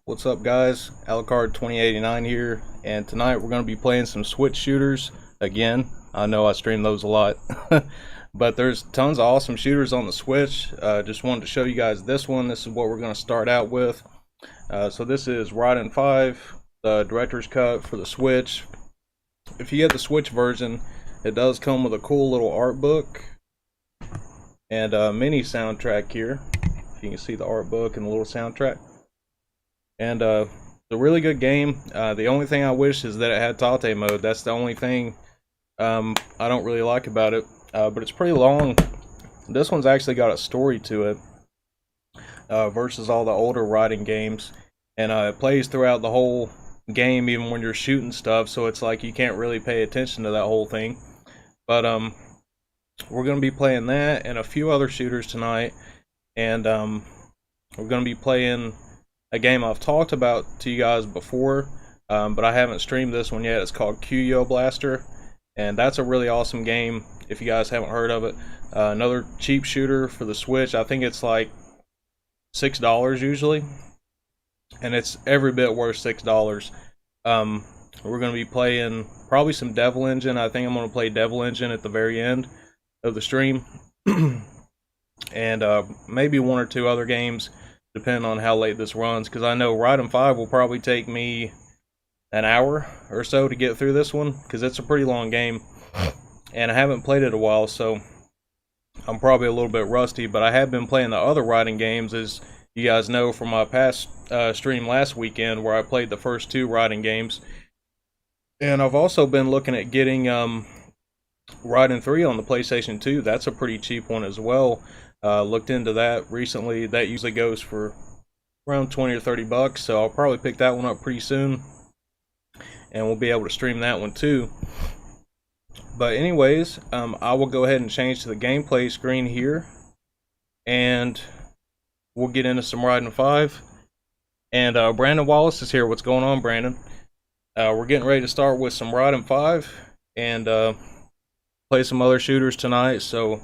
What's up, guys? Alucard 2089 here, and tonight we're going to be playing some Switch shooters again. I know I stream those a lot, but there's tons of awesome shooters on the Switch. Just wanted to show you guys this one. This is what we're going to start out with. So this is Raiden 5, the director's cut for the Switch. If you get the Switch version, it does come with a cool little art book and a mini soundtrack here. If you can see the art book and the little soundtrack. And it's a really good game. The only thing I wish is that it had tate mode. That's the only thing I don't really like about it. But it's pretty long. This one's actually got a story to it versus all the older Raiden games. And it plays throughout the whole game, even when you're shooting stuff. So it's like you can't really pay attention to that whole thing. But we're going to be playing that and a few other shooters tonight. And we're going to be playing a game I've talked about to you guys before, but I haven't streamed this one yet. It's called Q-Yo Blaster, and that's a really awesome game if you guys haven't heard of it. Another cheap shooter for the Switch. I think it's like $6 usually, and it's every bit worth $6. We're going to be playing probably some Devil Engine. I think I'm going to play Devil Engine at the very end of the stream, and maybe one or two other games, depending on how late this runs, because I know Raiden 5 will probably take me an hour or so to get through this one, because it's a pretty long game, and I haven't played it a while, so I'm probably a little bit rusty, but I have been playing the other Raiden games, as you guys know from my past stream last weekend, where I played the first two Raiden games, and I've also been looking at getting Raiden 3 on the PlayStation 2. That's a pretty cheap one as well. Looked into that recently. That usually goes for around 20 or 30 bucks, so I'll probably pick that one up pretty soon, and we'll be able to stream that one too. But anyways, I will go ahead and change to the gameplay screen here, and we'll get into some Raiden 5. And Brandon Wallace is here. What's going on, Brandon? We're getting ready to start with some Raiden 5 and play some other shooters tonight, so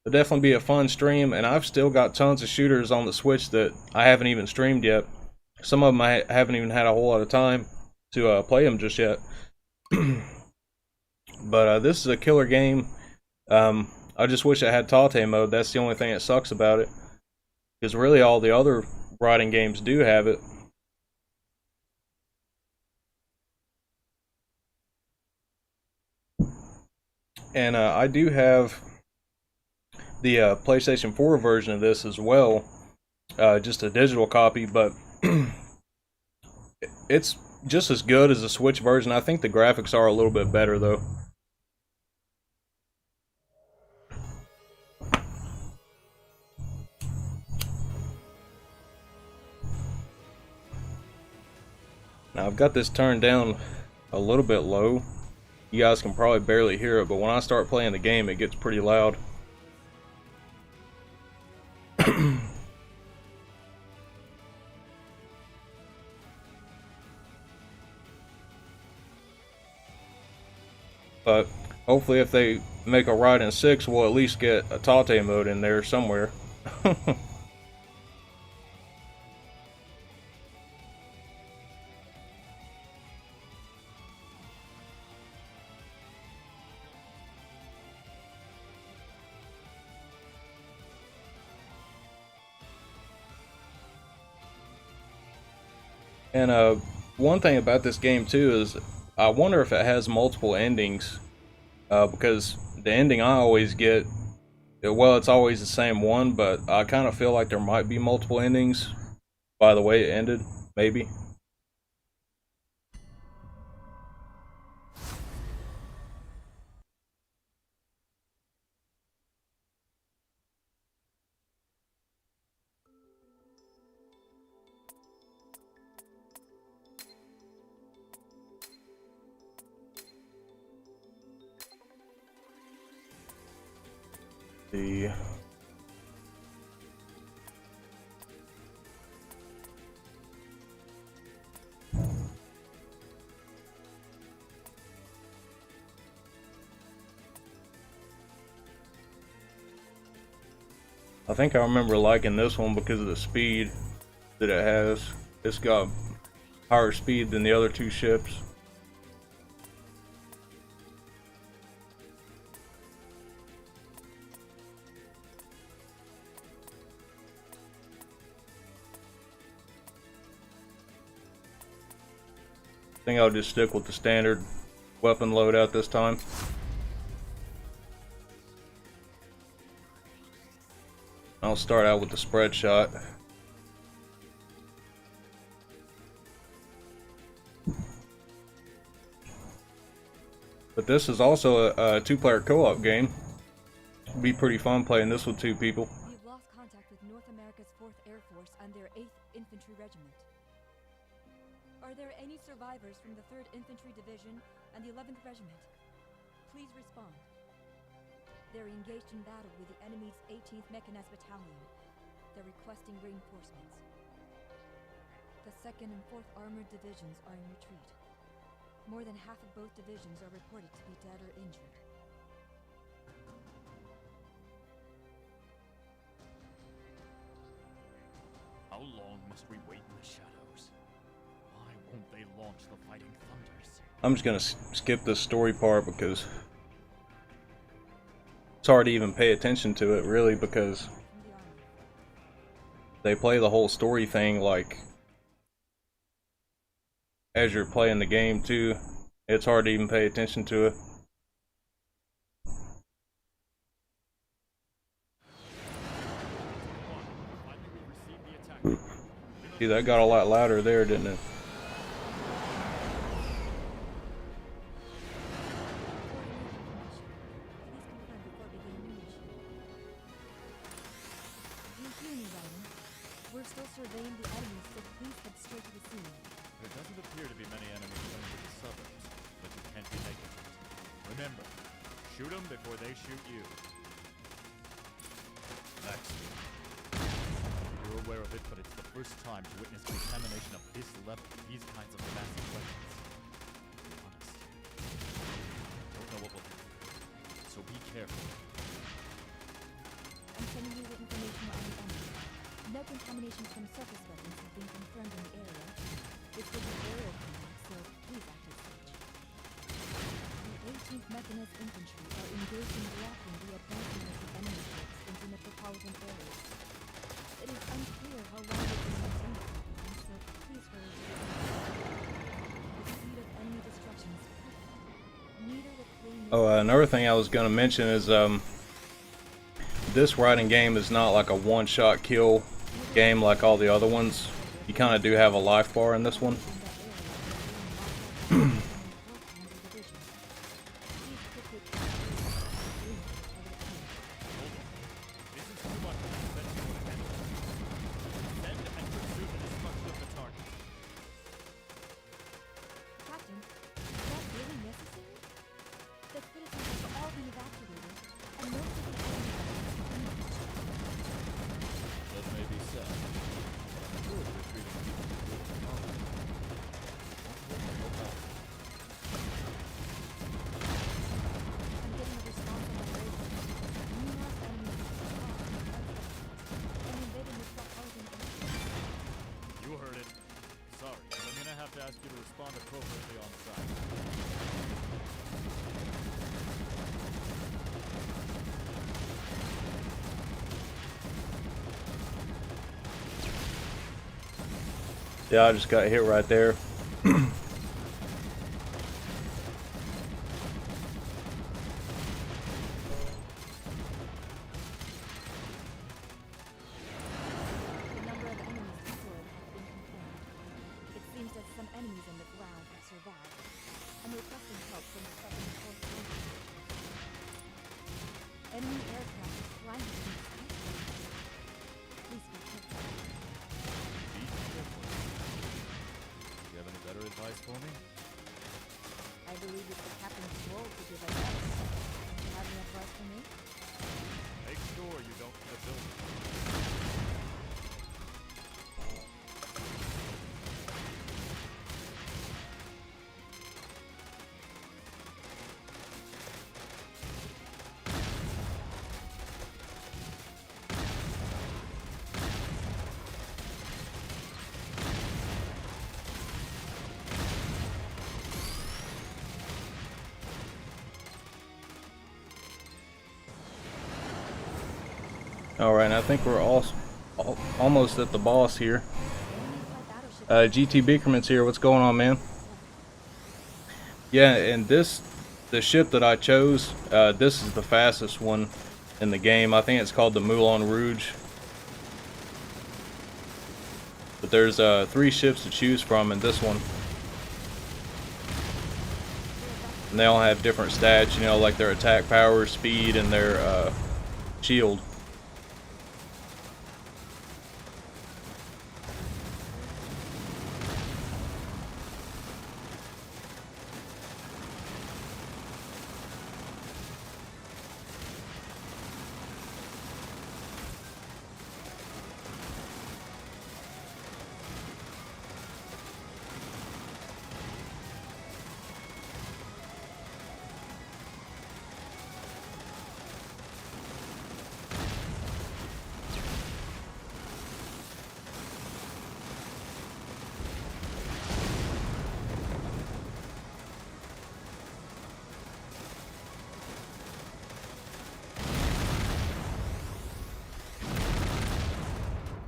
it'll definitely be a fun stream. And I've still got tons of shooters on the Switch that I haven't even streamed yet. Some of them I haven't even had a whole lot of time to play them just yet. But this is a killer game. I just wish it had tate mode. That's the only thing that sucks about it, because really all the other Raiden games do have it. And I do have the PlayStation 4 version of this as well, just a digital copy, but it's just as good as the Switch version. I think the graphics are a little bit better though. Now I've got this turned down a little bit low. You guys can probably barely hear it, but when I start playing the game, it gets pretty loud. But hopefully if they make a Raiden 6, we'll at least get a tate mode in there somewhere. And one thing about this game too is I wonder if it has multiple endings, because the ending I always get, well, it's always the same one, but I kind of feel like there might be multiple endings by the way it ended, maybe. The I think I remember liking this one because of the speed that it has. It's got higher speed than the other two ships. I think I'll just stick with the standard weapon loadout this time. I'll start out with the spread shot. But this is also a two-player co-op game. It'll be pretty fun playing this with two people. We've lost contact with North America's 4th Air Force and their 8th Infantry Regiment. Are there any survivors from the 3rd Infantry Division and the 11th Regiment? Please respond. They're engaged in battle with the enemy's 18th Mechanized Battalion. They're requesting reinforcements. The 2nd and 4th Armored Divisions are in retreat. More than half of both divisions are reported to be dead or injured. How long must we wait in the shadows? Why won't they launch the fighting thunders? I'm just gonna skip this story part because it's hard to even pay attention to it, really, because they play the whole story thing like as you're playing the game too. It's hard to even pay attention to it. See, that got a lot louder there, didn't it? We're still surveying the enemy, so please head straight to the scene. There doesn't appear to be many enemies coming to the suburbs, but you can't be negligent. Remember, shoot them before they shoot you. Next. You're aware of it, but it's the first time to witness contamination of this level, these kinds of massive weapons. Be honest. Don't know what will happen, so be careful. I'm sending you the information on the enemy. No contaminations from surface weapons have been confirmed in the area. This will be aerial combat, so please act as such. The 18th Mechanized Infantry are engaged in blocking the advancement of the enemy ships into metropolitan areas. It is unclear how long they can continue fighting, so please hurry to the scene. The speed of enemy destruction is critical. Neither the plane Oh, another thing I was gonna mention is this riding game is not like a one-shot kill game like all the other ones. You kind of do have a life bar in this one. Yeah, I just got hit right there. Advice Alright, I think we're almost at the boss here. Only if my battleship GT Bickerman's here. What's going on, man? Yeah, and the ship that I chose, this is the fastest one in the game. I think it's called the Moulin Rouge. But there's 3 ships to choose from in this one. And they all have different stats, you know, like their attack power, speed, and their shield.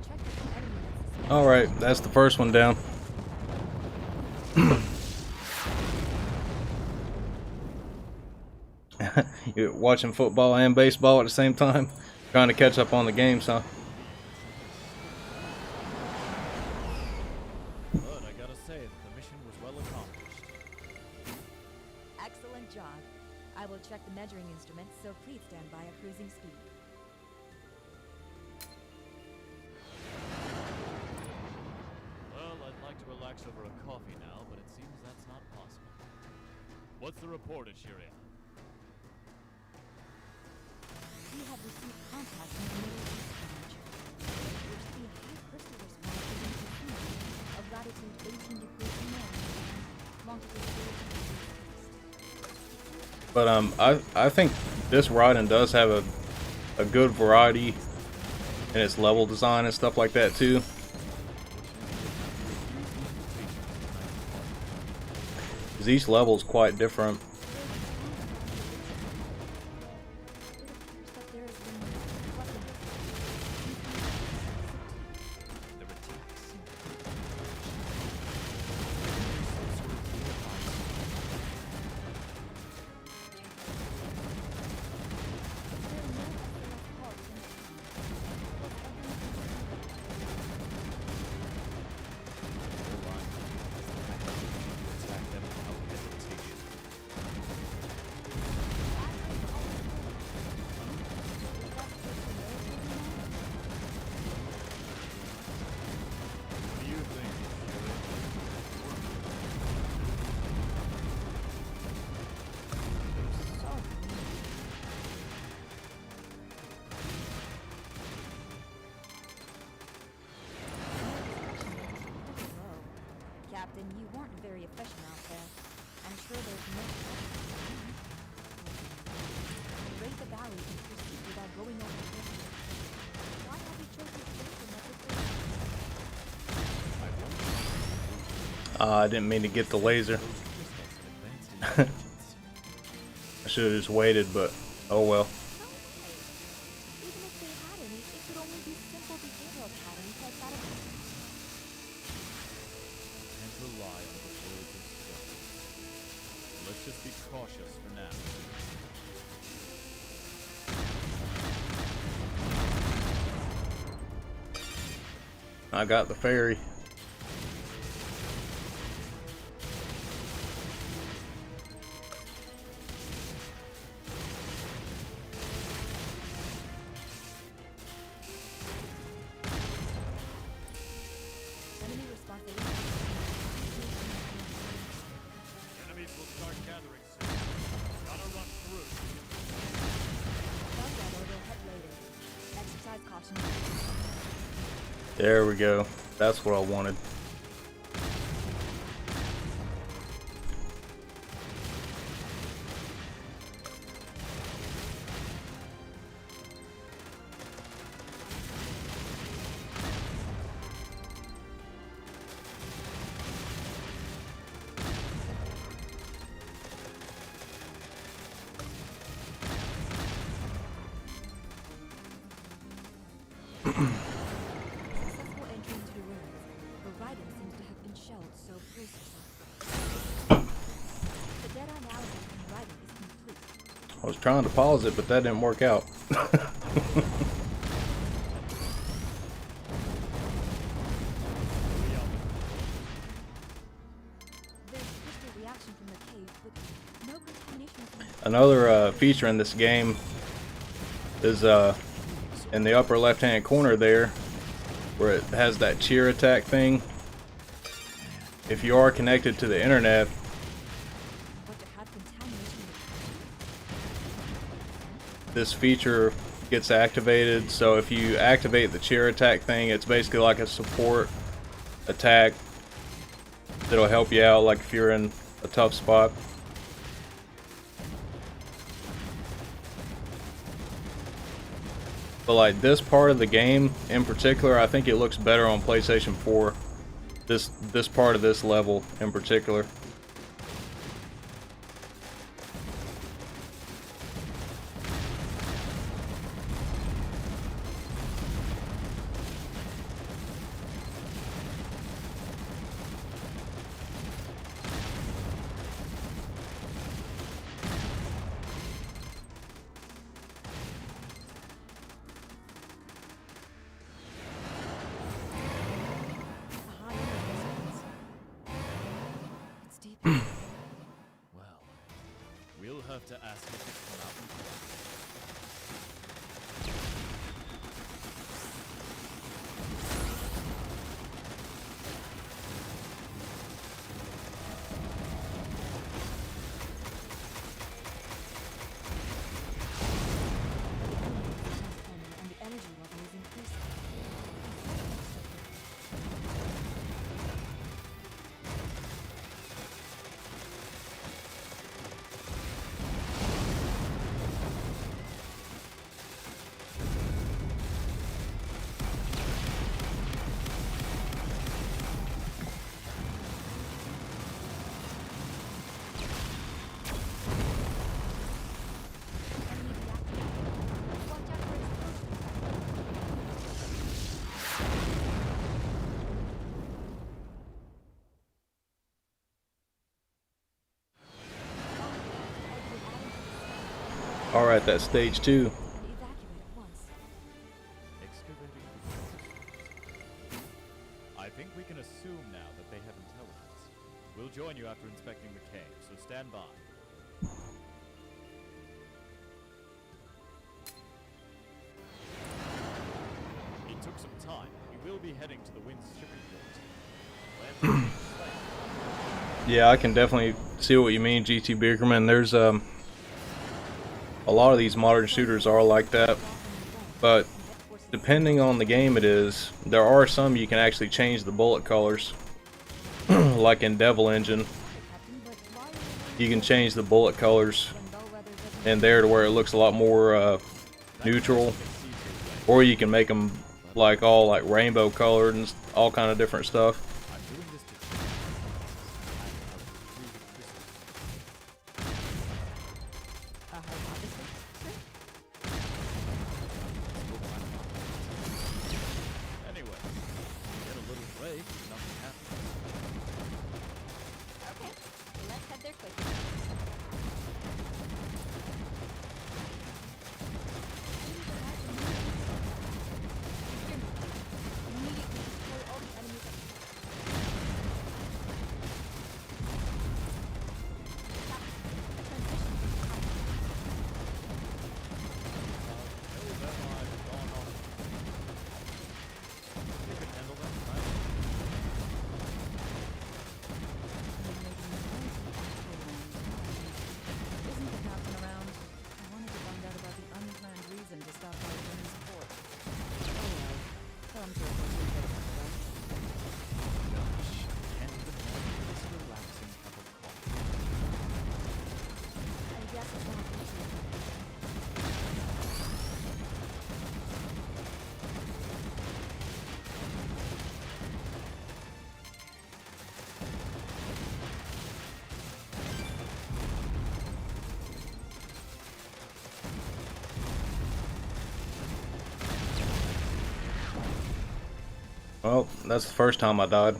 check the enemy that's Alright, that's the first one down. You're watching football and baseball at the same time? Trying to catch up on the games, huh? But I gotta say, the mission was well accomplished. excellent job. I will check the measuring instruments, so please stand by at cruising speed. Well, I'd like to relax over a coffee now, but it seems that's not possible. What's the report at Shiria? We have received contact from the Middle East branch. We see a high crystal response within the sea of latitude 18 degrees north and longitude 0 degrees east. But I think this riding does have a good variety in its level design and stuff like that too. Because each level is quite different. It appears that there has been weapon Their attacks seem attack them without hesitation. What do you think, Captain, you weren't very efficient out there. I'm sure there's no raid the valley and proceed without going over the hill. Why have you chosen to stay from that? I didn't mean to get the laser. I should have just waited, but oh well. Even if they had any, it could only be simple behavioral patterns like that of Can't rely on the words of stone. Let's just be cautious for now. I got the ferry. enemy responsibility. Enemies will start gathering soon. Gotta run through. Done that or they'll head later. Exercise caution. There we go. That's what I wanted. Successful entry into the ruins. The writing seems to have been shelled, so brace yourself. The dead analysis and writing is complete. I was trying to pause it, but that didn't work out. There's crystal reaction from the cave, but no contamination from Another feature in this game is in the upper left hand corner there, where it has that cheer attack thing. If you are connected to the internet, but to have contamination this feature gets activated. So if you activate the cheer attack thing, it's basically like a support attack that'll help you out, like if you're in a tough spot. But like this part of the game in particular, I think it looks better on PlayStation 4. This part of this level in particular. it's deep. Well, we'll have to ask it to come out. And the energy level is increasing. Enemy reactor. Watch out for explosions. Alright, that's stage 2. And evacuate at once. Excavating. I think we can assume now that they have intelligence. We'll join you after inspecting the cave, so stand by. It took some time. We will be heading to the Wind's shipping port. Yeah, I can definitely see what you mean, GT Bickerman. There's a lot of these modern shooters are like that, but depending on the game it is, there are some you can actually change the bullet colors. Like in Devil Engine, you can change the bullet colors in there to where it looks a lot more neutral, or you can make them like all like rainbow colored and all kind of different stuff. I'm doing this to A hypothesis? Anyway, get a little break, nothing happens. Okay, let's head there quickly. Immediately destroy all the enemies. Well, that's the first time I died.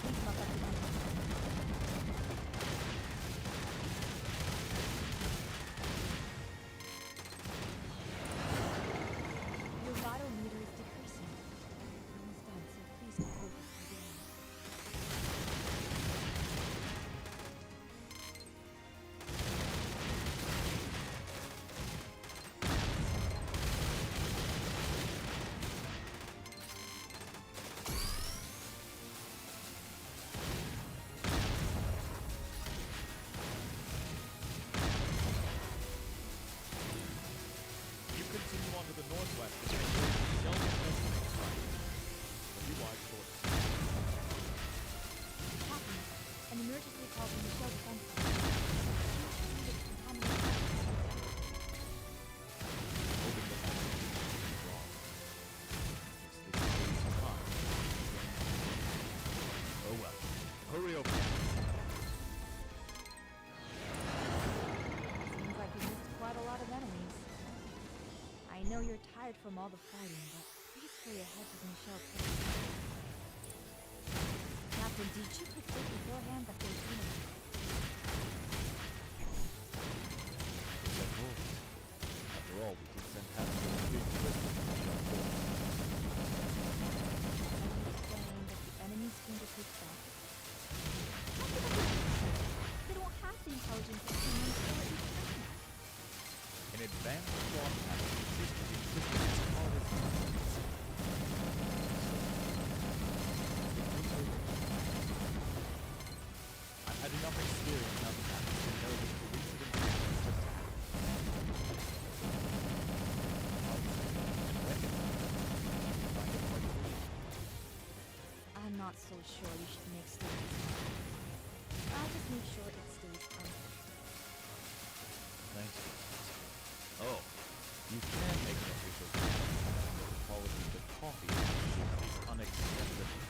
Please mop up the enemy. Your vital meter is decreasing. Almost done, so please focus on the end. You continue on to the northwest and make your way to Sheldon Estimates site. A few wide course. Captain, an emergency call from the shell defense center. Huge unit contaminated. Hoping the message is wrong. Guess this takes some time. Oh well. Hurry over. Seems like you missed quite a lot of enemies. I know you're tired from all the fighting, but please clear your head to Michelle first. Captain, did you predict beforehand that there's units? Is that all? After all, we did send half of the big Christmas to Shell Force. Are you saying that the enemies came to take back? They don't have the intelligence to see me or even plan. An advanced fraud pattern existed in Christmas's hardest moments. I've had enough experience now to know that coincidence is just a I'm not so sure you should make statements. I'll just make sure it stays unfinished. Thanks. Oh, you can make an official statement. The quality of the coffee on the ship is unacceptable.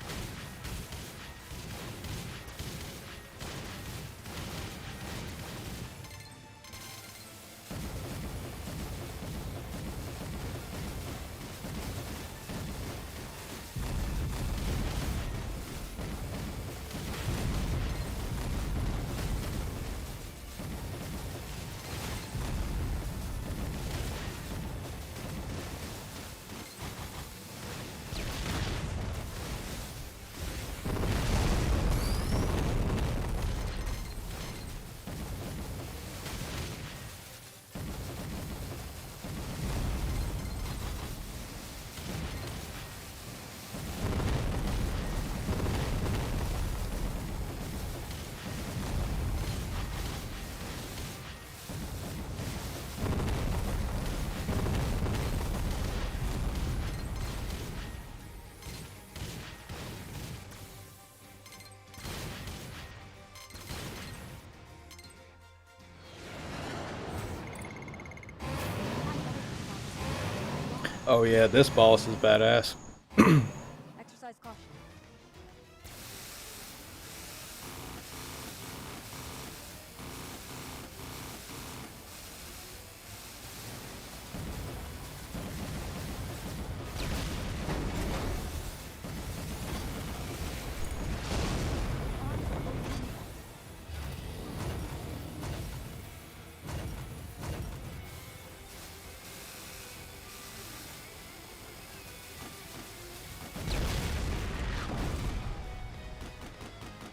Oh yeah, this boss is badass. Exercise caution.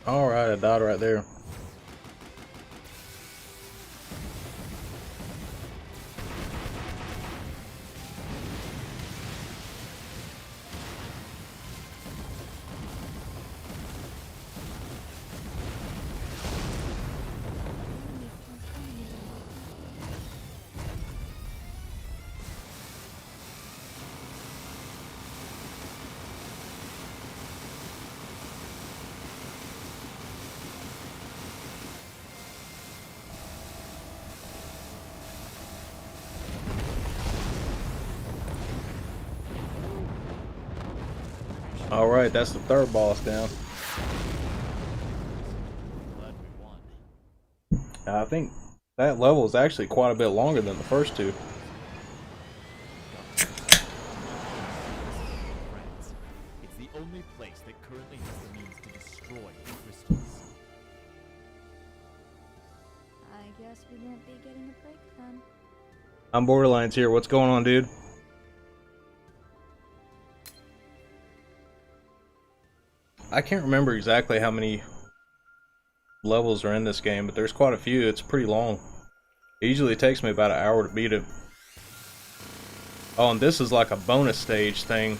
Alright, I died right there. All right, that's the third boss down. Glad we won. I think that level is actually quite a bit longer than the first two. France. It's the only place that currently has the means to destroy the crystals. I guess we won't be getting a break then. I'm Borderlands here. What's going on, dude? I can't remember exactly how many levels are in this game, but there's quite a few. It's pretty long. It usually takes me about an hour to beat it. Oh, and this is like a bonus stage thing.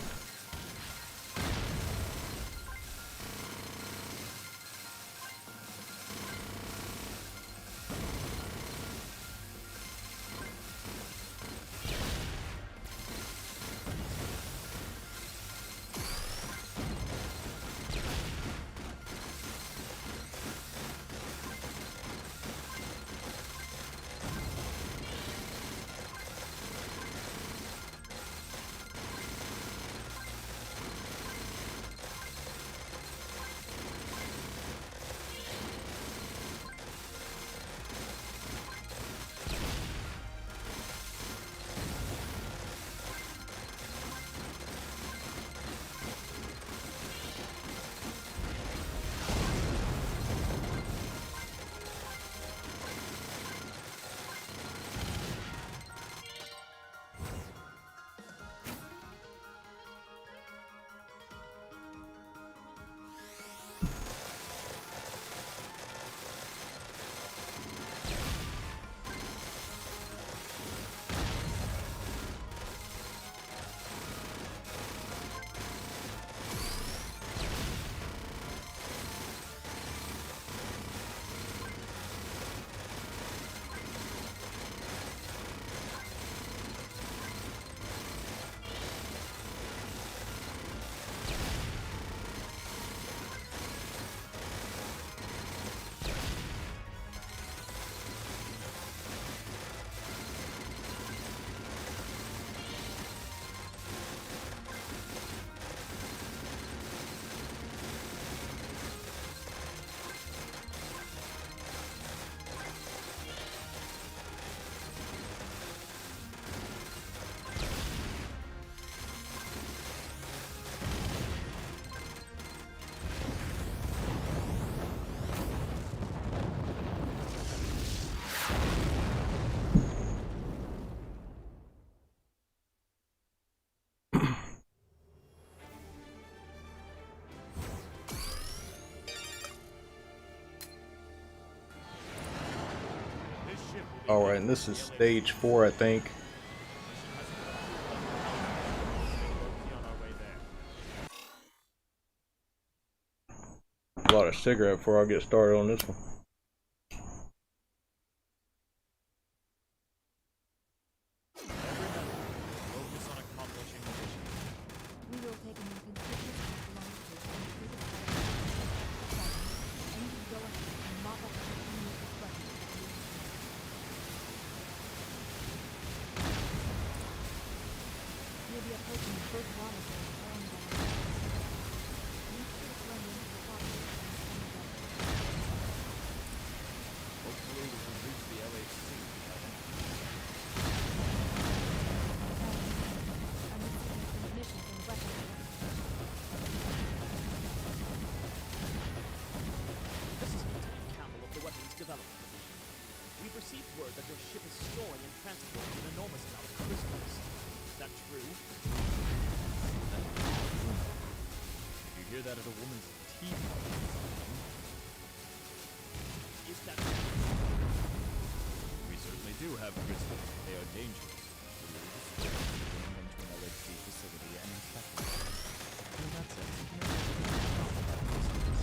Alright, and this is stage 4, I think. A lot of cigarette before I get started on this one. Focus on accomplishing the mission. We will take an inconspicuous path along the coast and through the fire. And you go ahead and mop up the community destruction. You'll be approaching the first water source carrying down the mountains. Make sure to run into the water and send it up. Hopefully we can reach the LHC by then. I'm receiving transmission from the weapons center. This is Lieutenant Campbell of the Weapons Development Division. We've received word that your ship is storing and transporting an enormous amount of crystals. Is that true? If you hear that at a woman's tea party or something, Is that we certainly do have crystals. They are dangerous. So we will destroy them, bring them to an LHC facility and inspect them. In that sense, you can never really talk about crystals.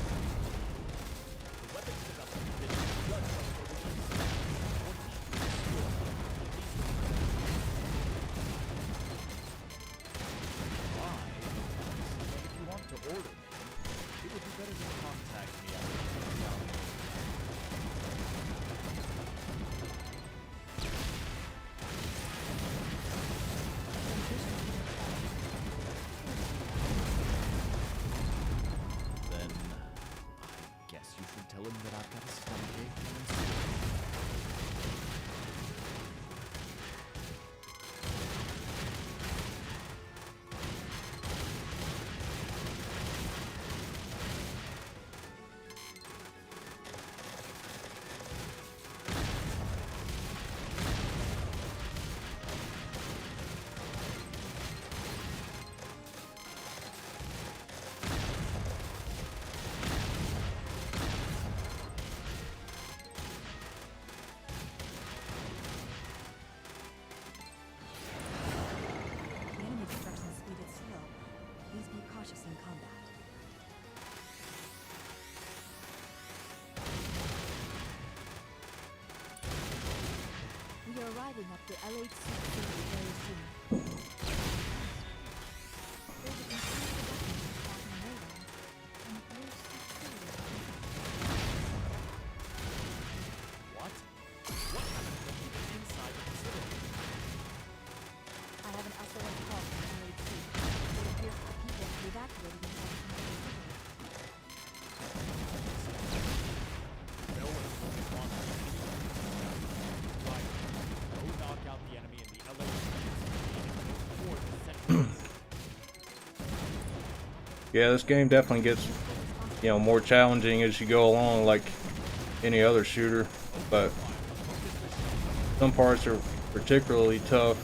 the Weapons Development Division does something for the east? Or need to restore at least the Why? But if you want to order me, it would be better to contact me after the down. arriving at the LH city very soon. There's a confused development back in Mayland, and LH city. What? What happened to the people inside the facility? I have an SOS call from LHC. It appears that the people have evacuated inside the city. No one is going to respond to this. Right. Go knock out the enemy in the LA and go toward the central. Yeah, this game definitely gets, you know, more challenging as you go along, like any other shooter. But some parts are particularly tough.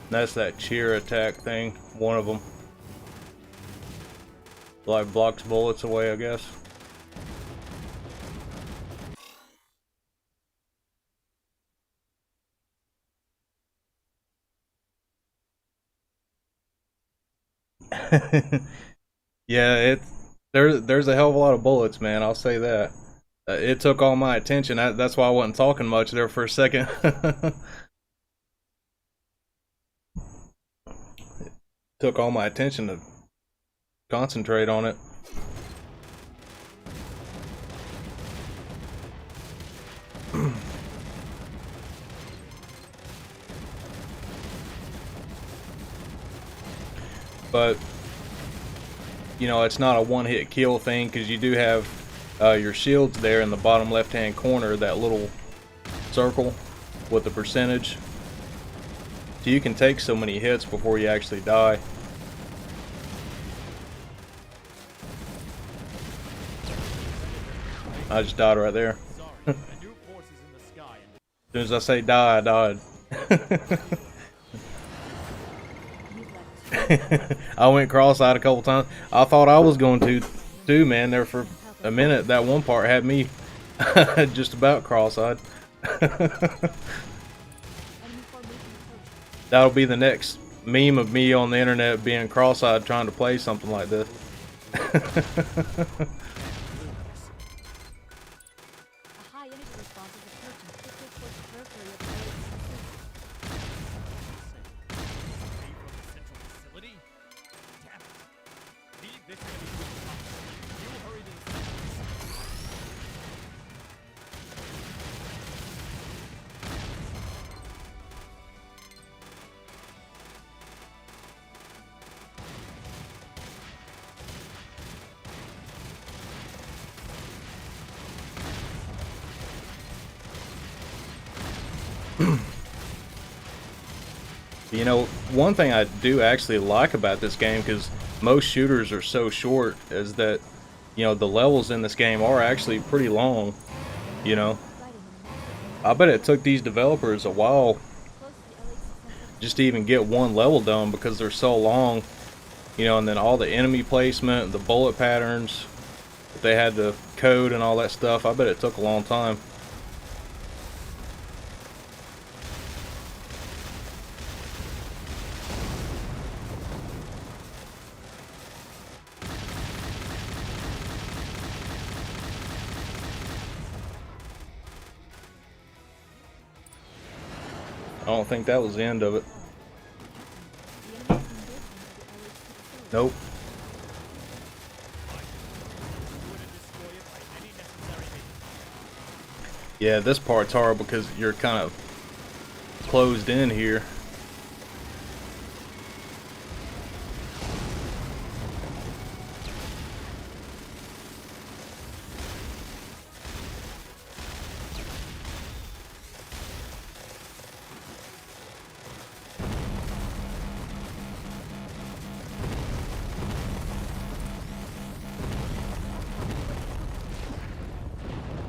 That's that cheer attack thing, one of them. Like blocks bullets away, I guess. Yeah, there's a hell of a lot of bullets, man. I'll say that. It took all my attention. That's why I wasn't talking much there for a second. Took all my attention to concentrate on it. But you know, it's not a one-hit kill thing, because you do have your shields there in the bottom left-hand corner, that little circle with the percentage. So you can take so many hits before you actually die. I just died right there. As soon as I say die, I died. I went cross-eyed a couple times. I thought I was going to too, man. There for a minute, that one part had me just about cross-eyed. That'll be the next meme of me on the internet being cross-eyed trying to play something like this. You know, one thing I do actually like about this game, because most shooters are so short, is that, you know, the levels in this game are actually pretty long. You know, I bet it took these developers a while just to even get one level done, because they're so long. You know, and then all the enemy placement, the bullet patterns that they had to code and all that stuff, I bet it took a long time. I don't think that was the end of it. Nope. Yeah, this part's hard because you're kind of closed in here.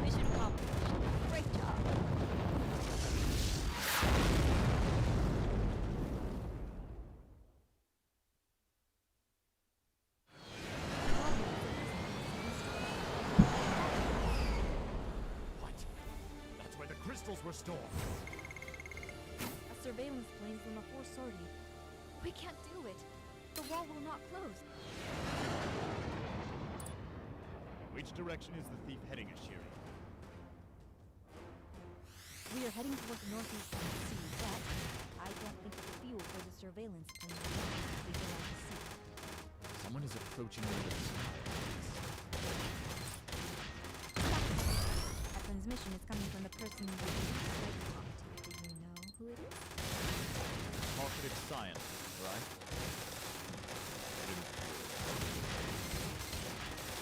Mission accomplished. Great job. What? That's where the crystals were stored. A surveillance plane from a force sortie. We can't do it. The wall will not close. Which direction is the thief heading, Ashiri? We are heading towards the northeast of the sea, but I don't think the fuel for the surveillance plane will be completely out to sea. Someone is approaching near the sky. That transmission is coming from the person with the red hot. Do you know who it is? Talkative science, right?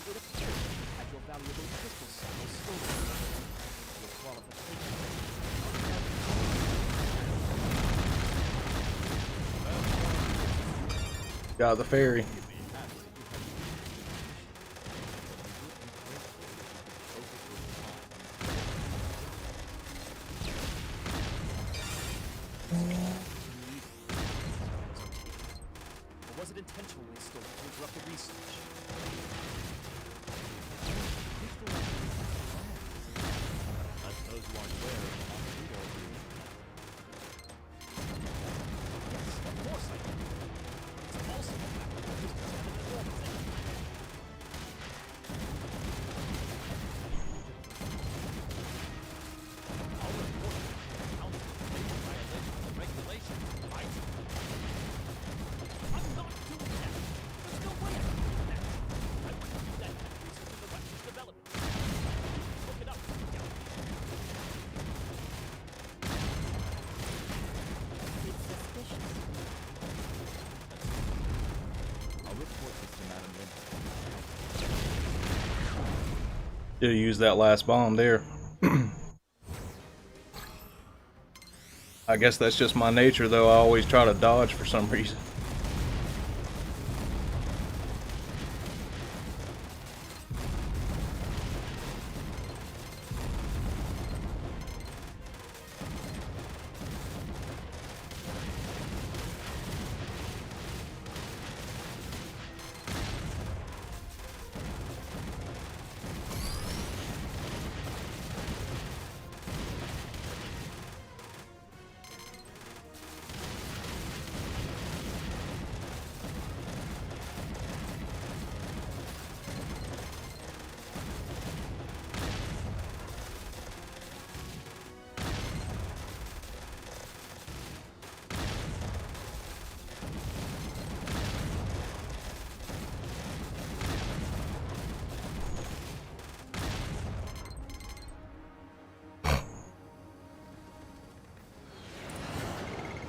It appears that you had your valuable crystal samples stolen. Your qualifications. Got the ferry. Or was it intentionally stolen to interrupt the research? I suppose you aren't aware of the Montreal agreement. Yes, of course I do. It's also the fact that the crystals have an enormous energy. Our report counts as a major violation of the regulations, right? I'm not doing that. There's no way I'm doing that. I wouldn't do that kind of research in the weapons development. Look it up. Yeah. It's suspicious. I'll report this to Madam Lindsay. Should have used that last bomb there. I guess that's just my nature, though. I always try to dodge for some reason.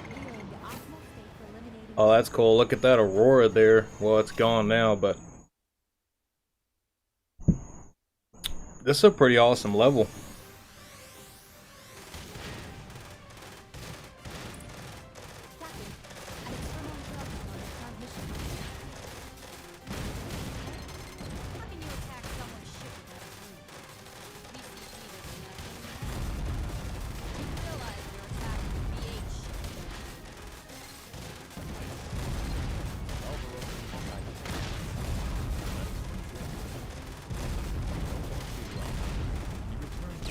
We are in the optimal state for eliminating. Oh, that's cool. Look at that aurora there. Well, it's gone now, but this is a pretty awesome level. Captain, an external interruption on the transmission. How can you attack someone's ship without a clue? VCP doesn't have any You realize you're attacking the BH ship. He returned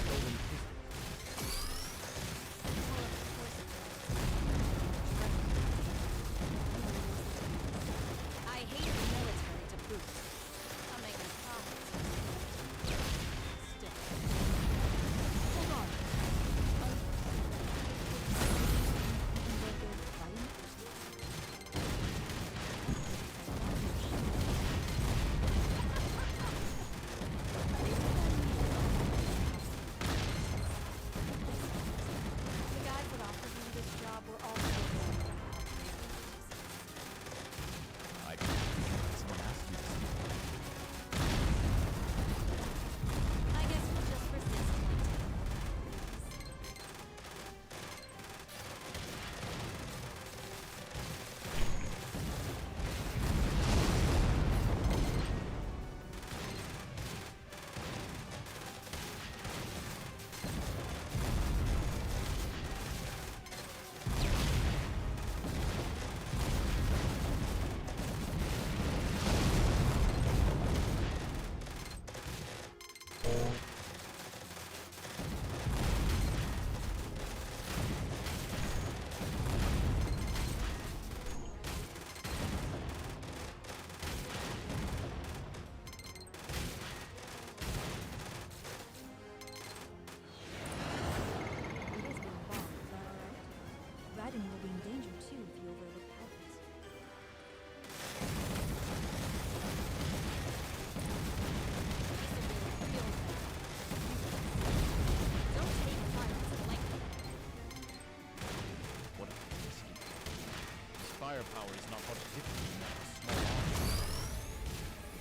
firepower is not much different from that of a small army.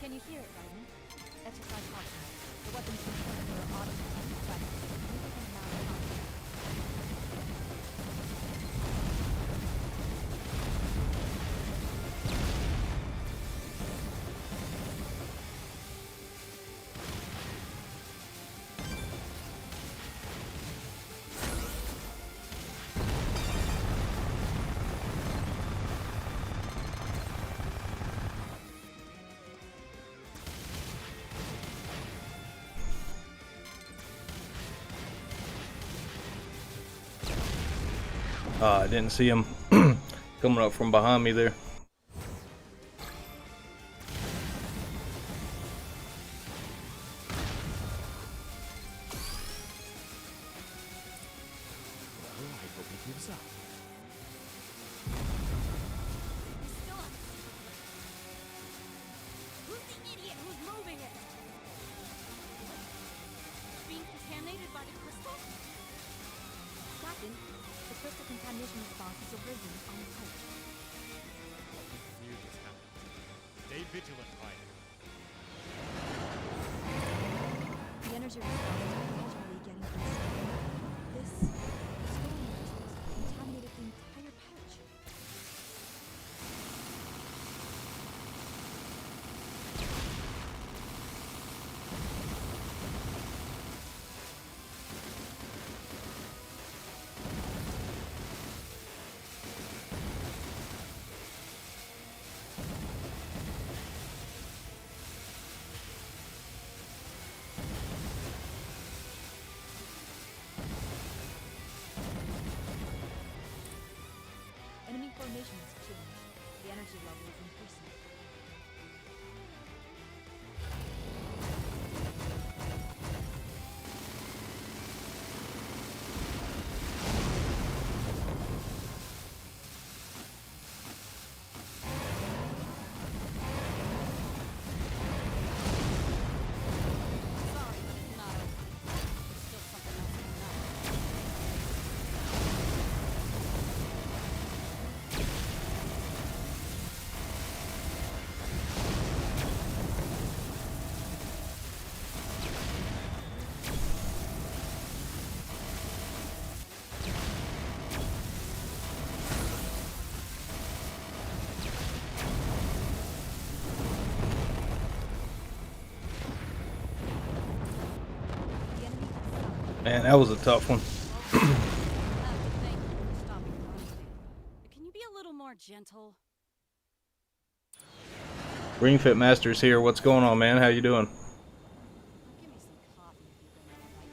Can you hear it, Raiden? Exercise caution. The weapons components are automatic, but significant amount of conflict. I didn't see him coming up from behind me there. Well, I hope he gives up. Still up. Who's the idiot who's moving it? Being contaminated by the crystal? Captain, the crystal contamination response has arisen on the coast. Clear this happened. Stay vigilant, Raiden. The energy response is gradually getting unstable. This storm crystals contaminated the entire pouch. Enemy formation has changed. The energy level is increasing. Sorry, but it's not over. There's still something else going on. The enemy has suffered. Man, that was a tough one. Thank you for stopping Rosby. Can you be a little more gentle? Ring Fit Master's here. What's going on, man? How you doing? Give me some coffee if you're gonna fight.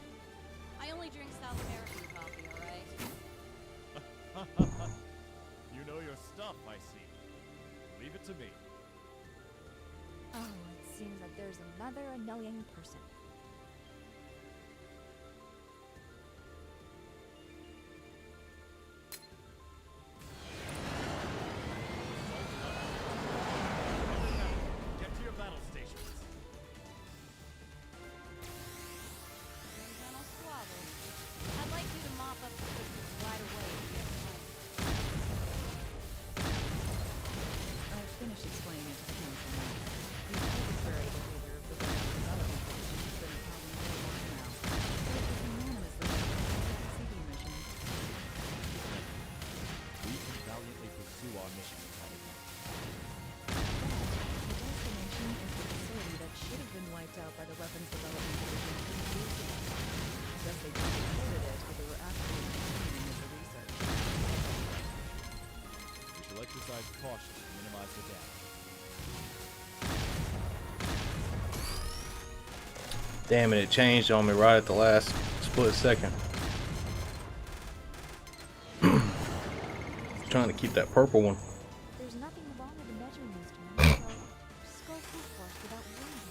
I only drink South American coffee, alright? You know your stuff, I see. Leave it to me. Oh, it seems that there's another annoying person. Get to your battle stations. Horizontal squabble. I'd like you to mop up the crystals right away if you have time. I've finished explaining it to the council now. The arbitrary behavior of the Weapons Development Division has been a problem for a while now. But it was unanimously supported by the CD mission. We can valiantly pursue our mission, Raiden. The destination is the facility that should have been wiped out by the Weapons Development Division 2 years ago. I guess they just reported it, but they were actually continuing with the research. We shall exercise caution to minimize the damage. Damn it, it changed on me right at the last split second. Trying to keep that purple one. There's nothing wrong with the measuring instrument, so just go full force without worrying.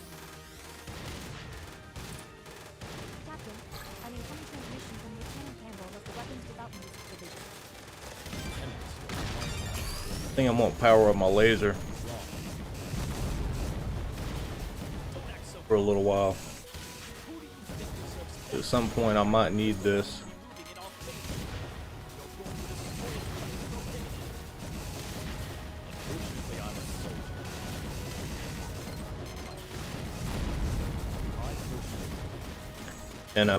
Captain, I need incoming transmission from Lieutenant Campbell of the Weapons Development Division. I think I'm gonna power up my laser for a little while. At some point I might need this. And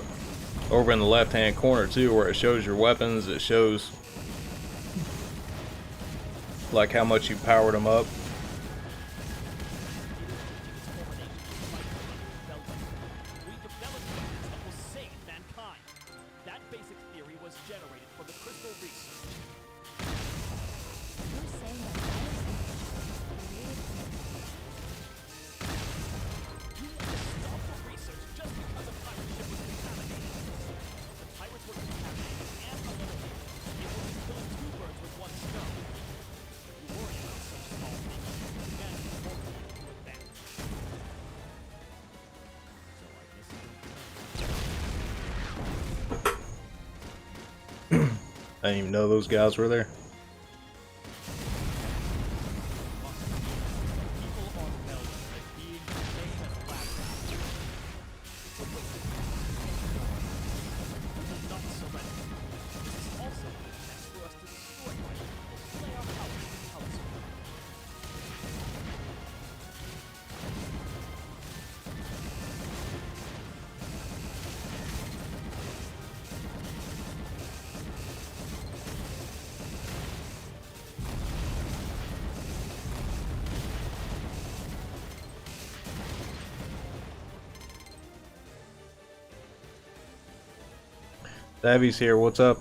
over in the left hand corner too, where it shows your weapons, it shows like how much you powered them up. We developed weapons that will save mankind. That basic theory was generated from the crystal research. You're saying that violence You had to stop the research just because a pirate ship was contaminated. The pirates were contaminated and eliminated. It was killing two birds with one stone. You worry about such small things. You can't afford to advance. So I guess you don't I didn't even know those guys were there. People are held as being the same as last time. We will not surrender. This is also a chance for us to destroy my people, play our power in the council. Davey's here, what's up?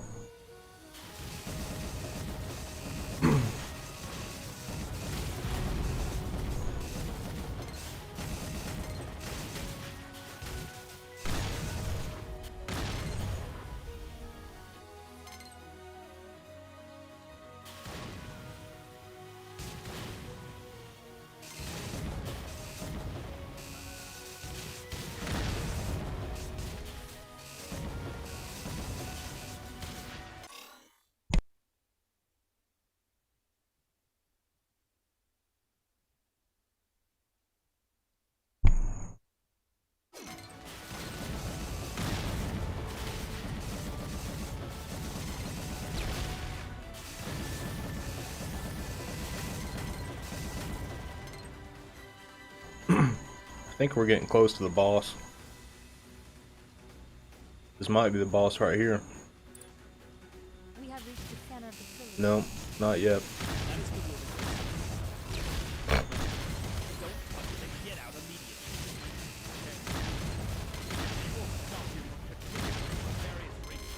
I think we're getting close to the boss. This might be the boss right here. we have reached the center of the village. No, not yet. That is the rule. Don't touch it and get out immediately. We will stop you from continuing through various rings.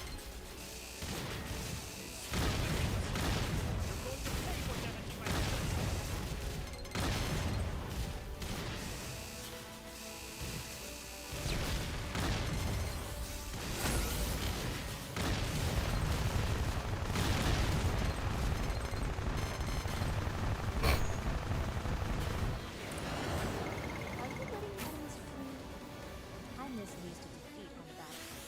You're going to pay for damaging my facility. Are you letting enemies free? Kindness leads to defeat on the battlefield.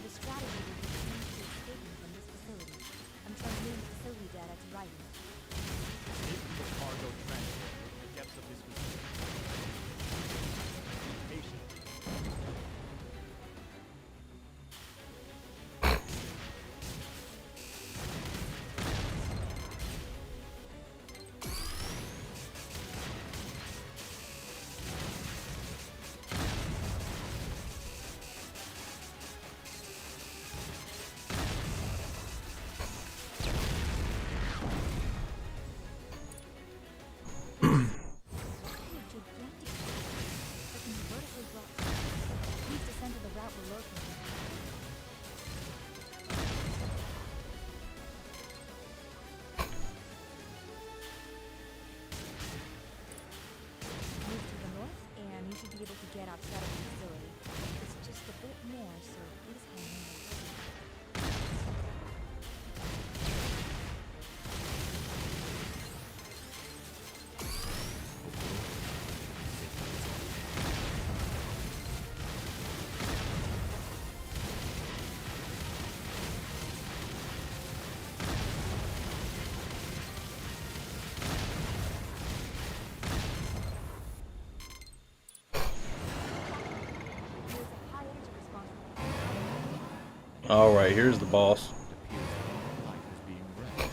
The strategy will be changed to escaping from this facility. I'm transmitting the facility data to writing. This is a cargo transport in the depths of this facility. Be patient. What a gigantic that can be vertically blocked. Please descend to the route we're located. Move to the north, and you should be able to get outside of the facility. It's just a bit more, so please hang in there. There's a high energy response from Alright, here's the boss. It appears that life is being wrecked.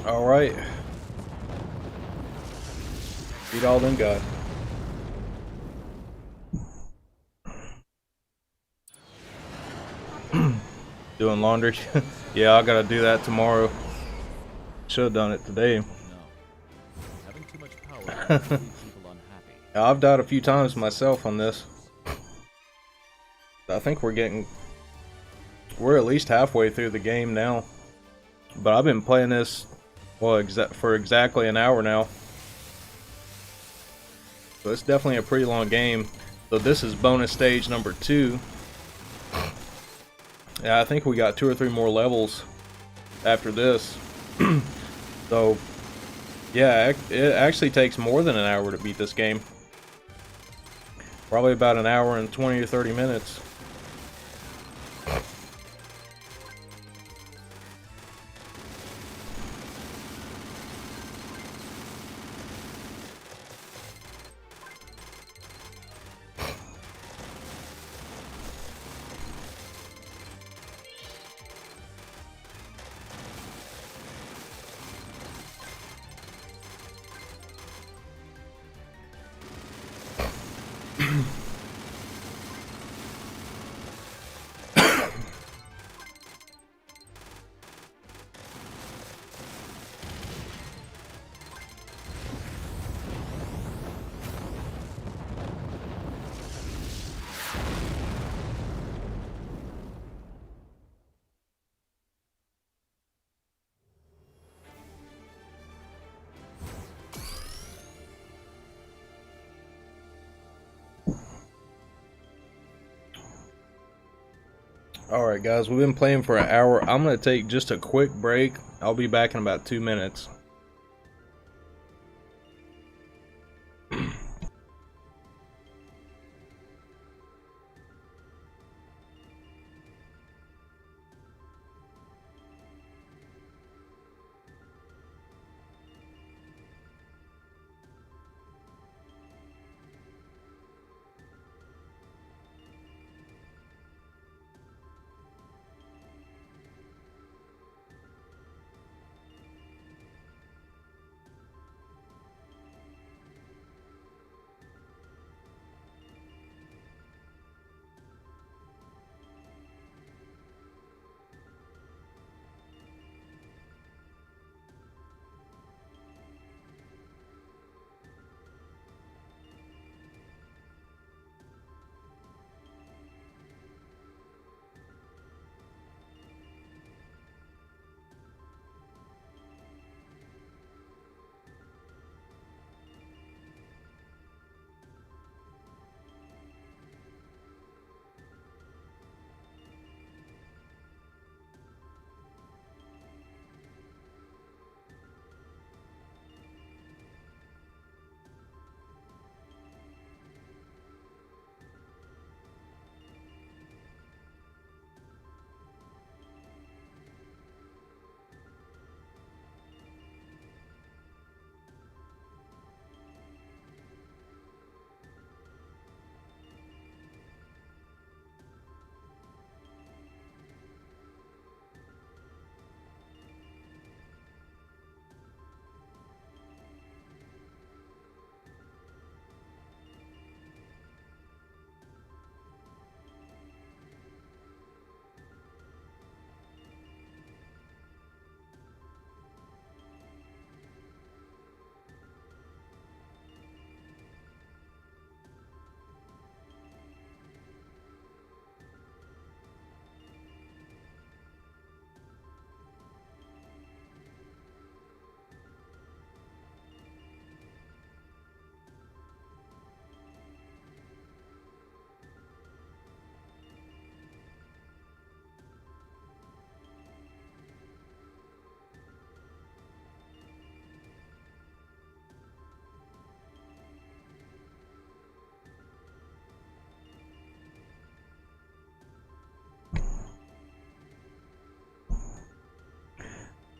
All right. Beat all them guys. Doing laundry. Yeah, I gotta do that tomorrow. Should have done it today. No. Having too much power can leave people unhappy. I've died a few times myself on this. I think we're at least halfway through the game now. But I've been playing this, well, for exactly an hour now. So it's definitely a pretty long game. So this is bonus stage number 2. Yeah, I think we got 2 or 3 more levels after this. So, yeah, it actually takes more than an hour to beat this game. Probably about an hour and 20 or 30 minutes. Alright guys, we've been playing for an hour. I'm going to take just a quick break. I'll be back in about 2 minutes.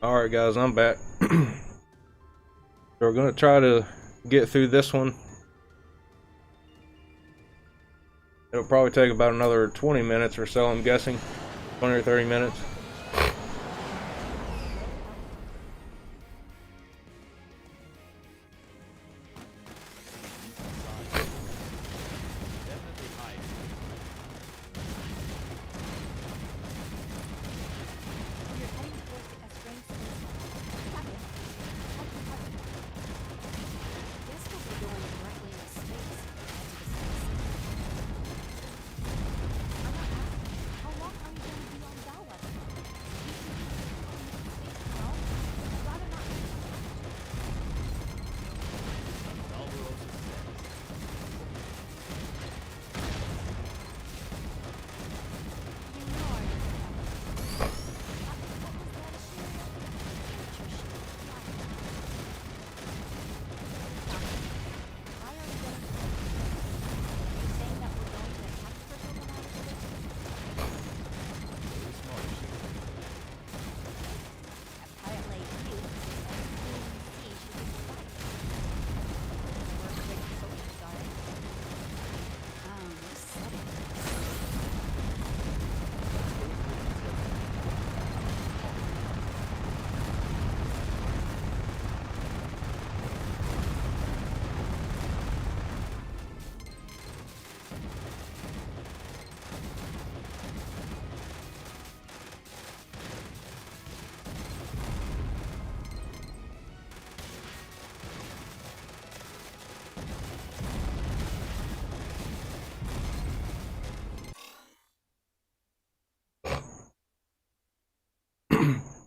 Alright guys, I'm back. We're going to try to get through this one. It'll probably take about another 20 minutes or so, I'm guessing. 20 or 30 minutes.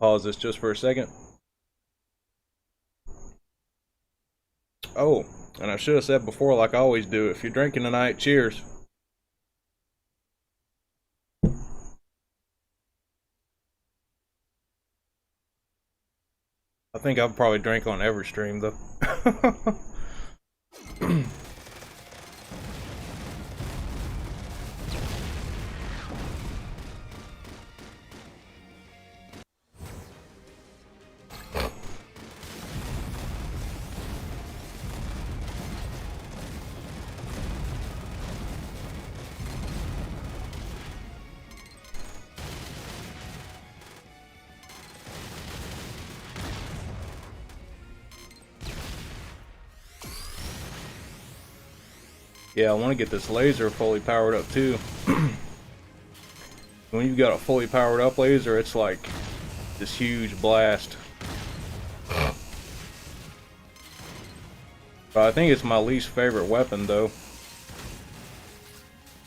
pause this just for a second. Oh, and I should have said before, like I always do, if you're drinking tonight, cheers. I think I've probably drank on every stream though. Yeah, I want to get this laser fully powered up too. When you've got a fully powered up laser, it's like this huge blast. But I think it's my least favorite weapon though,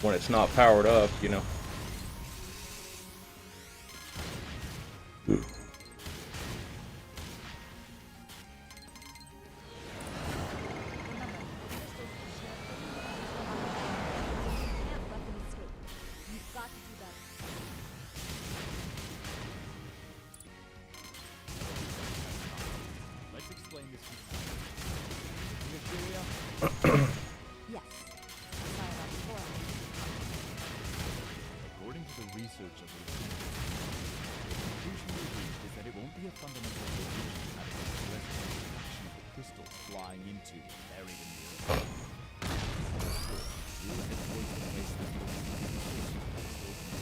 when it's not powered up, you know. Let's explain this to you. Miss Julia, Yes. Sorry about before. according to the research of the conclusion we reached is that it won't be a fundamental solution to having a direct connection of the crystals flying into and buried in the earth. We'll head towards the place that will be the source of the crystals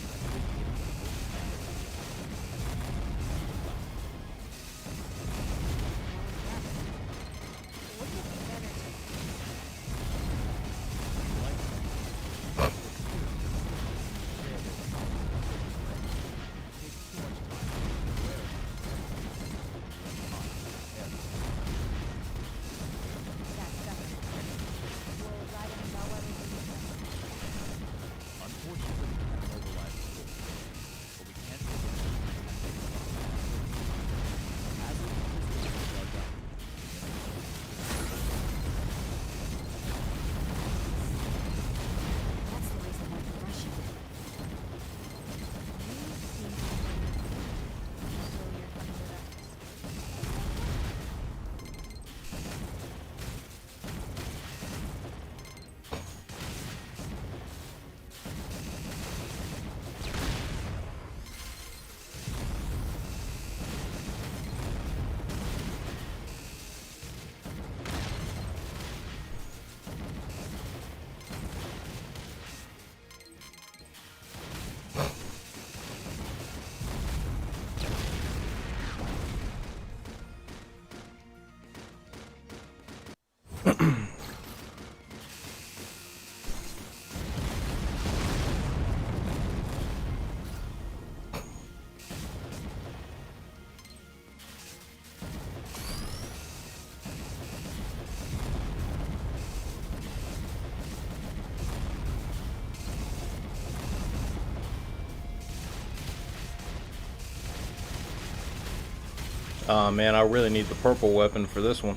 Aw man, I really need the purple weapon for this one.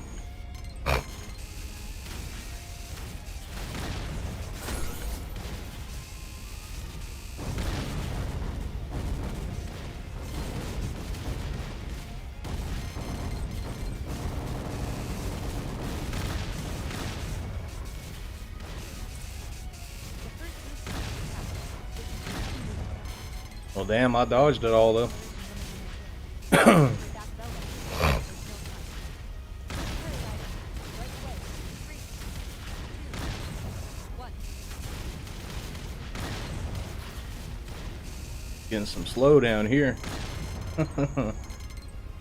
Well damn, I dodged it all though. Getting some slow down here.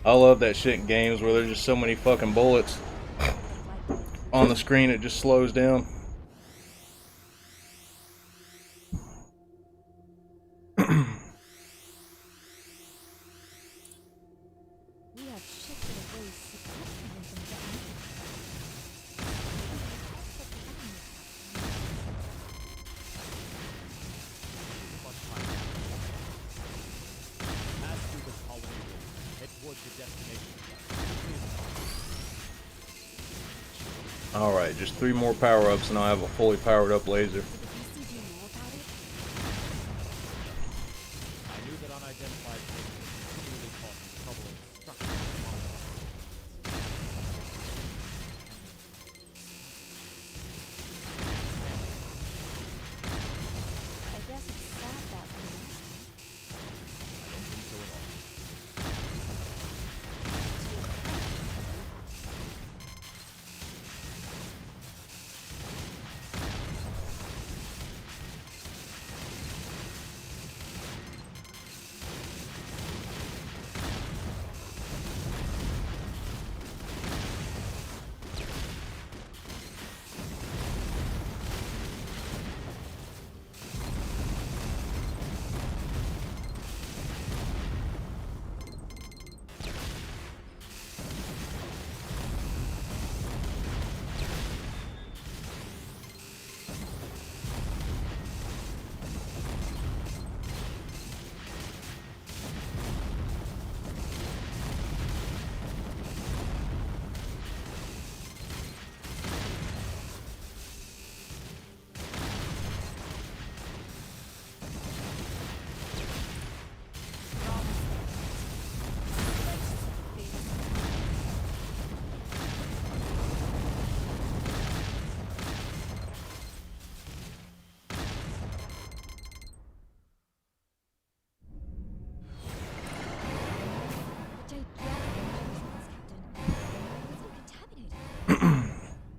I love that shit in games where there's just so many fucking bullets on the screen, it just slows down. We have shifted away significantly from pass through the colony road, head Alright, just 3 more power-ups and I'll have a fully powered up laser. Did the BCG know about it? I knew that unidentified things were continually causing trouble and destruction in the model. I guess it's sad that way. I don't think so at all.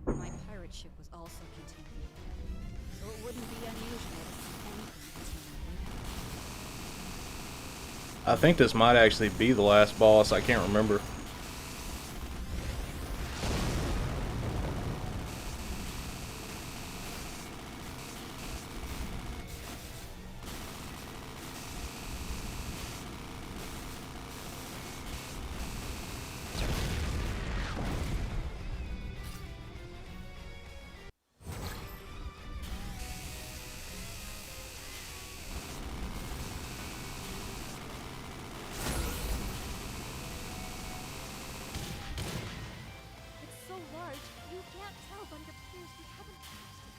My pirate ship was also contaminated, so it wouldn't be unusual to see anything contaminated. I think this might actually be the last boss. I can't remember. It's so large, you can't tell, but it appears we haven't passed it.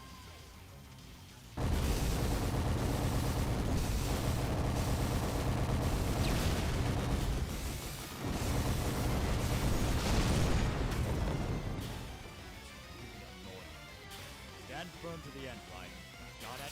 Stand firm to the end, right? Got it?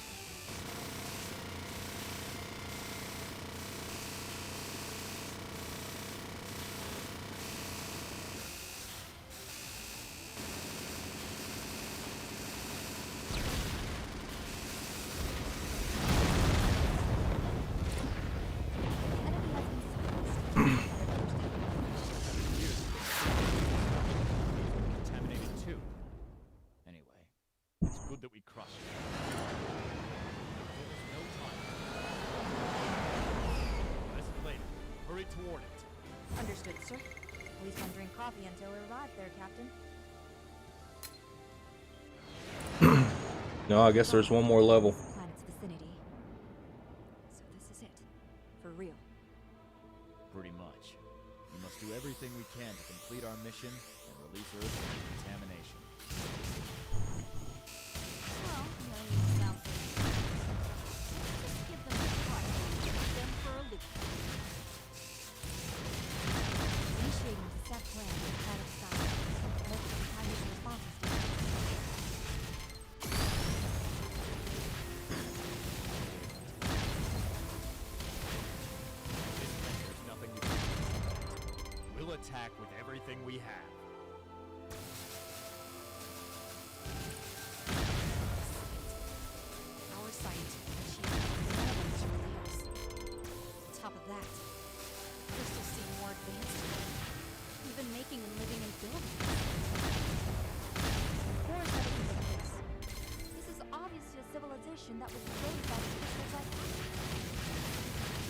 The enemy has been silenced. Contaminated too. Anyway, it's good that we crushed it. There's no time. Rest later. Hurry toward it. Understood, sir. Please don't drink coffee until we arrive there, Captain. No, I guess there's one more level. Planet's vicinity. So this is it. For real. Pretty much. We must do everything we can to complete our mission and release Earth from contamination. Well, you sound pretty. Let's just give them a try and take them for a loop. Initiating descent plan in planet sky. Multiple timing responses to it. There's nothing you can do. We'll attack with everything we have. Our scientific achievement is really else. On top of that, crystals seem more advanced. We've been making and living in buildings. Of course that isn't the case. This is obviously a civilization that was raised by the crystals like us.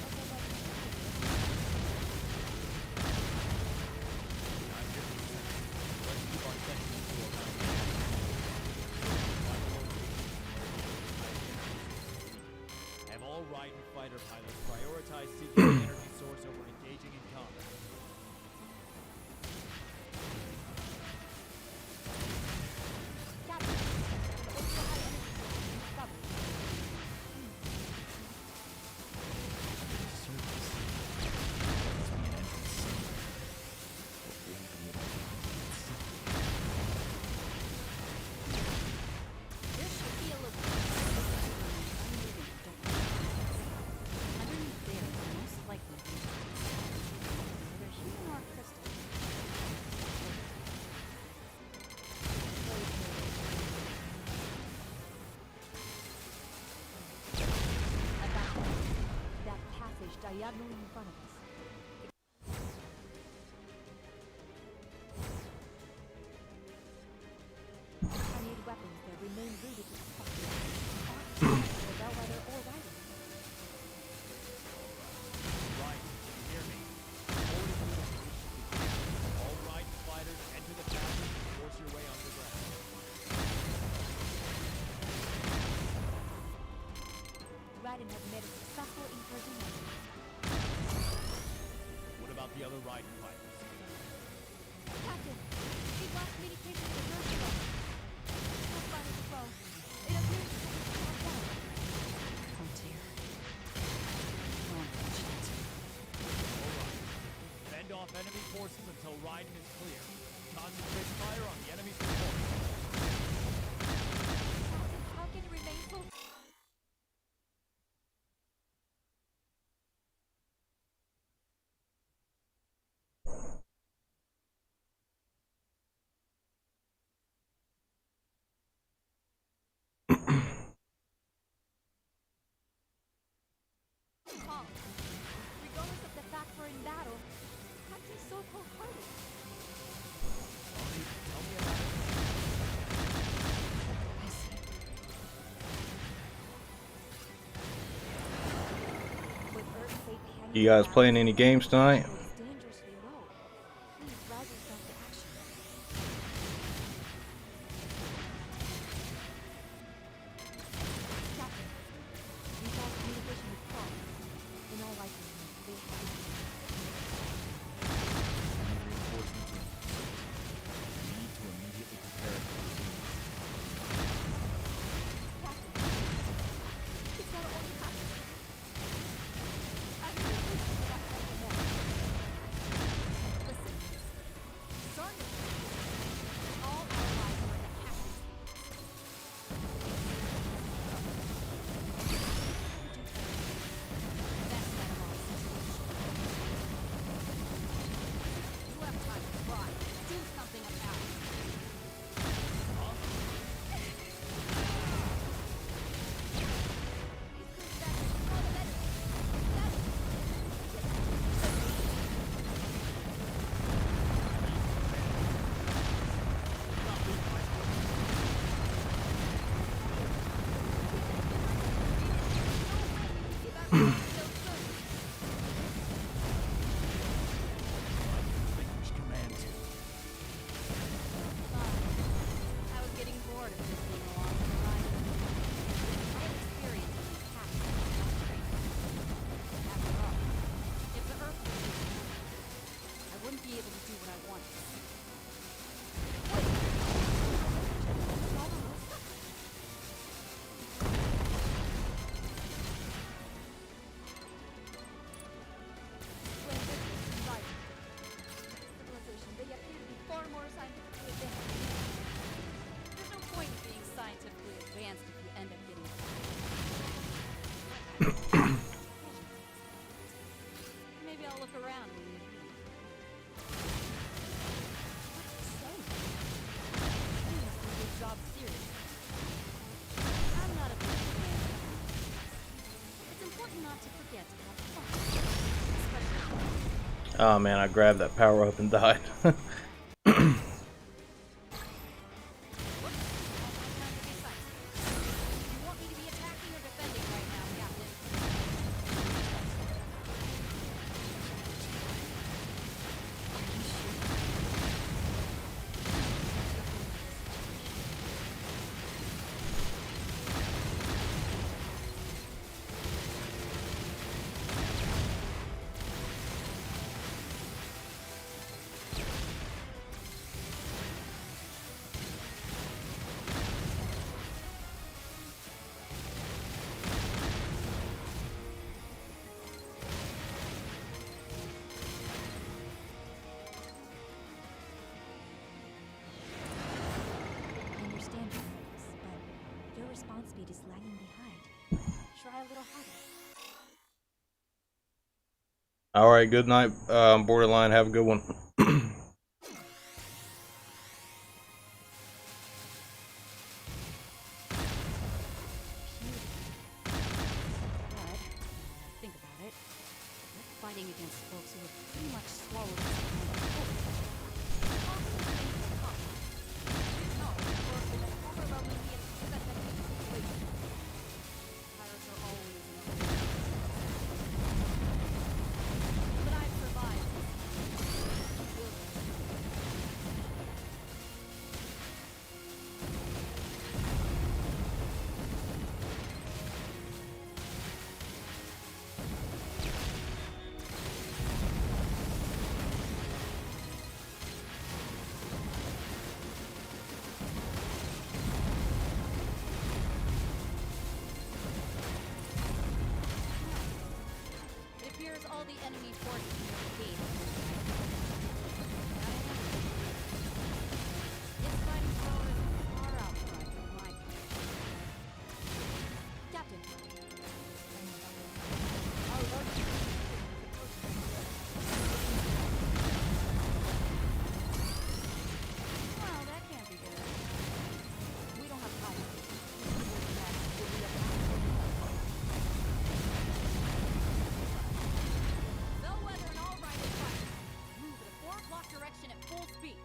Although, like, Let's keep our attention to around here. Have all ride and fighter pilots prioritize seeking the energy source over engaging in combat. diagonally in front of us. I need weapons that remain rooted to the spot. The bellwether or riding. Right, can you hear me? Forward into the position. All right, fighters, enter the passage and force your way underground. Raiden has made a successful incursion on us. What about the other Raiden fighters? Captain, we've lost communication with the nurse ship. No sign of the foe. It appears to be shot down. Oh dear. How unfortunate. All right. Fend off enemy forces until Raiden is clear. Concentrate fire on the enemy's support. Captain, how can you remain so... calm? Regardless of the fact we're in battle, Captain's so cold-hearted. Hori, tell me about it. I see. With Earth fate hanging You guys around, playing any games tonight? it's dangerously low. Please rouse yourself to action. Captain, we've lost communication with Paul. In all likelihood, they have been... Enemy reinforcements in. We need to immediately prepare for the Captain, it's not only happening. I really wish you would have said more. Listen, Zarya, all our lives were in the Captain's hands. Best man of all situations. You have time to cry. Do something about it. Relinquish command to. I was getting bored of just being along for the ride. I have experience in these tactics and training. After all, if the Earth was destroyed, I wouldn't be able to do what I wanted. When this is right, civilization, they appear to be far more scientifically advanced. There's no point in being scientifically advanced if you end up getting Maybe I'll look around when you leave. What are you saying? You must take your job seriously. I'm not a big fan of it. It's important not to forget to have fun. Especially Oh man, I grabbed that power up and died. You want me to be attacking or defending right now, Captain? I understand your purpose, but your response speed is lagging behind. Try a little harder. All right, good night, Borderline. Have a good one. But, think about it. against folks who have pretty much swallowed this kind of whole. How can you think of pop? No, or with an overwhelming wait. Pirates are always in a hurry. But I've survived. Will It appears all the enemy forces near the gate. Its fighting power is far outside of my comprehension. Captain. Well, that can't be good. We don't have time. Bellwether and all right is fine. Move at a 4 o'clock direction at full speed.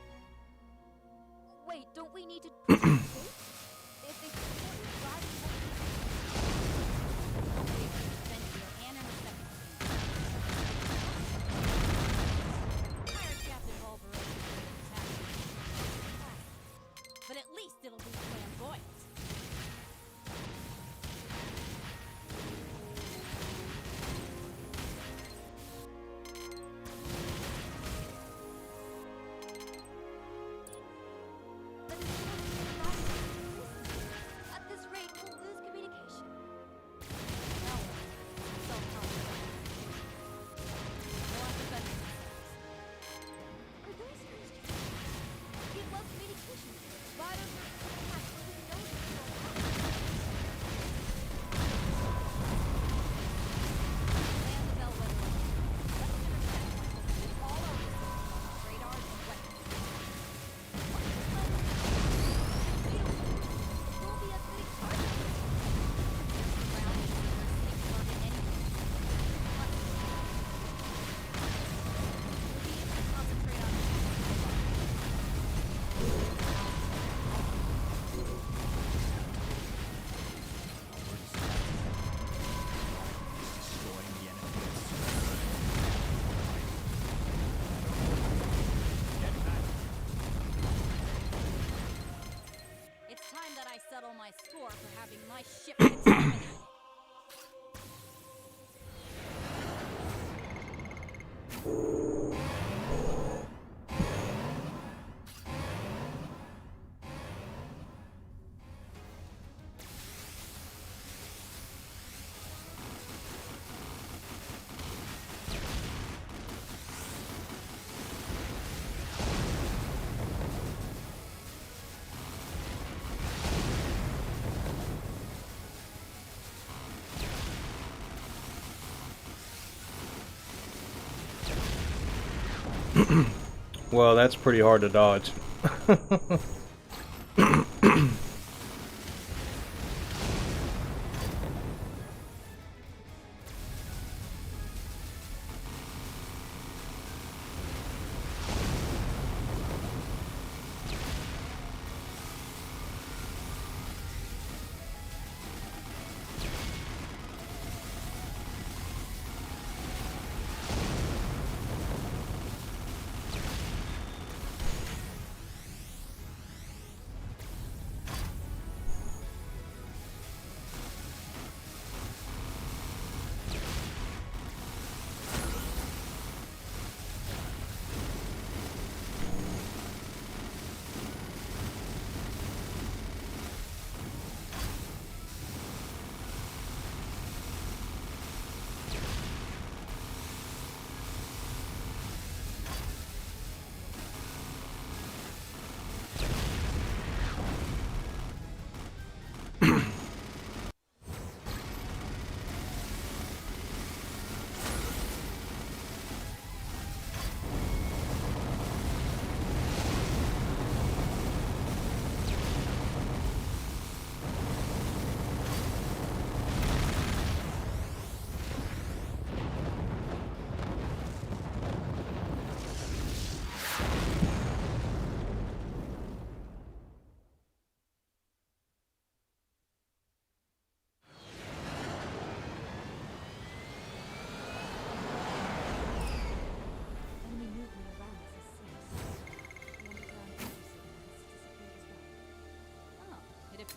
Wait, don't we need to if they support you driving okay, then you're an interceptor. Pirate Captain Wolverine attack. But at least it'll be flamboyant. But it's not at this rate, we'll lose communication. No, self-help. No academic. Are those yours? It was communication. Spiders are attached, but we know this is all out. Land the Bellwether. Let's intercept all our resources, radars and weapons. Once the sun is we'll be a big target. Ground is a safe target anyway. We'll be able to concentrate on Destroying the enemy. Get back. It's time that I settle my score for having my ship contaminated. Well, that's pretty hard to dodge.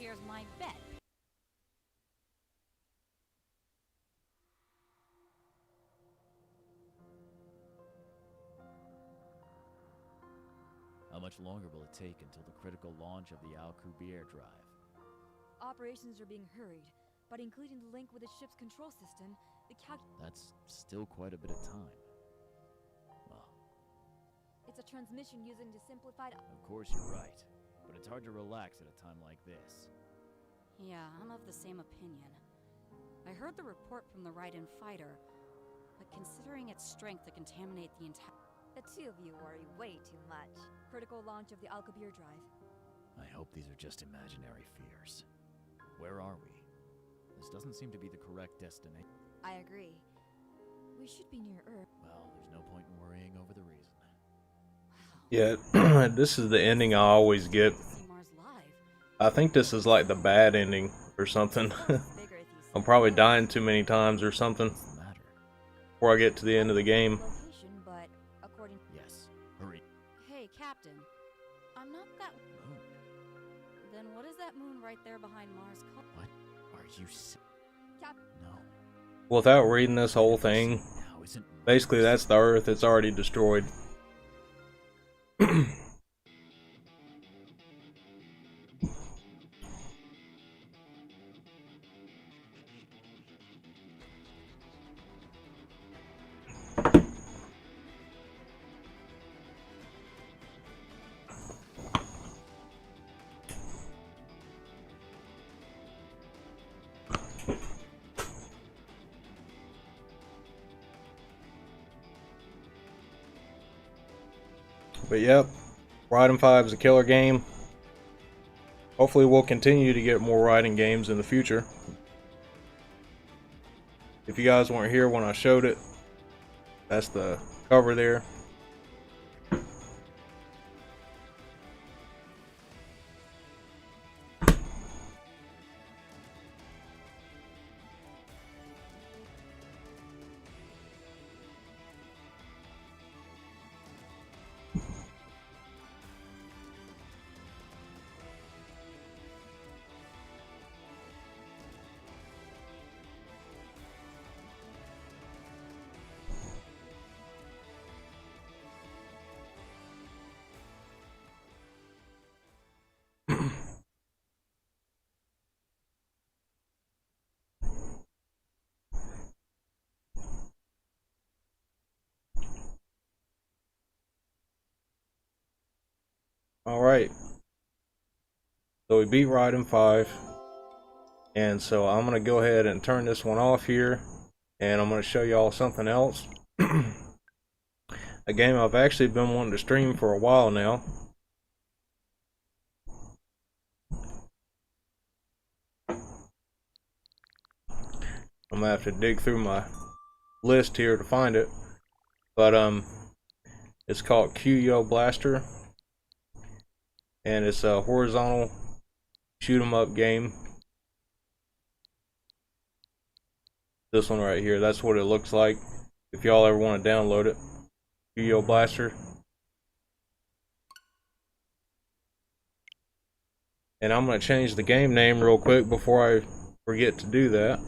shares my bet. How much longer will it take until the critical launch of the Alcubierre drive? Operations are being hurried, but including the link with the ship's control system, the That's still quite a bit of time. Well, it's a transmission using the simplified. of course you're right, but it's hard to relax at a time like this. Yeah, I'm of the same opinion. I heard the report from the Raiden fighter, but considering its strength to contaminate the entire... The two of you worry way too much. Critical launch of the Alcubierre drive. I hope these are just imaginary fears. Where are we? This doesn't seem to be the correct destination. I agree. We should be near Earth. Well, there's no point in worrying over the reason. Yeah, this is the ending I always get. See Mars live. I think this is like the bad ending or something. Bigger if you I'm see probably it. dying too many times or something What's the matter? before I get to the end of the game. Location, but according Yes, hurry. Hey, Captain. I'm not that... Moon. Then what is that moon right there behind Mars called? What are you saying? Cap. No. Without reading this whole thing, Now isn't basically that's the Earth. It's already destroyed. But yep, Raiden 5 is a killer game. Hopefully we'll continue to get more Raiden games in the future. If you guys weren't here when I showed it, that's the cover there. Alright, so we beat Raiden 5, and so I'm going to go ahead and turn this one off here, and I'm going to show y'all something else. A game I've actually been wanting to stream for a while now. I'm going to have to dig through my list here to find it, but it's called Q-Yo Blaster. And it's a horizontal shoot 'em up game. This one right here, that's what it looks like. If y'all ever want to download it, Q-Yo Blaster. And I'm going to change the game name real quick before I forget to do that.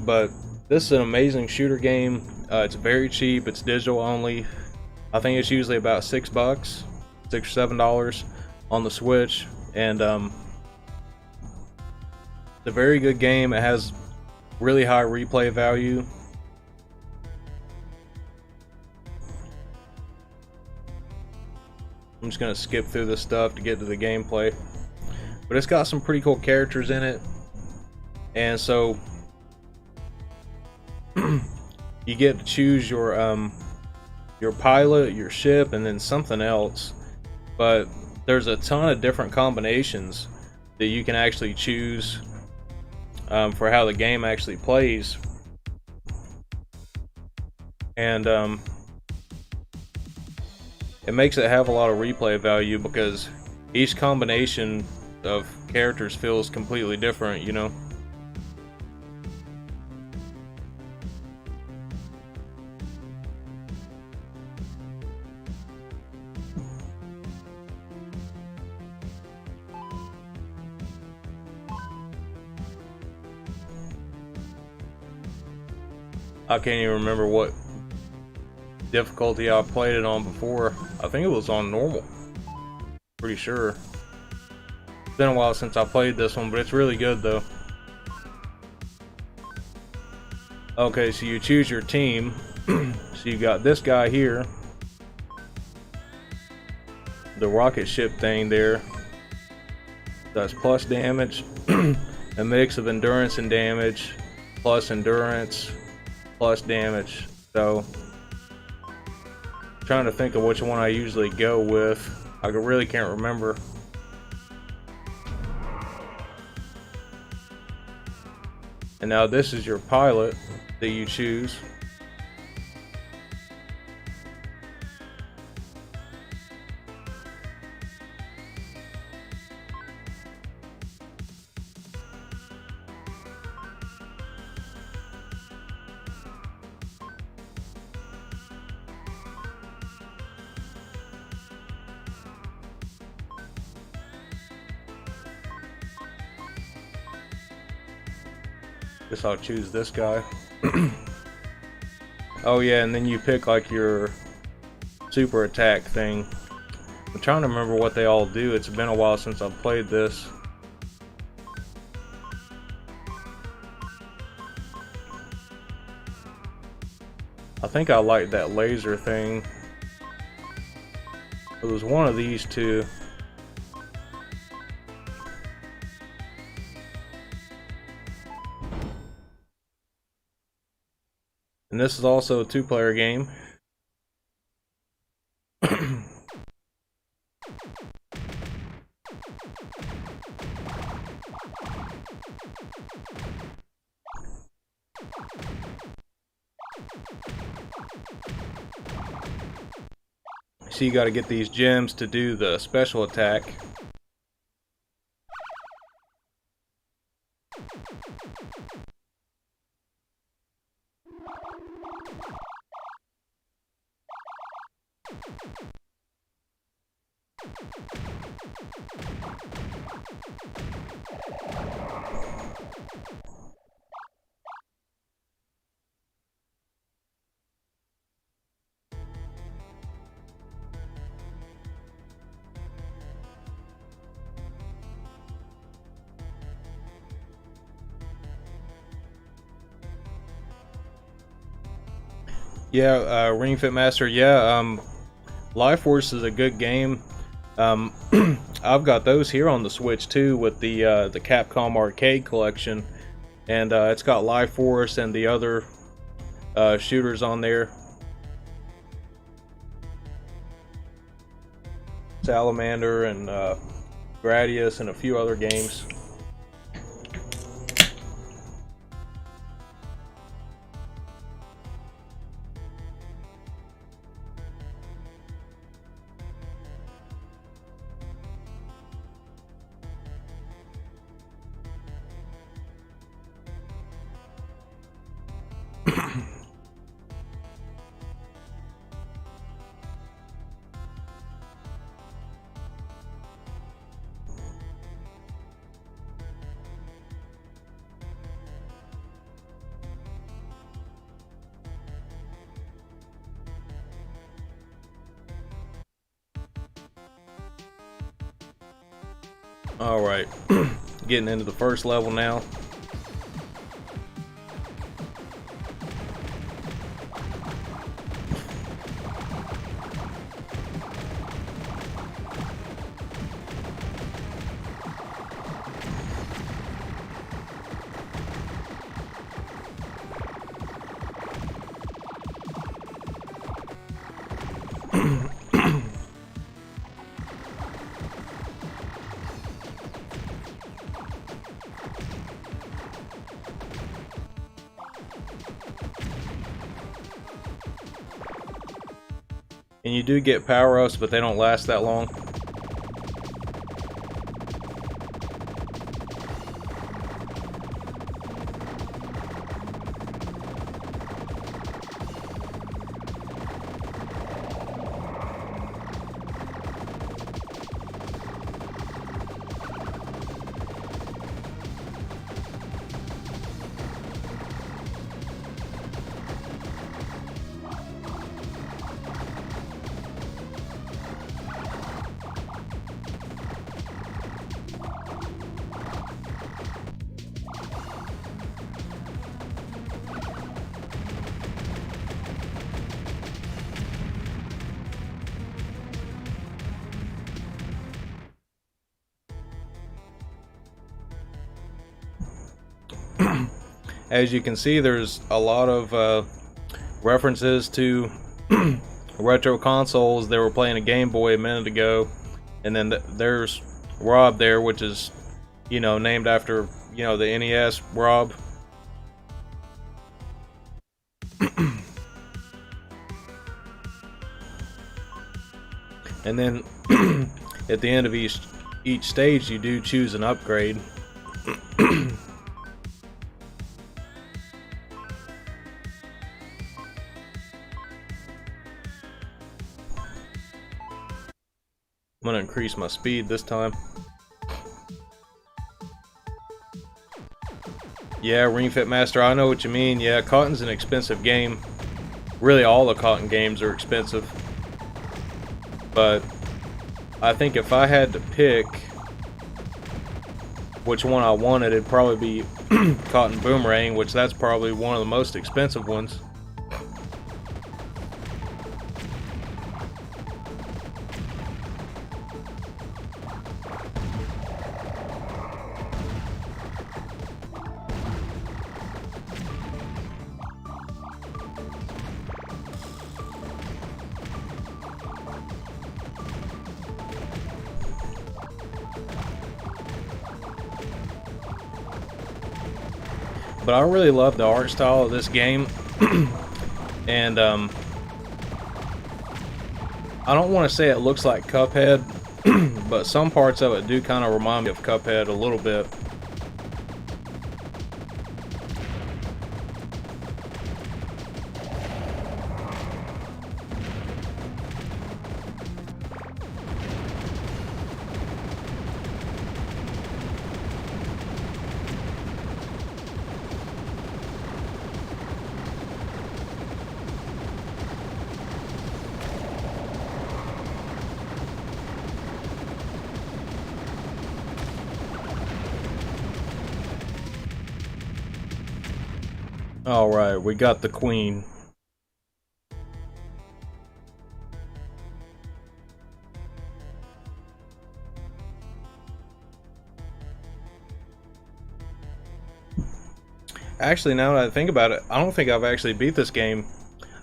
But this is an amazing shooter game. It's very cheap. It's digital only. I think it's usually about $6, $6 or $7 on the Switch, and it's a very good game. It has really high replay value. I'm just gonna skip through this stuff to get to the gameplay, but it's got some pretty cool characters in it, and so you get to choose your pilot, your ship, and then something else. But there's a ton of different combinations that you can actually choose for how the game actually plays. And it makes it have a lot of replay value because each combination of characters feels completely different, you know. I can't even remember what difficulty I played it on before. I think it was on normal. Pretty sure. It's been a while since I played this one, but it's really good though. Okay, so you choose your team. So you got this guy here. The rocket ship thing there. Does plus damage. A mix of endurance and damage. Plus endurance. Plus damage. So trying to think of which one I usually go with. I really can't remember. And now this is your pilot that you choose. Guess I'll choose this guy. Oh yeah, and then you pick like your super attack thing. I'm trying to remember what they all do. It's been a while since I've played this. I think I like that laser thing. It was one of these two. And this is also a two-player game. So you got to get these gems to do the special attack. Yeah, Ring Fit Master. Yeah, Life Force is a good game. I've got those here on the Switch too with the Capcom Arcade Collection, and it's got Life Force and the other shooters on there. Salamander and Gradius and a few other games. Alright, getting into the first level now. And you do get power-ups, but they don't last that long. as you can see, there's a lot of references to retro consoles. They were playing a Game Boy a minute ago, and then there's Rob there, which is, you know, named after, you know, the NES Rob. And then at the end of each stage, you do choose an upgrade. I'm gonna increase my speed this time. Yeah, Ring Fit Master, I know what you mean. Yeah, Cotton's an expensive game. Really, all the Cotton games are expensive. But I think if I had to pick which one I wanted, it'd probably be Cotton Boomerang, which that's probably one of the most expensive ones. But I really love the art style of this game. And I don't want to say it looks like Cuphead, but some parts of it do kind of remind me of Cuphead a little bit. Alright, we got the queen. Actually, now that I think about it, I don't think I've actually beat this game.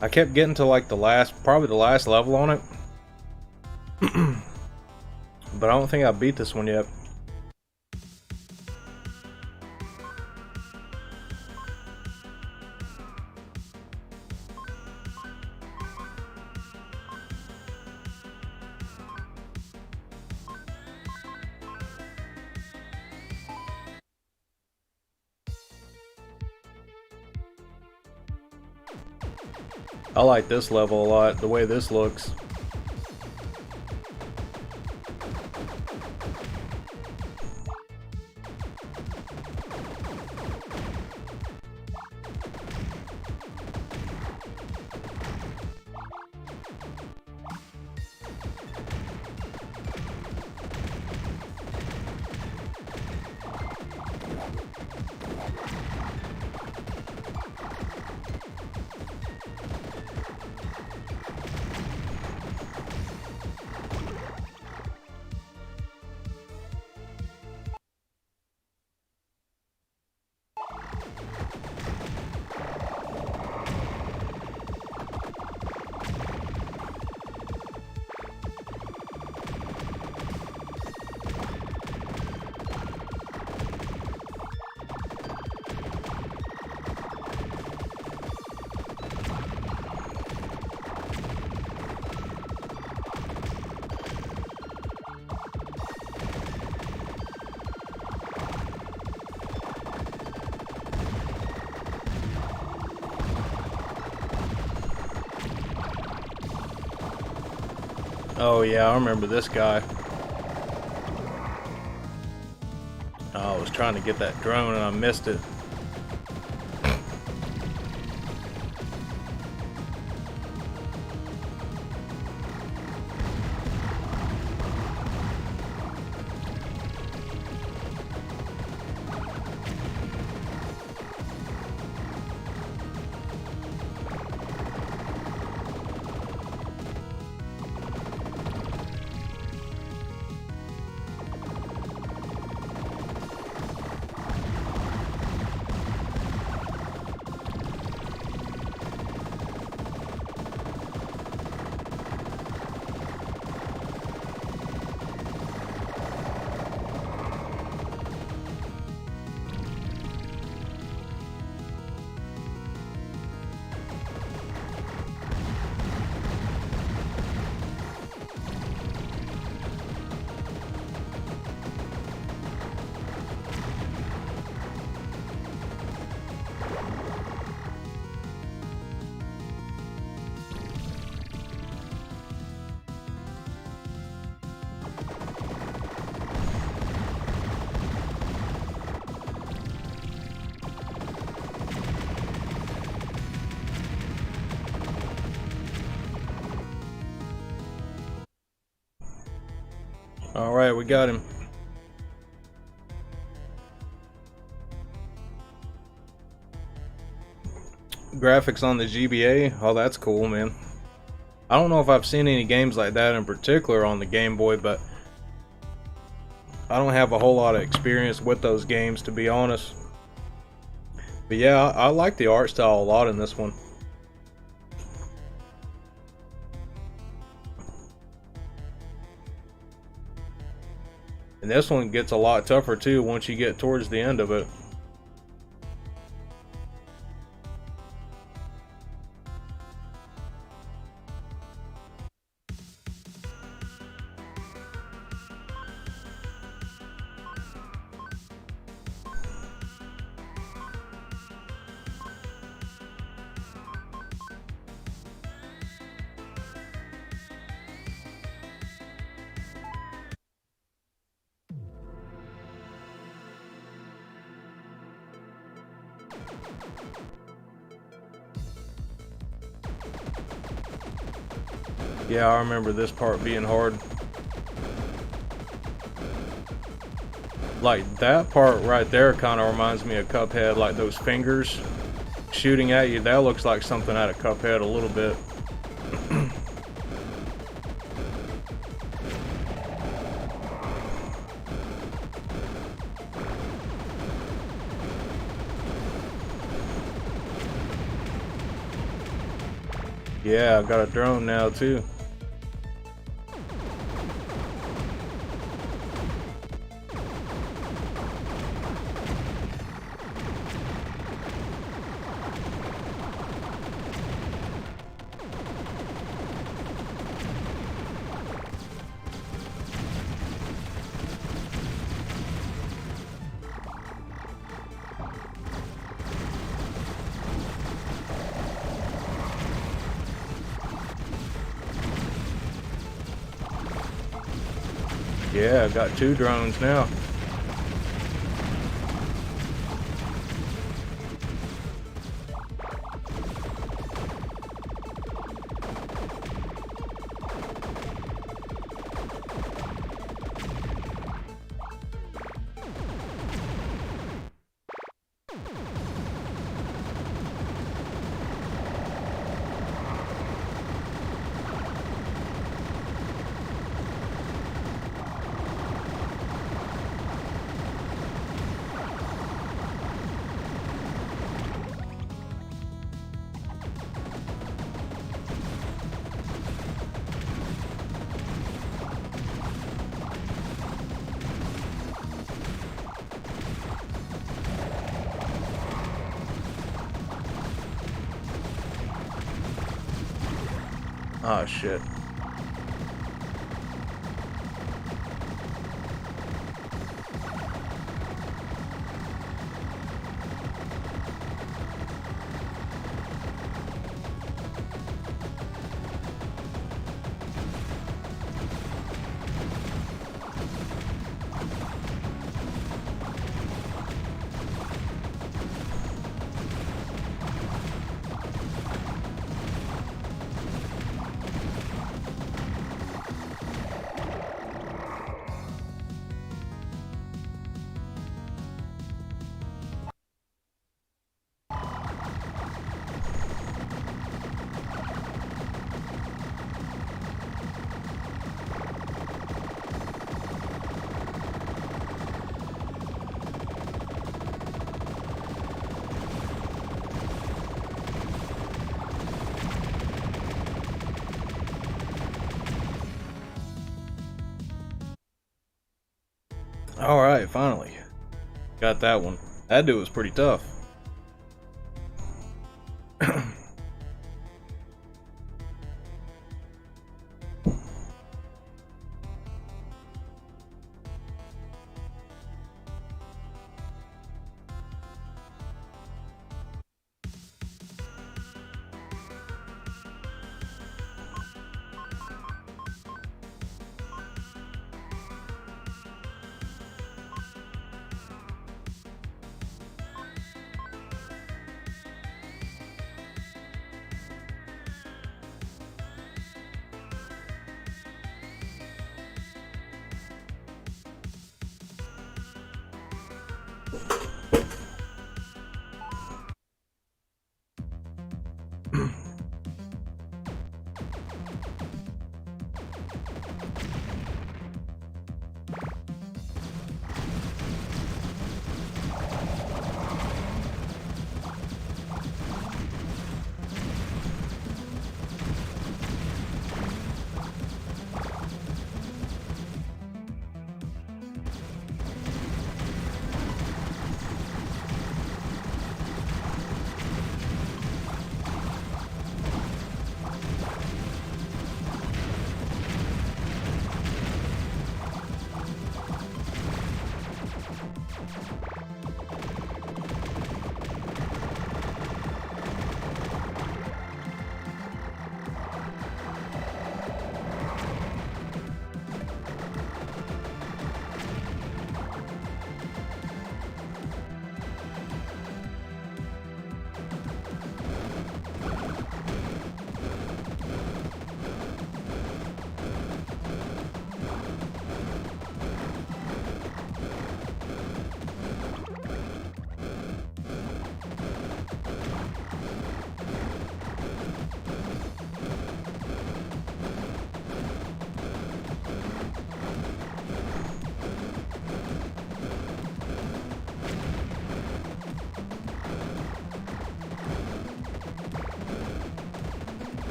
I kept getting to like probably the last level on it. But I don't think I beat this one yet. I like this level a lot, the way this looks. Oh yeah, I remember this guy. Oh, I was trying to get that drone and I missed it. All right, we got him. Graphics on the GBA. Oh, that's cool, man. I don't know if I've seen any games like that in particular on the Game Boy, but I don't have a whole lot of experience with those games, to be honest. But yeah, I like the art style a lot in this one. And this one gets a lot tougher too once you get towards the end of it. Yeah, I remember this part being hard. Like, that part right there kind of reminds me of Cuphead, like those fingers shooting at you. That looks like something out of Cuphead a little bit. Yeah, I've got a drone now too. Yeah, I've got 2 drones now. Oh shit. Alright, finally. Got that one. That dude was pretty tough.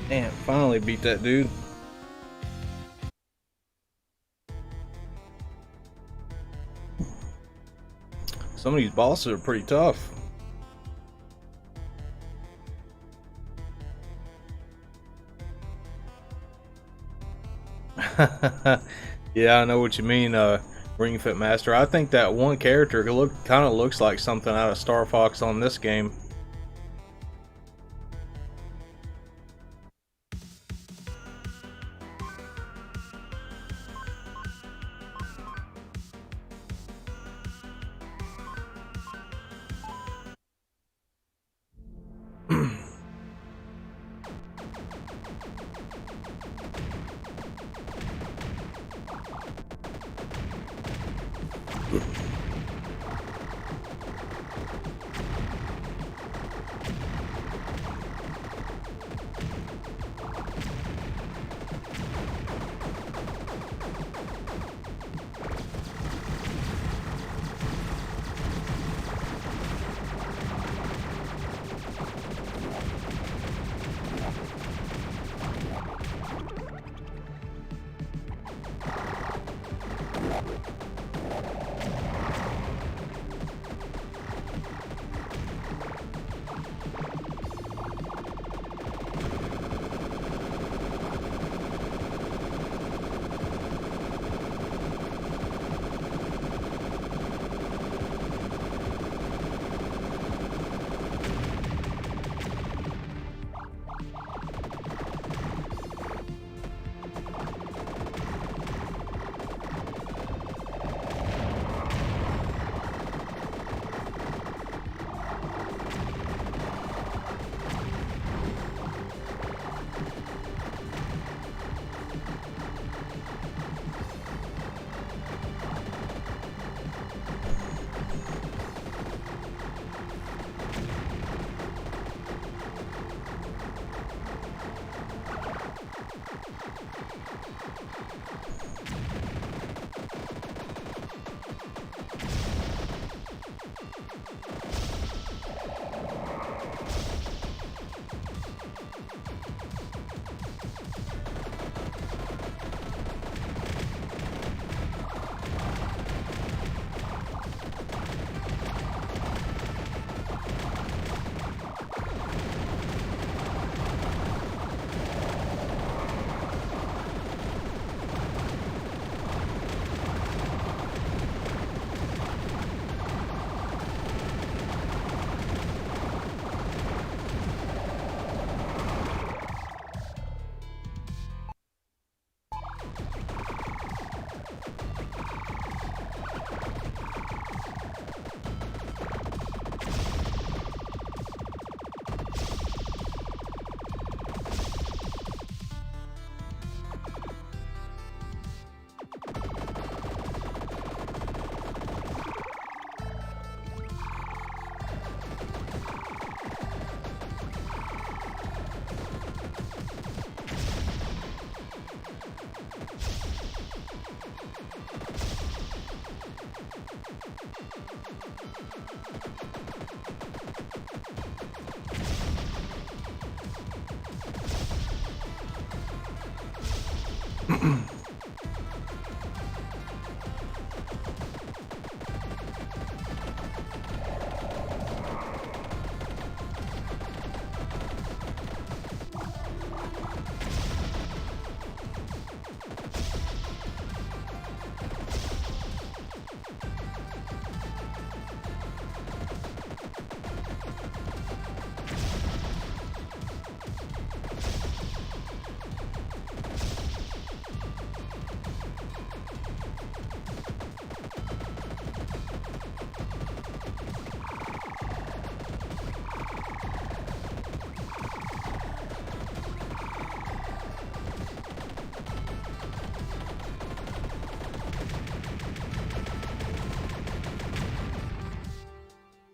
Damn, finally beat that dude. Some of these bosses are pretty tough. Yeah, I know what you mean, Ring Fit Master. I think that one character kind of looks like something out of Star Fox on this game.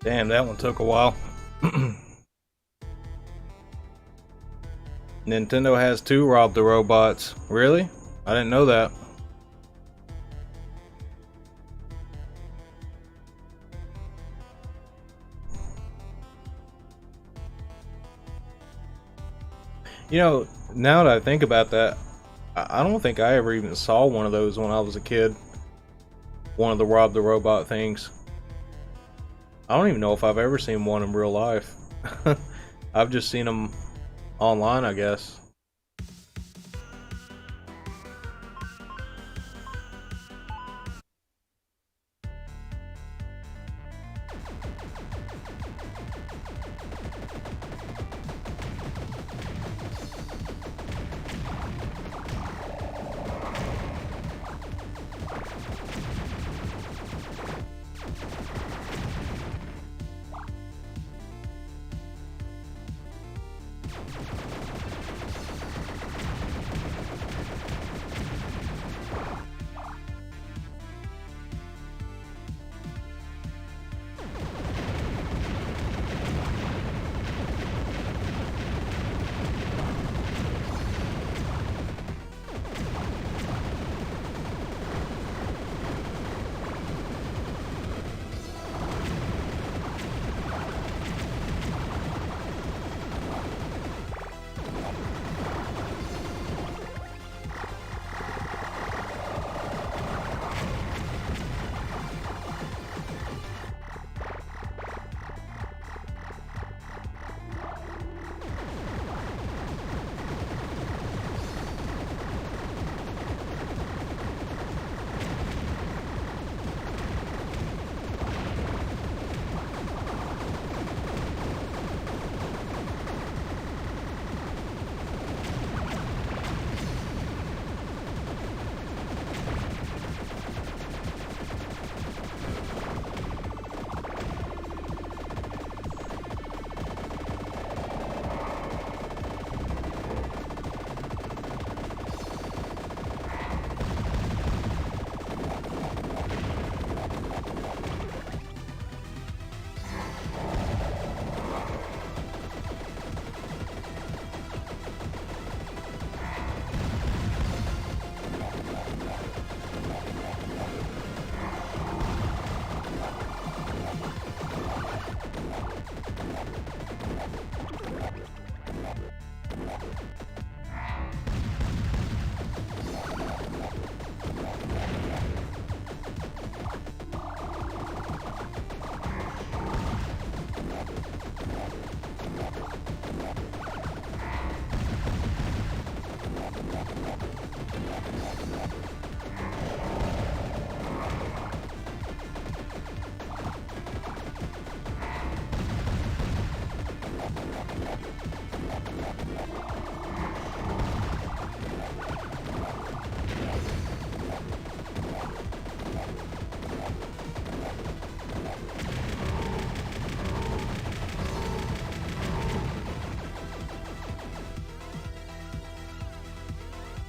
Damn, that one took a while. Nintendo has two Rob the Robots. Really? I didn't know that. You know, now that I think about that, I don't think I ever even saw one of those when I was a kid. One of the Rob the Robot things. I don't even know if I've ever seen one in real life. I've just seen them online, I guess.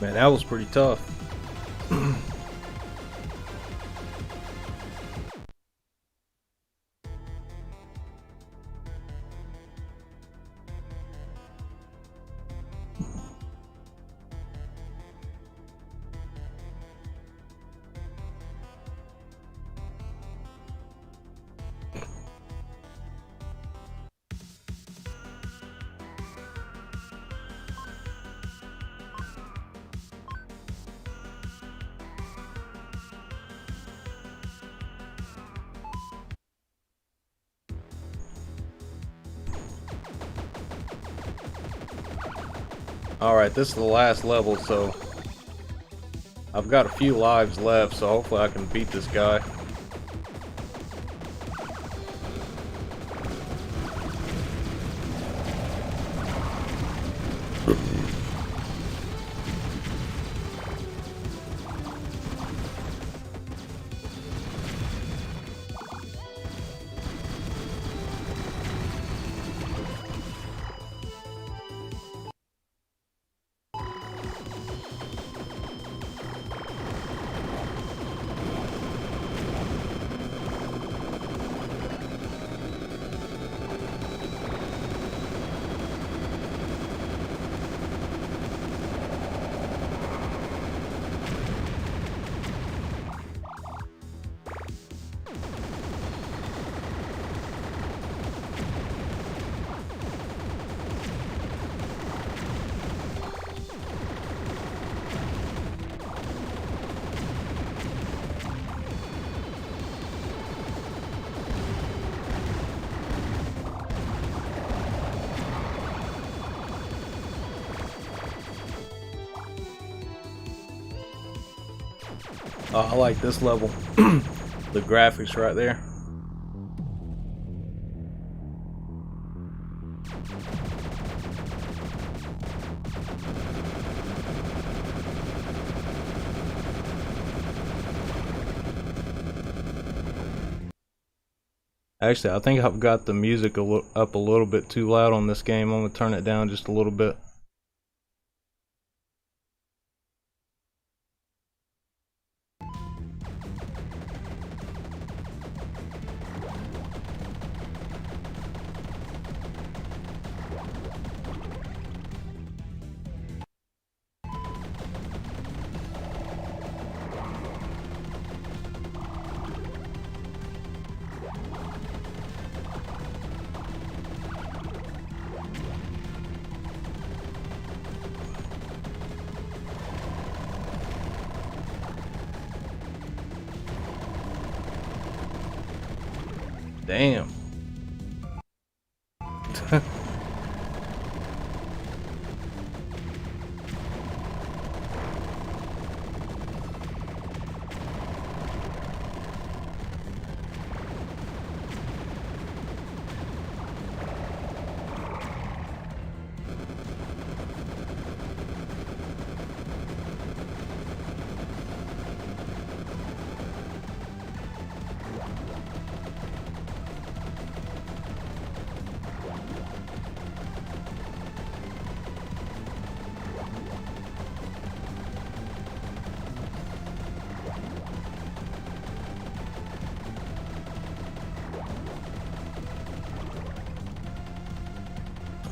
Man, that was pretty tough. Alright, this is the last level, so I've got a few lives left, so hopefully I can beat this guy. I like this level. The graphics right there. Actually, I think I've got the music up a little bit too loud on this game. I'm gonna turn it down just a little bit. Damn.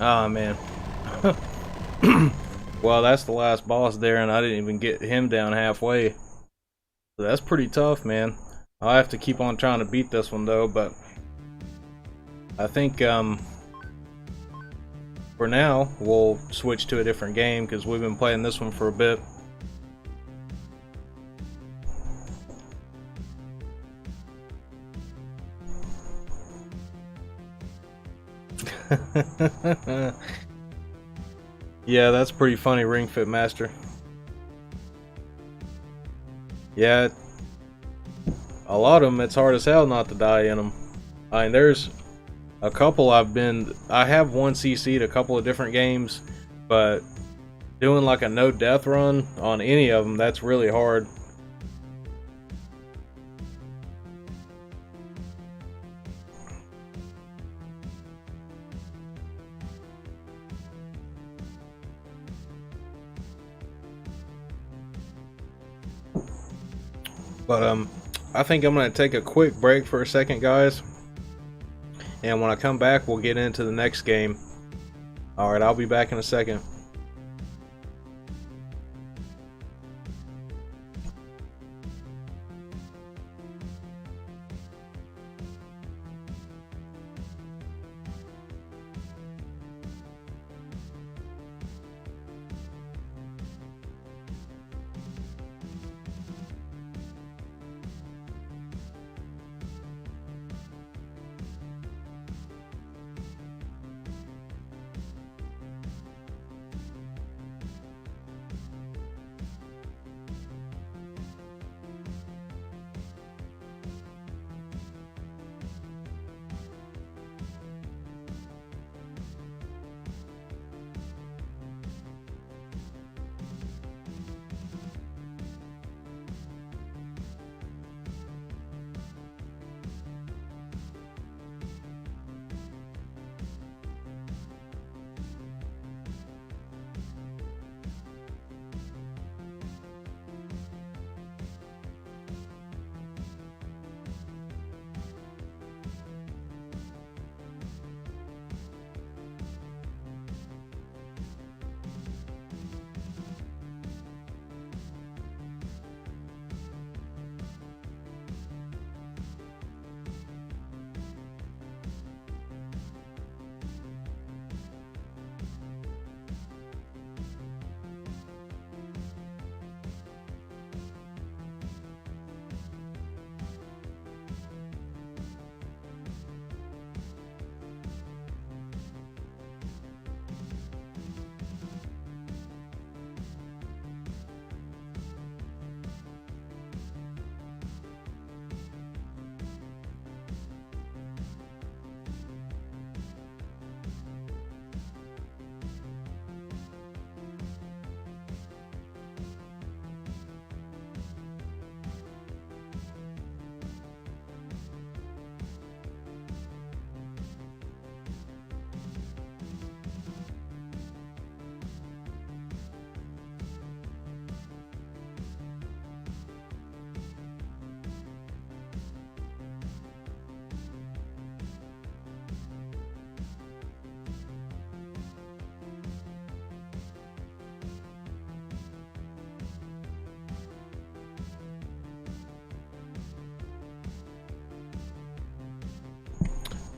Ah, man. Well, that's the last boss there, and I didn't even get him down halfway. So that's pretty tough, man. I'll have to keep on trying to beat this one, though, but I think, for now, we'll switch to a different game, because we've been playing this one for a bit. Yeah, that's pretty funny, Ring Fit Master. Yeah, a lot of them, it's hard as hell not to die in them. I mean, there's a couple I have 1cc'd a couple of different games, but doing like a no death run on any of them, that's really hard. But I think I'm gonna take a quick break for a second, guys, and when I come back we'll get into the next game. Alright, I'll be back in a second.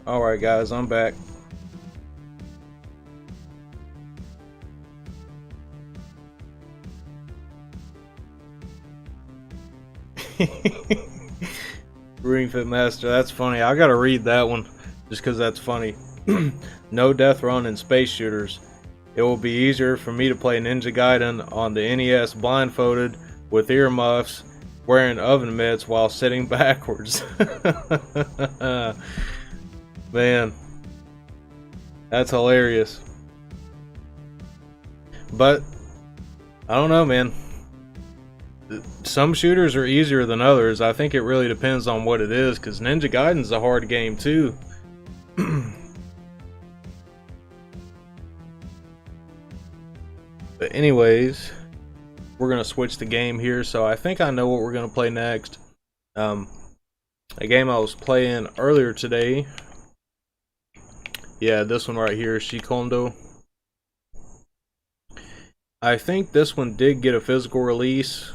Alright guys, I'm back. Ring Fit Master, that's funny. I gotta read that one just because that's funny. No death run in space shooters. It will be easier for me to play Ninja Gaiden on the NES blindfolded with earmuffs, wearing oven mitts while sitting backwards. Man, that's hilarious. But I don't know, man. Some shooters are easier than others. I think it really depends on what it is, because Ninja Gaiden's a hard game too. But anyways, we're gonna switch the game here. So I think I know what we're gonna play next. A game I was playing earlier today. Yeah, this one right here, Shikondo. I think this one did get a physical release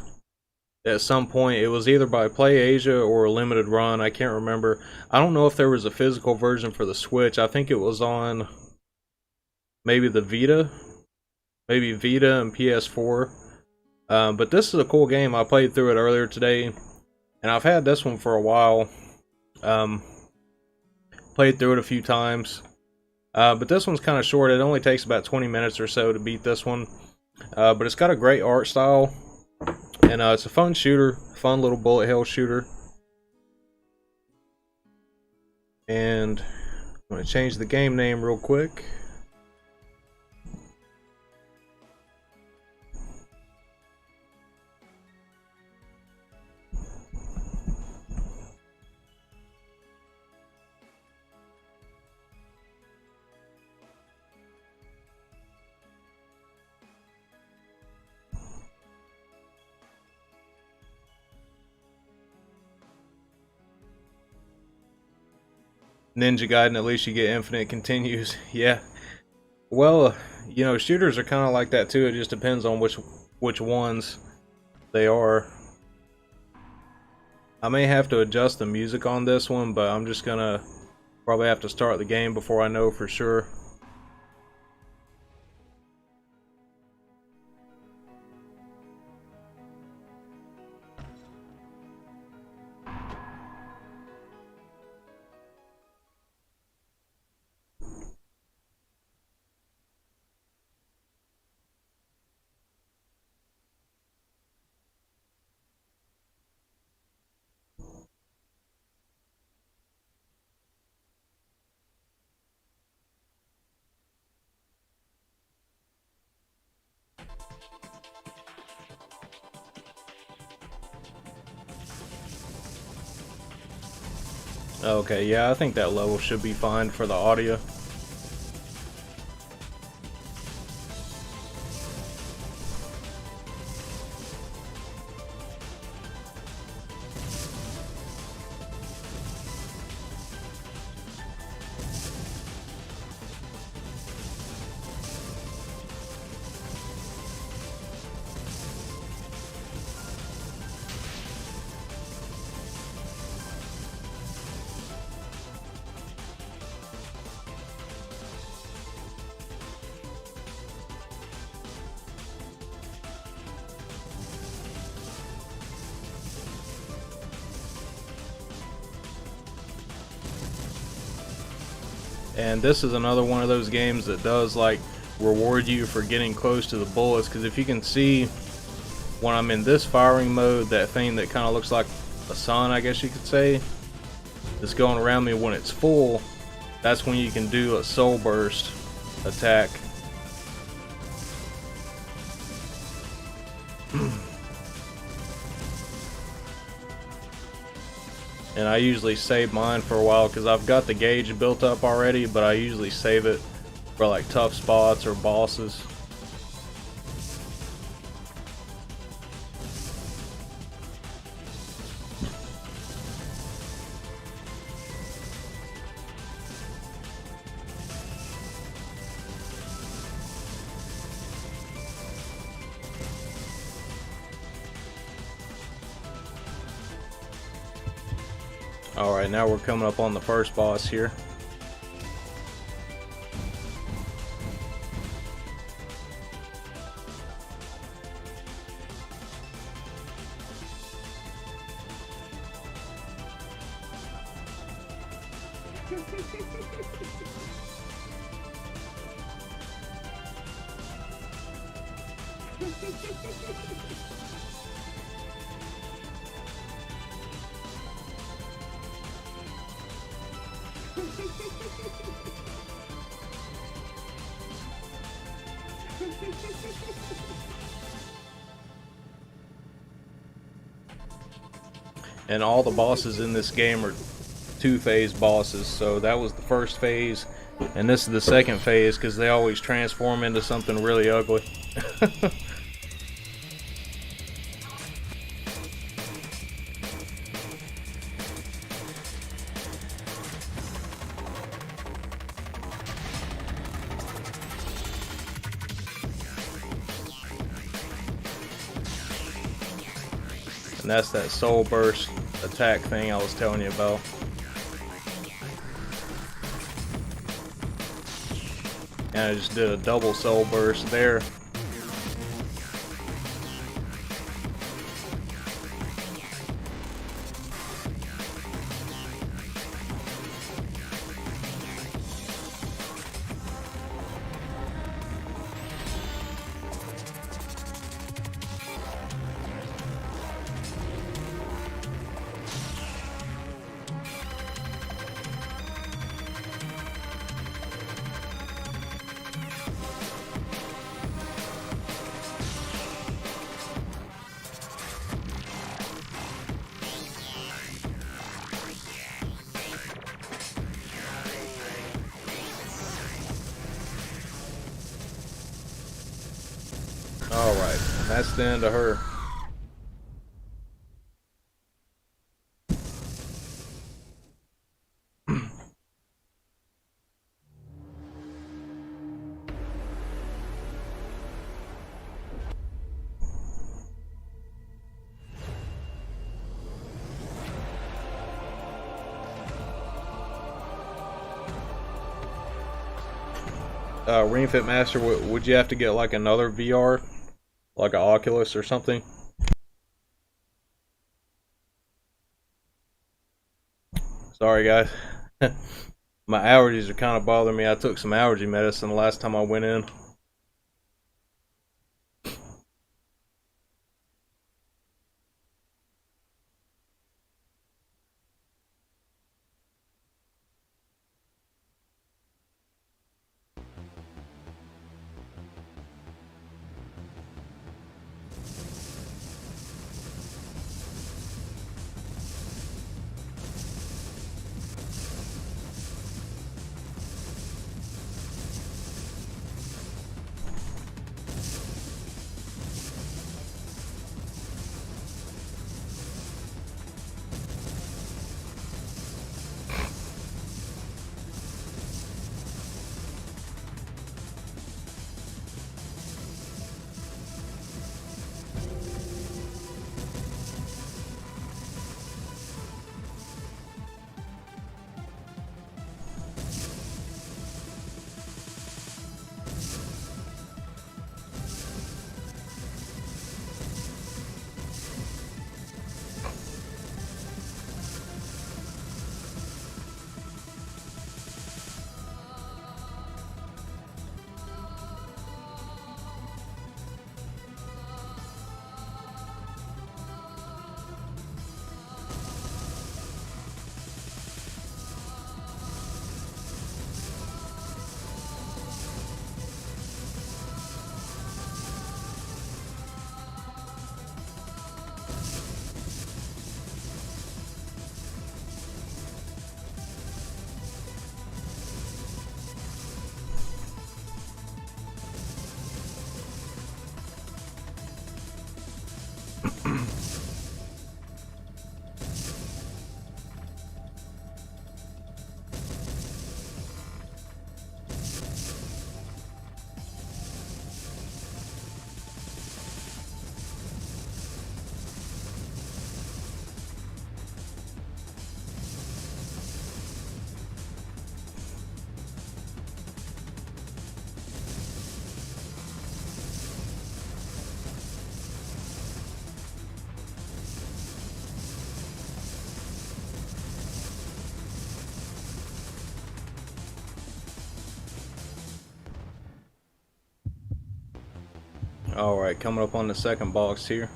at some point. It was either by Play Asia or a limited run. I can't remember. I don't know if there was a physical version for the Switch. I think it was on maybe the Vita. Maybe Vita and PS4. But this is a cool game. I played through it earlier today. And I've had this one for a while. Played through it a few times. But this one's kind of short. It only takes about 20 minutes or so to beat this one. But it's got a great art style. And it's a fun shooter. Fun little bullet hell shooter. And I'm going to change the game name real quick. Ninja Gaiden, at least you get infinite continues. Yeah. Well, you know, shooters are kind of like that too. It just depends on which ones they are. I may have to adjust the music on this one, but I'm just gonna probably have to start the game before I know for sure. Okay, yeah, I think that level should be fine for the audio. And this is another one of those games that does like reward you for getting close to the bullets, because if you can see when I'm in this firing mode, that thing that kind of looks like a sun, I guess you could say, that's going around me, when it's full, that's when you can do a soul burst attack. And I usually save mine for a while because I've got the gauge built up already, but I usually save it for like tough spots or bosses. Alright, now we're coming up on the first boss here. And all the bosses in this game are two-phase bosses, so that was the first phase, and this is the second phase because they always transform into something really ugly. And that's that soul burst attack thing I was telling you about. And I just did a double soul burst there. Alright, that's the end of her. Ring Fit Master, would you have to get like another VR? Like an Oculus or something? Sorry guys. My allergies are kind of bothering me. I took some allergy medicine the last time I went in. Alright, coming up on the second box here.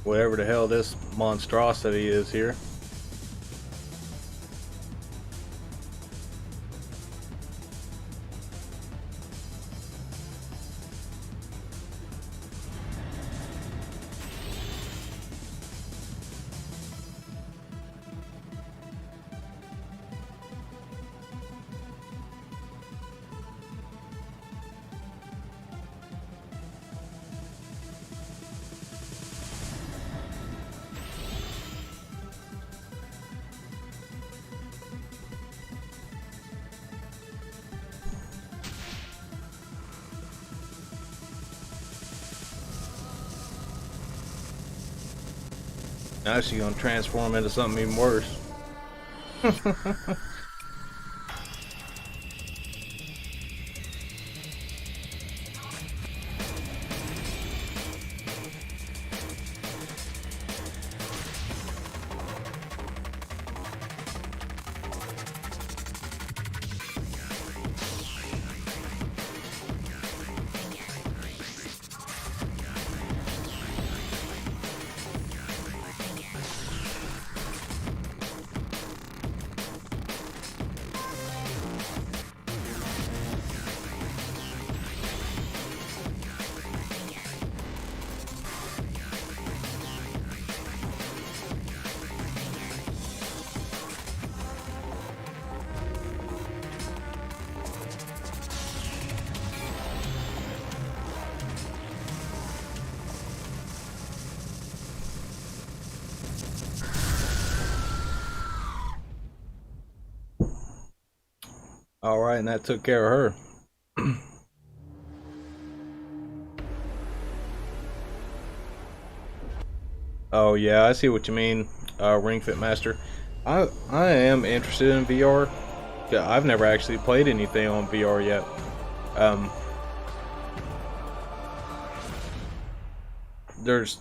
Whatever the hell this monstrosity is here. Now she's gonna transform into something even worse. Alright, and that took care of her. Oh yeah, I see what you mean, Ring Fit Master. I am interested in VR. I've never actually played anything on VR yet. There's,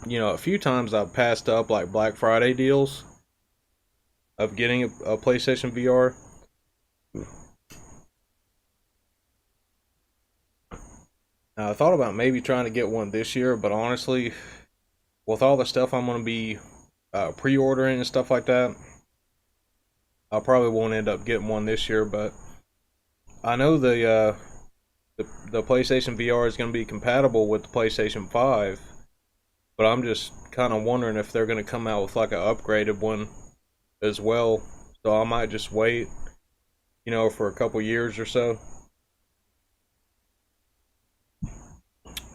you know, a few times I've passed up like Black Friday deals of getting a PlayStation VR. Now, I thought about maybe trying to get one this year, but honestly, with all the stuff I'm going to be pre-ordering and stuff like that, I probably won't end up getting one this year. But I know the PlayStation VR is going to be compatible with the PlayStation 5, but I'm just kind of wondering if they're going to come out with like an upgraded one as well. So I might just wait, you know, for a couple years or so,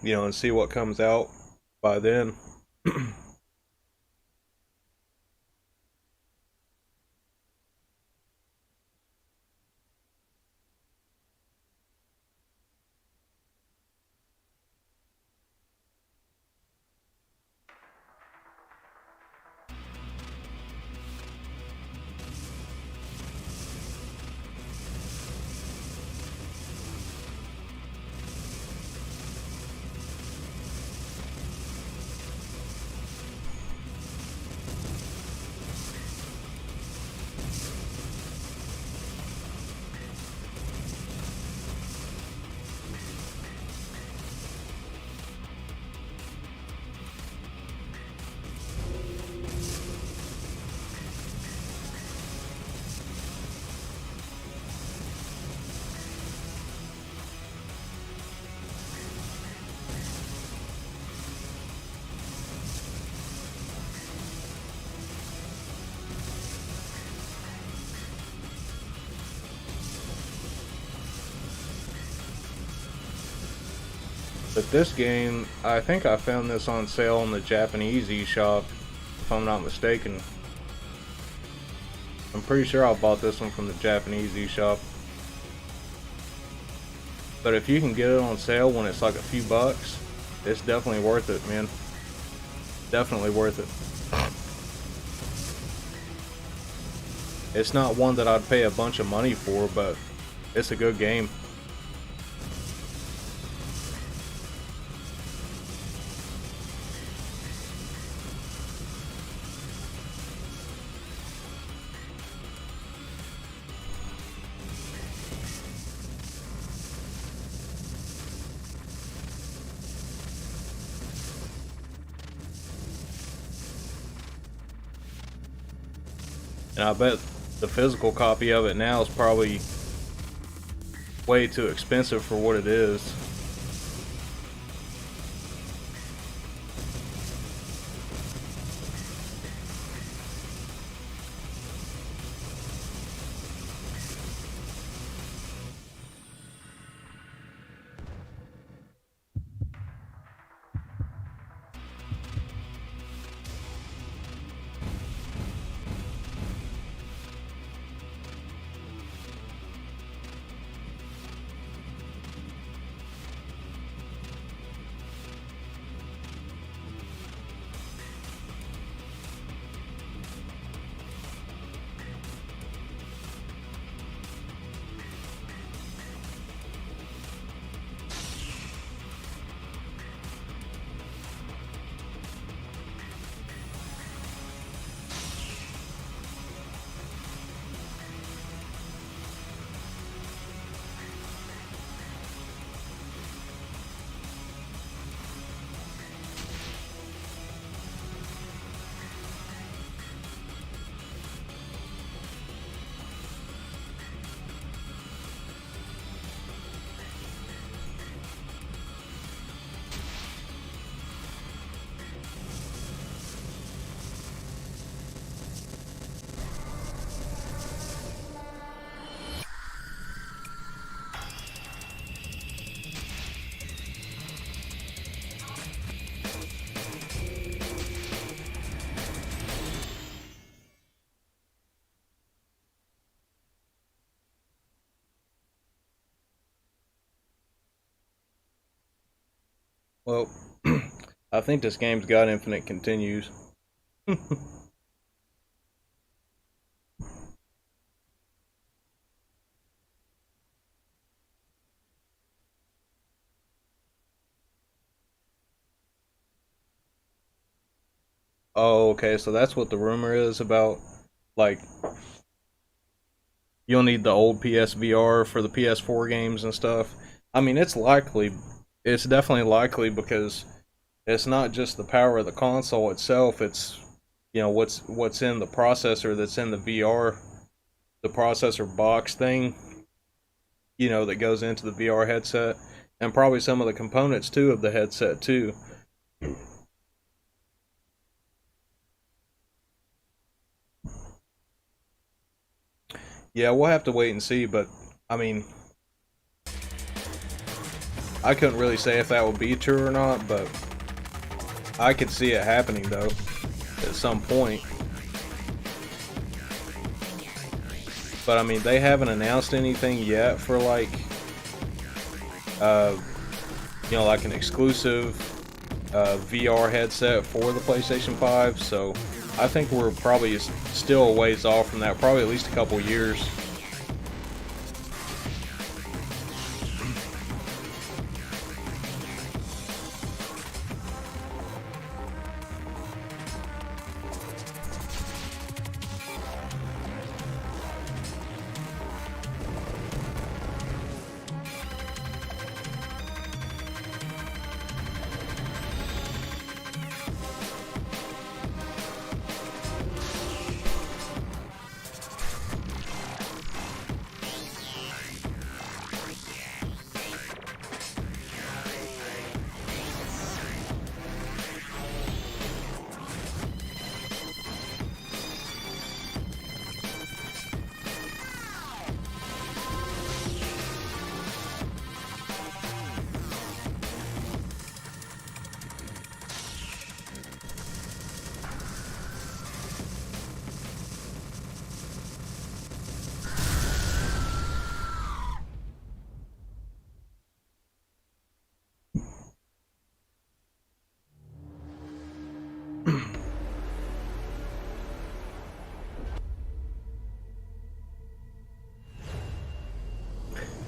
you know, and see what comes out by then. But this game, I think I found this on sale in the Japanese eShop, if I'm not mistaken. I'm pretty sure I bought this one from the Japanese eShop. But if you can get it on sale when it's like a few bucks, it's definitely worth it, man. Definitely worth it. It's not one that I'd pay a bunch of money for, but it's a good game. And I bet the physical copy of it now is probably way too expensive for what it is. Well, I think this game's got infinite continues. Oh, okay, so that's what the rumor is about. Like, you'll need the old PSVR for the PS4 games and stuff. I mean, it's likely. It's definitely likely because it's not just the power of the console itself. It's, you know, what's in the processor that's in the VR, the processor box thing, you know, that goes into the VR headset, and probably some of the components too of the headset too. Yeah, we'll have to wait and see, but I mean, I couldn't really say if that would be true or not, but I could see it happening though at some point. But I mean, they haven't announced anything yet for like, you know, like an exclusive VR headset for the PlayStation 5. So I think we're probably still a ways off from that, probably at least a couple years.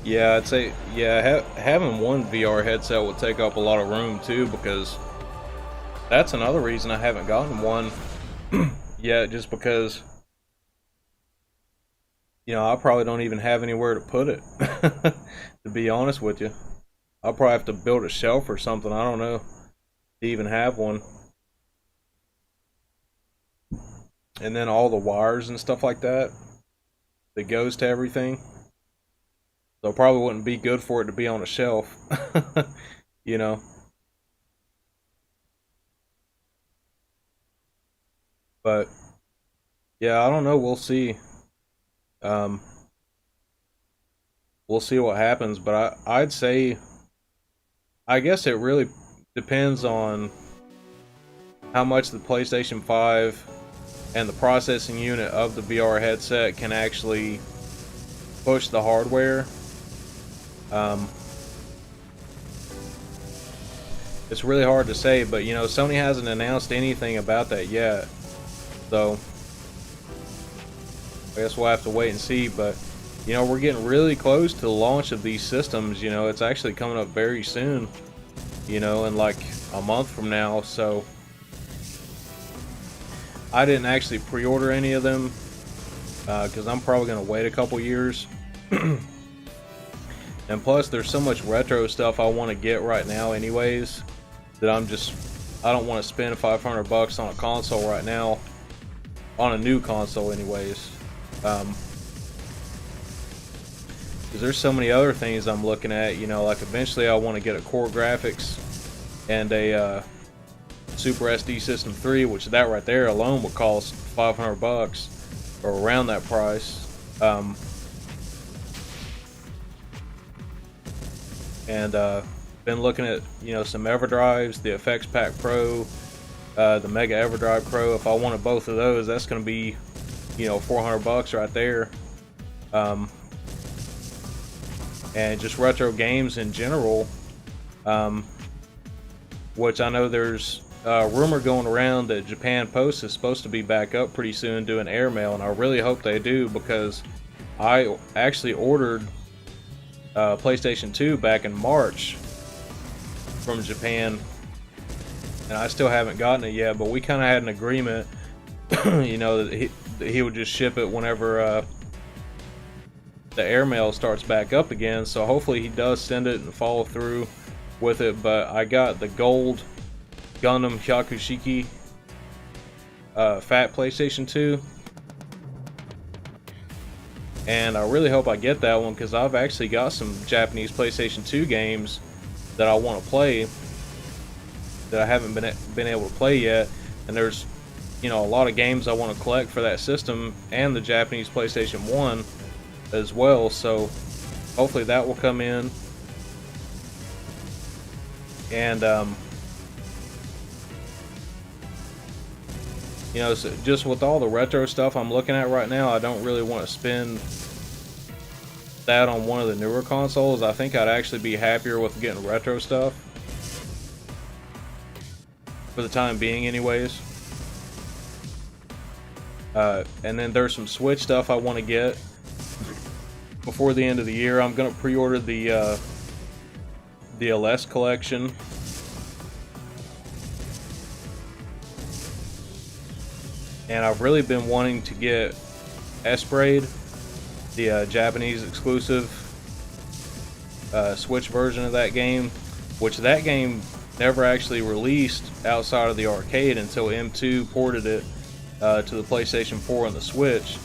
Yeah, I'd say, yeah, having one VR headset would take up a lot of room too, because that's another reason I haven't gotten one yet, just because, you know, I probably don't even have anywhere to put it, to be honest with you. I'll probably have to build a shelf or something, I don't know, to even have one. and then all the wires and stuff like that that goes to everything. So it probably wouldn't be good for it to be on a shelf, you know. But yeah, I don't know. We'll see. We'll see what happens. But I'd say, I guess it really depends on how much the PlayStation 5 and the processing unit of the VR headset can actually push the hardware. It's really hard to say, but you know, Sony hasn't announced anything about that yet, so I guess we'll have to wait and see. But you know, we're getting really close to the launch of these systems. You know, it's actually coming up very soon, you know, in like a month from now. So I didn't actually pre-order any of them because I'm probably going to wait a couple years. And plus, there's so much retro stuff I want to get right now anyways, that I don't want to spend $500 on a console right now, on a new console anyways. Because there's so many other things I'm looking at, you know, like eventually I want to get a Core Graphics and a Super SD System 3, which that right there alone would cost $500 or around that price. And been looking at, you know, some EverDrives, the Effects Pack Pro, the Mega EverDrive Pro. If I wanted both of those, that's going to be, you know, $400 right there. And just retro games in general, which I know there's a rumor going around that Japan Post is supposed to be back up pretty soon doing airmail, and I really hope they do, because I actually ordered PlayStation 2 back in March from Japan, and I still haven't gotten it yet, but we kind of had an agreement, you know, that he would just ship it whenever the airmail starts back up again. So hopefully he does send it and follow through with it. But I got the gold Gundam Hyakushiki fat PlayStation 2, and I really hope I get that one, because I've actually got some Japanese PlayStation 2 games that I want to play that I haven't been able to play yet. And there's, you know, a lot of games I want to collect for that system and the Japanese PlayStation 1 as well. So hopefully that will come in. And you know, so just with all the retro stuff I'm looking at right now, I don't really want to spend that on one of the newer consoles. I think I'd actually be happier with getting retro stuff for the time being anyways. And then there's some Switch stuff I want to get before the end of the year. I'm going to pre-order the LS collection. And I've really been wanting to get S-Braid, the Japanese exclusive Switch version of that game, which that game never actually released outside of the arcade until M2 ported it to the PlayStation 4 and the Switch.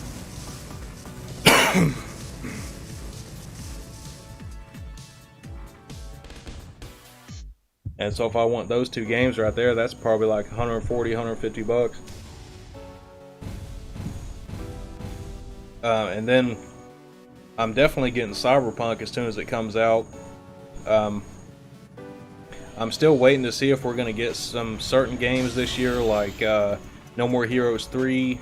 And so if I want those two games right there, that's probably like $140, $150. And then I'm definitely getting Cyberpunk as soon as it comes out. I'm still waiting to see if we're going to get some certain games this year, like No More Heroes 3.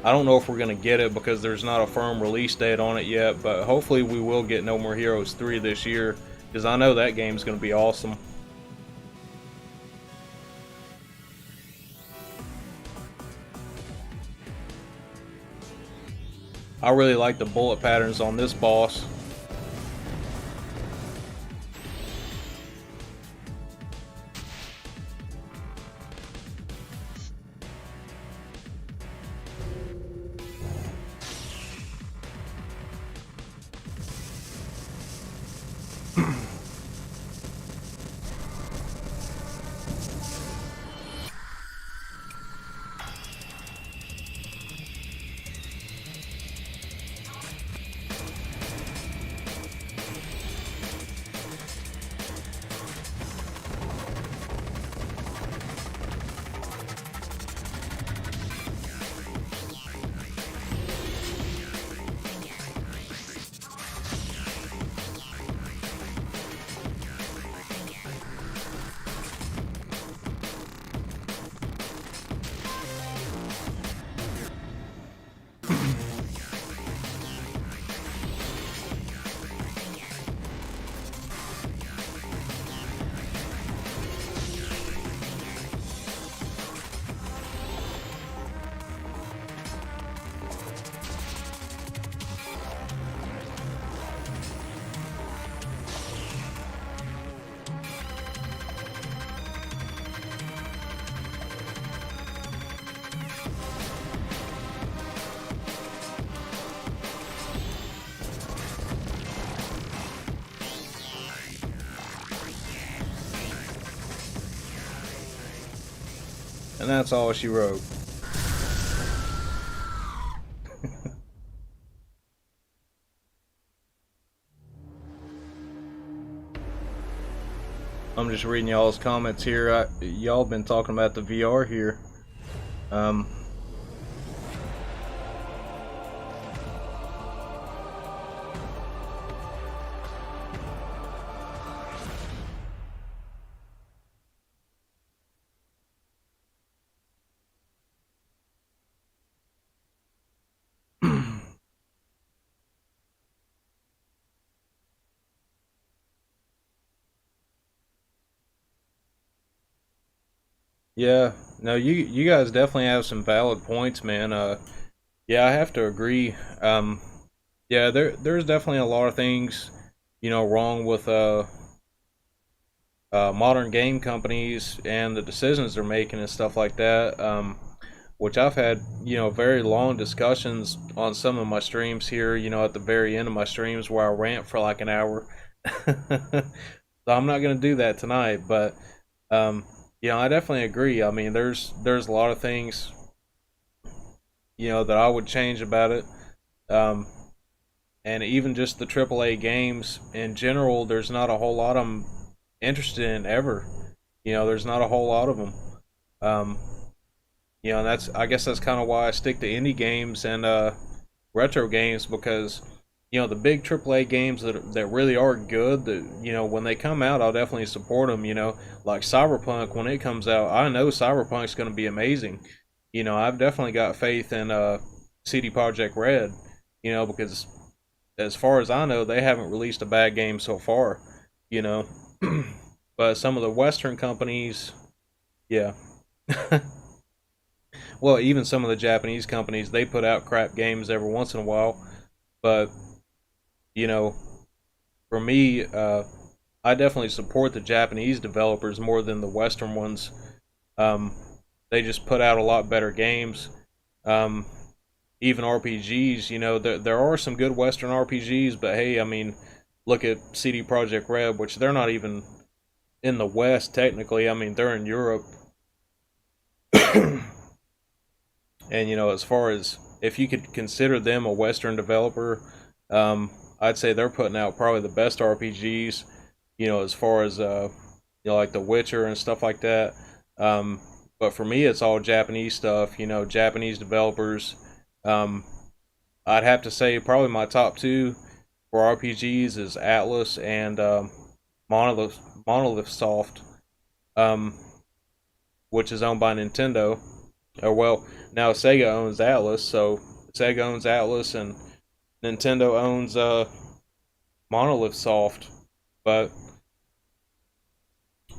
I don't know if we're going to get it because there's not a firm release date on it yet, but hopefully we will get No More Heroes 3 this year, because I know that game's going to be awesome. I really like the bullet patterns on this boss. And that's all she wrote. I'm just reading y'all's comments here. Y'all been talking about the VR here. Yeah, no, you guys definitely have some valid points, man. Yeah, I have to agree. Yeah, there's definitely a lot of things, wrong with modern game companies and the decisions they're making and stuff like that. Which I've had, very long discussions on some of my streams here. At the very end of my streams where I rant for like an hour. So I'm not gonna do that tonight, but I definitely agree. I mean, there's a lot of things, that I would change about it. And even just the AAA games in general, there's not a whole lot I'm interested in ever. There's not a whole lot of them. And I guess that's kind of why I stick to indie games and retro games, because the big AAA games that really are good, that when they come out, I'll definitely support them. Like Cyberpunk, when it comes out, I know Cyberpunk's going to be amazing. I've definitely got faith in CD Projekt Red. Because as far as I know, they haven't released a bad game so far. But some of the Western companies, yeah. Well, even some of the Japanese companies, they put out crap games every once in a while. But for me, I definitely support the Japanese developers more than the Western ones. They just put out a lot better games. Even RPGs, there are some good Western RPGs, but hey, I mean, look at CD Projekt Red, which they're not even in the West technically. I mean, they're in Europe. And as far as if you could consider them a Western developer, I'd say they're putting out probably the best RPGs, as far as like The Witcher and stuff like that. But for me, it's all Japanese stuff, Japanese developers. I'd have to say probably my top two for RPGs is Atlas and Monolith Soft, which is owned by Nintendo. Or well, now Sega owns Atlas, so Sega owns Atlas and Nintendo owns Monolith Soft. But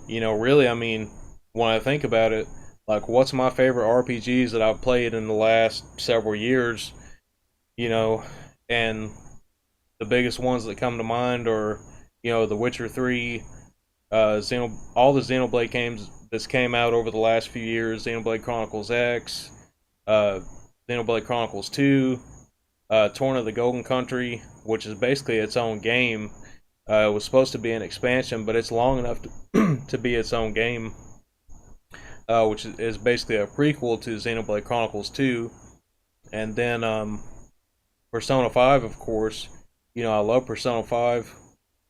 really, I mean, when I think about it, like, what's my favorite RPGs that I've played in the last several years? And the biggest ones that come to mind are, The Witcher 3, all the Xenoblade games that's came out over the last few years, Xenoblade Chronicles X, Xenoblade Chronicles 2, Torn of the Golden Country, which is basically its own game. It was supposed to be an expansion, but it's long enough to be its own game, which is basically a prequel to Xenoblade Chronicles 2. And then Persona 5, of course. I love Persona 5.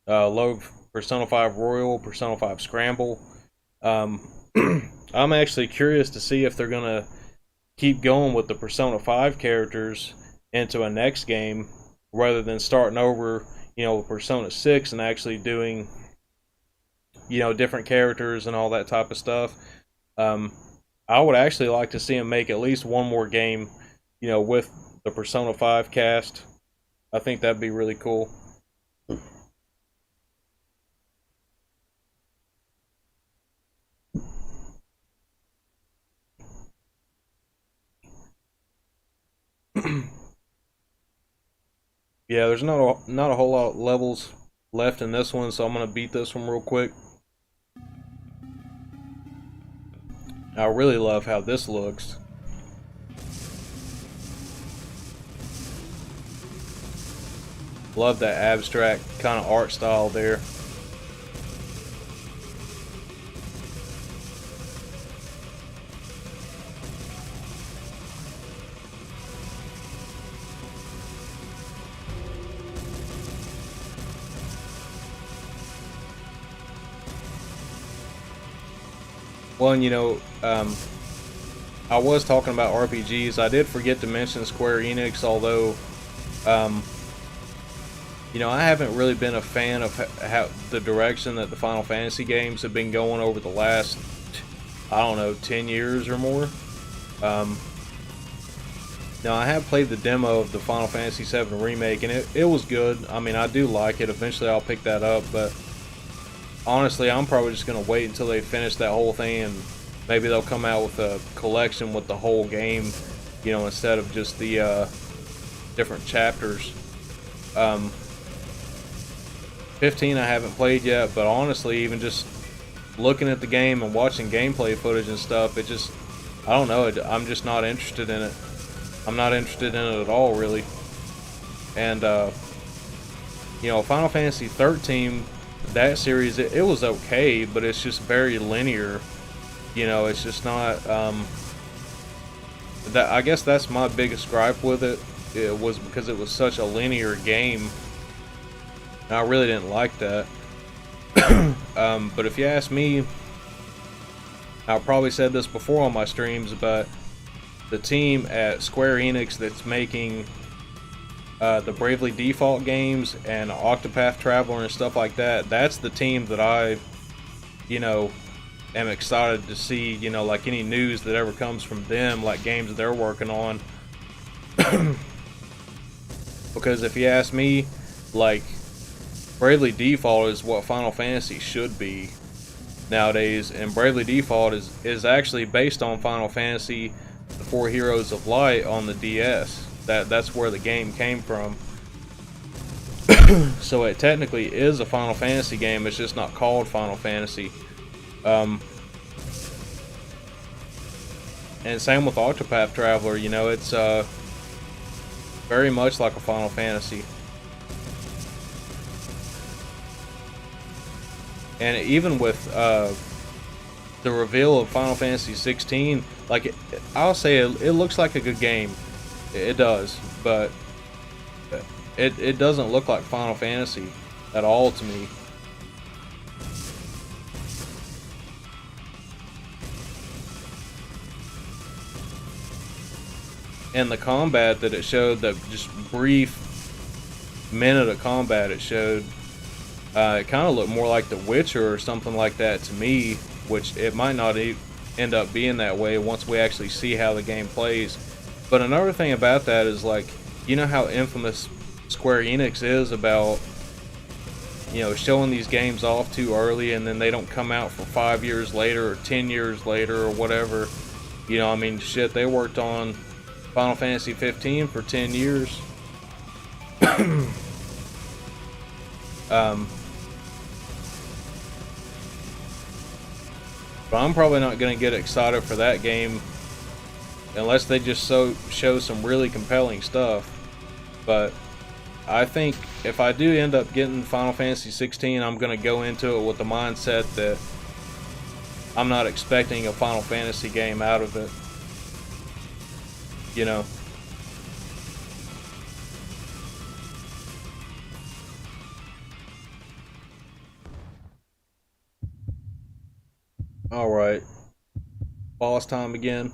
Love Persona 5 Royal, Persona 5 Scramble. I'm actually curious to see if they're going to keep going with the Persona 5 characters into a next game, rather than starting over, with Persona 6 and actually doing, different characters and all that type of stuff. I would actually like to see them make at least one more game, with the Persona 5 cast. I think that'd be really cool. Yeah, there's not a whole lot of levels left in this one, so I'm gonna beat this one real quick. I really love how this looks. Love that abstract kind of art style there. fun. You know, I was talking about RPGs. I did forget to mention Square Enix, although, you know, I haven't really been a fan of how the direction that the Final Fantasy games have been going over the last, I don't know, 10 years or more. Now, I have played the demo of the Final Fantasy VII Remake, and it was good. I mean, I do like it. Eventually, I'll pick that up, but honestly, I'm probably just going to wait until they finish that whole thing, and maybe they'll come out with a collection with the whole game, you know, instead of just the different chapters. 15 I haven't played yet, but honestly, even just looking at the game and watching gameplay footage and stuff, it just, I don't know, I'm just not interested in it. I'm not interested in it at all, really. And, you know, Final Fantasy 13, that series, it was okay, but it's just very linear. You know, it's just not, I guess that's my biggest gripe with it. It was because it was such a linear game. And I really didn't like that. But if you ask me, I've probably said this before on my streams, but the team at Square Enix that's making the Bravely Default games and Octopath Traveler and stuff like that, that's the team that I, you know, am excited to see, you know, like any news that ever comes from them, like games that they're working on. Because if you ask me, like, Bravely Default is what Final Fantasy should be nowadays, and Bravely Default is actually based on Final Fantasy, the Four Heroes of Light on the DS. That's where the game came from. So it technically is a Final Fantasy game, it's just not called Final Fantasy. And same with Octopath Traveler, you know, it's very much like a Final Fantasy. And even with the reveal of Final Fantasy 16, like, I'll say it looks like a good game. It does, but it doesn't look like Final Fantasy at all to me. And the combat that it showed, the just brief minute of combat it showed, it kind of looked more like The Witcher or something like that to me, which it might not end up being that way once we actually see how the game plays. But another thing about that is, like, you know how infamous Square Enix is about, you know, showing these games off too early and then they don't come out for 5 years later or 10 years later or whatever. You know, I mean, shit, they worked on Final Fantasy 15 for 10 years. But I'm probably not going to get excited for that game unless they just show some really compelling stuff. But I think if I do end up getting Final Fantasy 16, I'm going to go into it with the mindset that I'm not expecting a Final Fantasy game out of it. You know. Alright. Boss time again.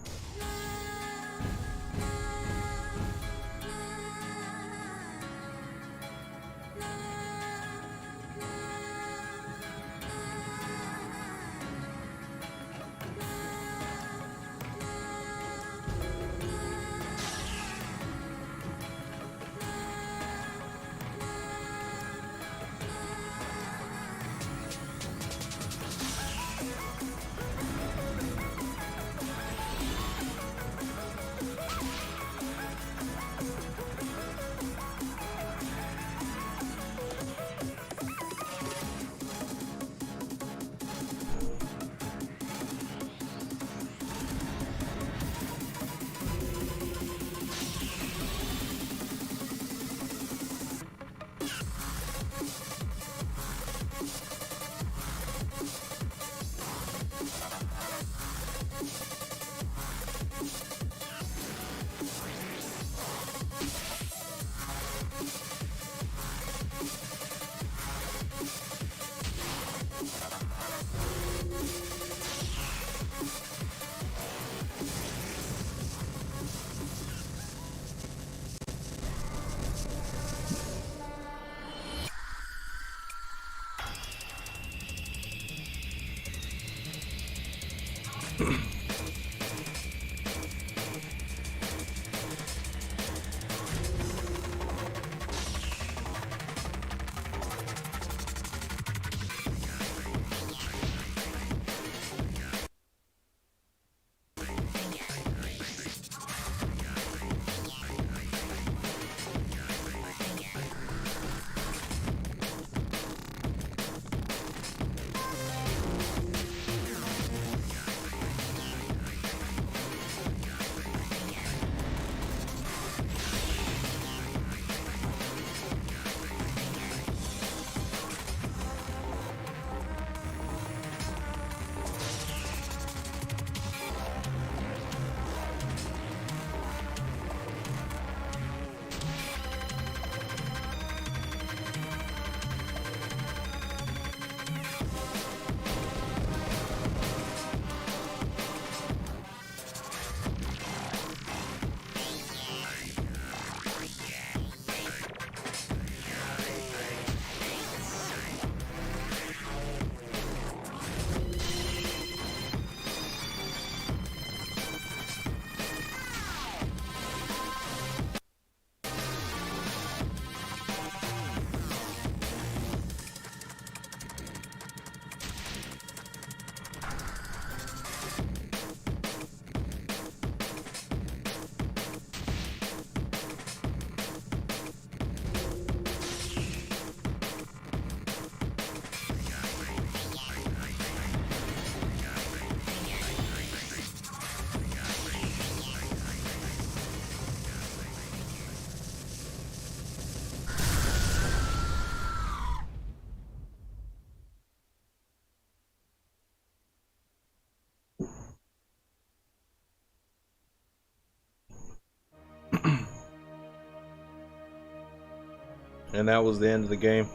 And that was the end of the game.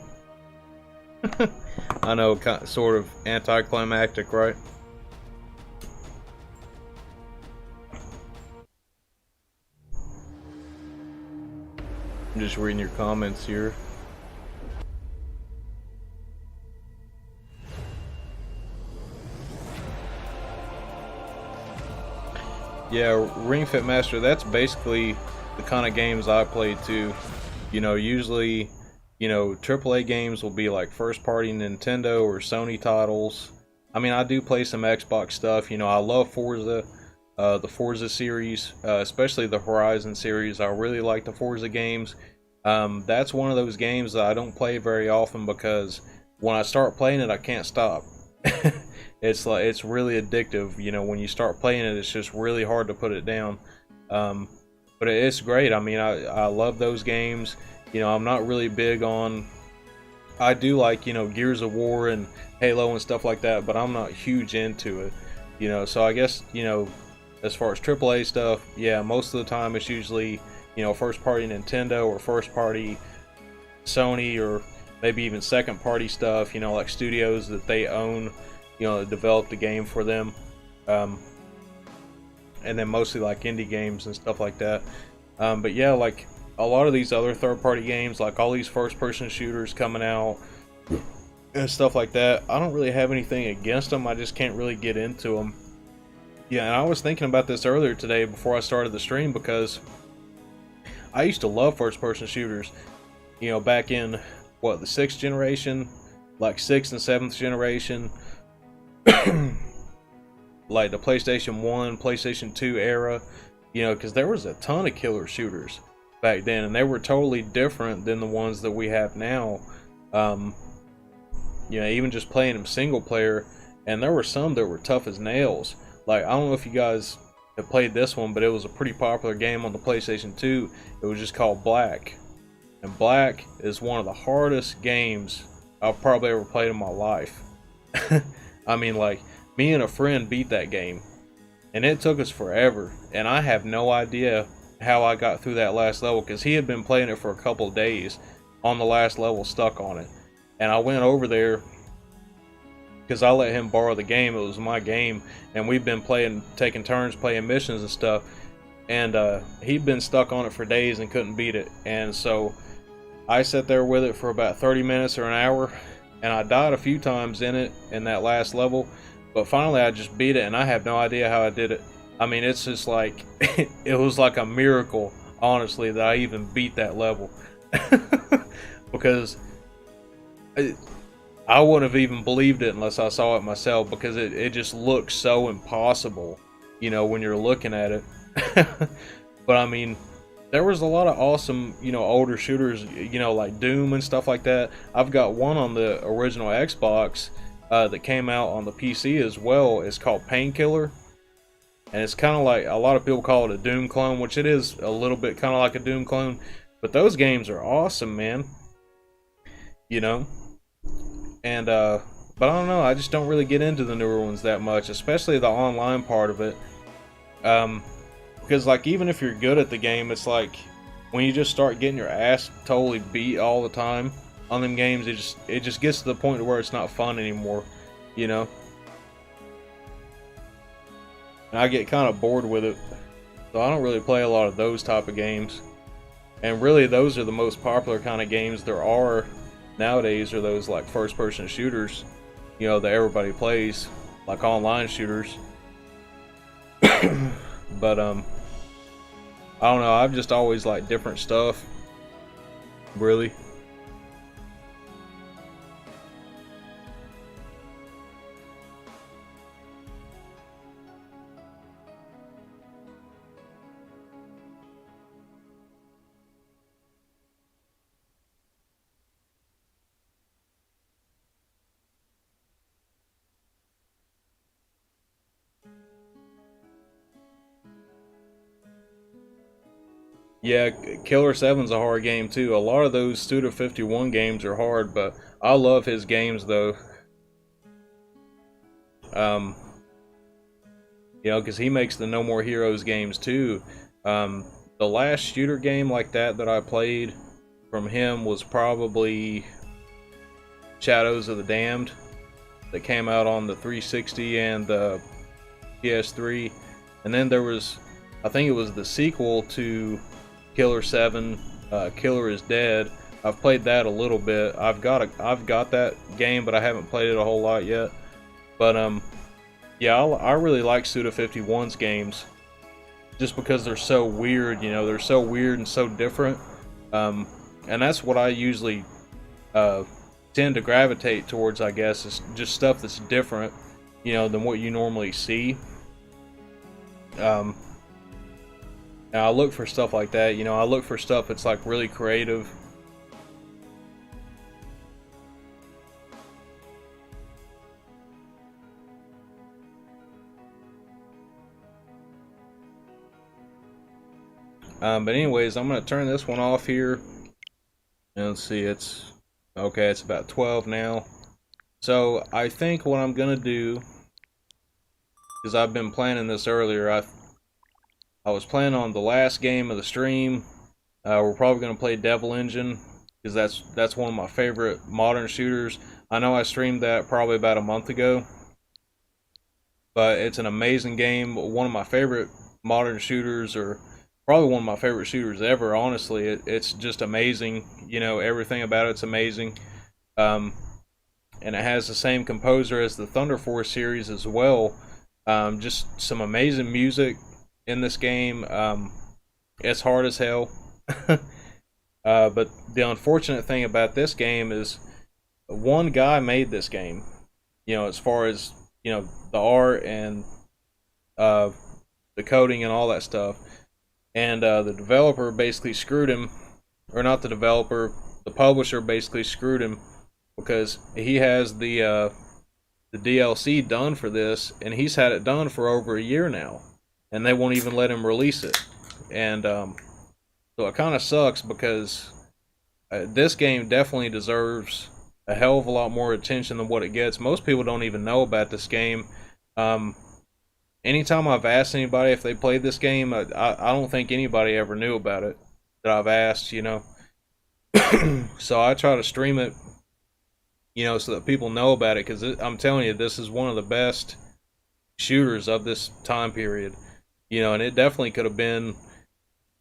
I know, sort of anticlimactic, right? I'm just reading your comments here. Yeah, Ring Fit Master, that's basically the kind of games I play too. You know, usually, you know, AAA games will be like first party Nintendo or Sony titles. I mean, I do play some Xbox stuff. You know, I love Forza, the Forza series, especially the Horizon series. I really like the Forza games. That's one of those games that I don't play very often because when I start playing it, I can't stop. It's really addictive. You know, when you start playing it, it's just really hard to put it down. But it's great. I mean, I love those games. You know, I'm not really big on... I do like, you know, Gears of War and Halo and stuff like that, but I'm not huge into it. You know, so I guess, you know, as far as AAA stuff, yeah, most of the time it's usually, you know, first party Nintendo or first party Sony or maybe even second party stuff, you know, like studios that they own, you know, that develop the game for them. And then mostly like indie games and stuff like that. But yeah, like a lot of these other third-party games, like all these first-person shooters coming out and stuff like that, I don't really have anything against them. I just can't really get into them. Yeah, and I was thinking about this earlier today before I started the stream because I used to love first-person shooters. You know, back in what, the 6th generation, like 6th and 7th generation. Like the PlayStation 1, PlayStation 2 era, you know, because there was a ton of killer shooters back then, and they were totally different than the ones that we have now. You know, even just playing them single player, and there were some that were tough as nails. Like, I don't know if you guys have played this one, but it was a pretty popular game on the PlayStation 2. It was just called Black. And Black is one of the hardest games I've probably ever played in my life. I mean, like, me and a friend beat that game, and it took us forever, and I have no idea how I got through that last level, because he had been playing it for a couple of days on the last level, stuck on it. And I went over there because I let him borrow the game. It was my game, and we've been playing, taking turns playing missions and stuff, and he'd been stuck on it for days and couldn't beat it. And so I sat there with it for about 30 minutes or an hour, and I died a few times in it in that last level. But finally, I just beat it, and I have no idea how I did it. I mean, it's just like it was like a miracle, honestly, that I even beat that level. Because I wouldn't have even believed it unless I saw it myself, because it just looks so impossible, you know, when you're looking at it. But I mean, there was a lot of awesome, you know, older shooters, you know, like Doom and stuff like that. I've got one on the original Xbox that came out on the PC as well. It's called Painkiller. And it's kind of like, a lot of people call it a Doom clone, which it is a little bit kind of like a Doom clone. But those games are awesome, man. You know? And, but I don't know, I just don't really get into the newer ones that much, especially the online part of it. Because, like, even if you're good at the game, it's like, when you just start getting your ass totally beat all the time on them games, it just gets to the point where it's not fun anymore, you know? And I get kind of bored with it, so I don't really play a lot of those type of games. And really, those are the most popular kind of games there are nowadays, are those like first-person shooters, you know, that everybody plays, like online shooters. But I don't know, I've just always liked different stuff, really. Yeah, Killer 7's a hard game too. A lot of those Suda51 games are hard, but I love his games though. You know, because he makes the No More Heroes games too. The last shooter game like that I played from him was probably Shadows of the Damned, that came out on the 360 and the PS3. And then there was, I think it was the sequel to Killer 7, Killer is Dead. I've played that a little bit. I've got that game, but I haven't played it a whole lot yet. But yeah, I really like Suda51's games, just because they're so weird. You know, they're so weird and so different. And that's what I usually tend to gravitate towards, I guess, is just stuff that's different, you know, than what you normally see. And I look for stuff like that, you know, I look for stuff that's like really creative. But anyways, I'm going to turn this one off here. And let's see, it's okay, it's about 12 now. So I think what I'm going to do, because I've been planning this earlier, I was planning on the last game of the stream. We're probably going to play Devil Engine, because that's one of my favorite modern shooters. I know I streamed that probably about a month ago, but it's an amazing game. One of my favorite modern shooters, or probably one of my favorite shooters ever, honestly. It's just amazing. You know, everything about it's amazing. And it has the same composer as the Thunder Force series as well. Just some amazing music in this game. It's hard as hell. But the unfortunate thing about this game is one guy made this game. You know, as far as, you know, the art and the coding and all that stuff. And the developer basically screwed him, or not the developer, the publisher basically screwed him, because he has the DLC done for this, and he's had it done for over a year now, and they won't even let him release it. And so it kind of sucks, because this game definitely deserves a hell of a lot more attention than what it gets. Most people don't even know about this game. Anytime I've asked anybody if they played this game, I don't think anybody ever knew about it that I've asked, you know. So I try to stream it, you know, so that people know about it, because I'm telling you, this is one of the best shooters of this time period, you know. And it definitely could have been,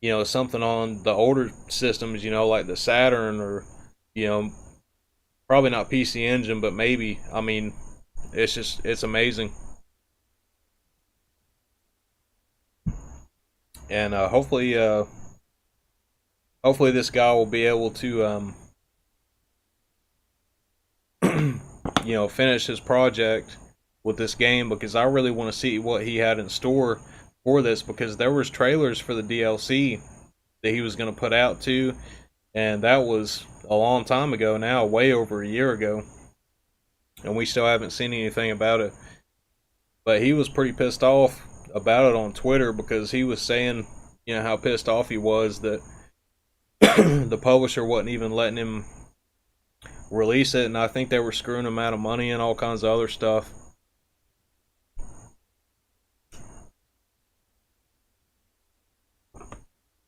you know, something on the older systems, you know, like the Saturn, or, you know, probably not PC Engine, but maybe, I mean, it's amazing. And hopefully this guy will be able to finish his project with this game, because I really want to see what he had in store for this, because there was trailers for the DLC that he was going to put out too, and that was a long time ago now, way over a year ago, and we still haven't seen anything about it. But he was pretty pissed off about it on Twitter, because he was saying, how pissed off he was that the publisher wasn't even letting him release it, and I think they were screwing him out of money and all kinds of other stuff.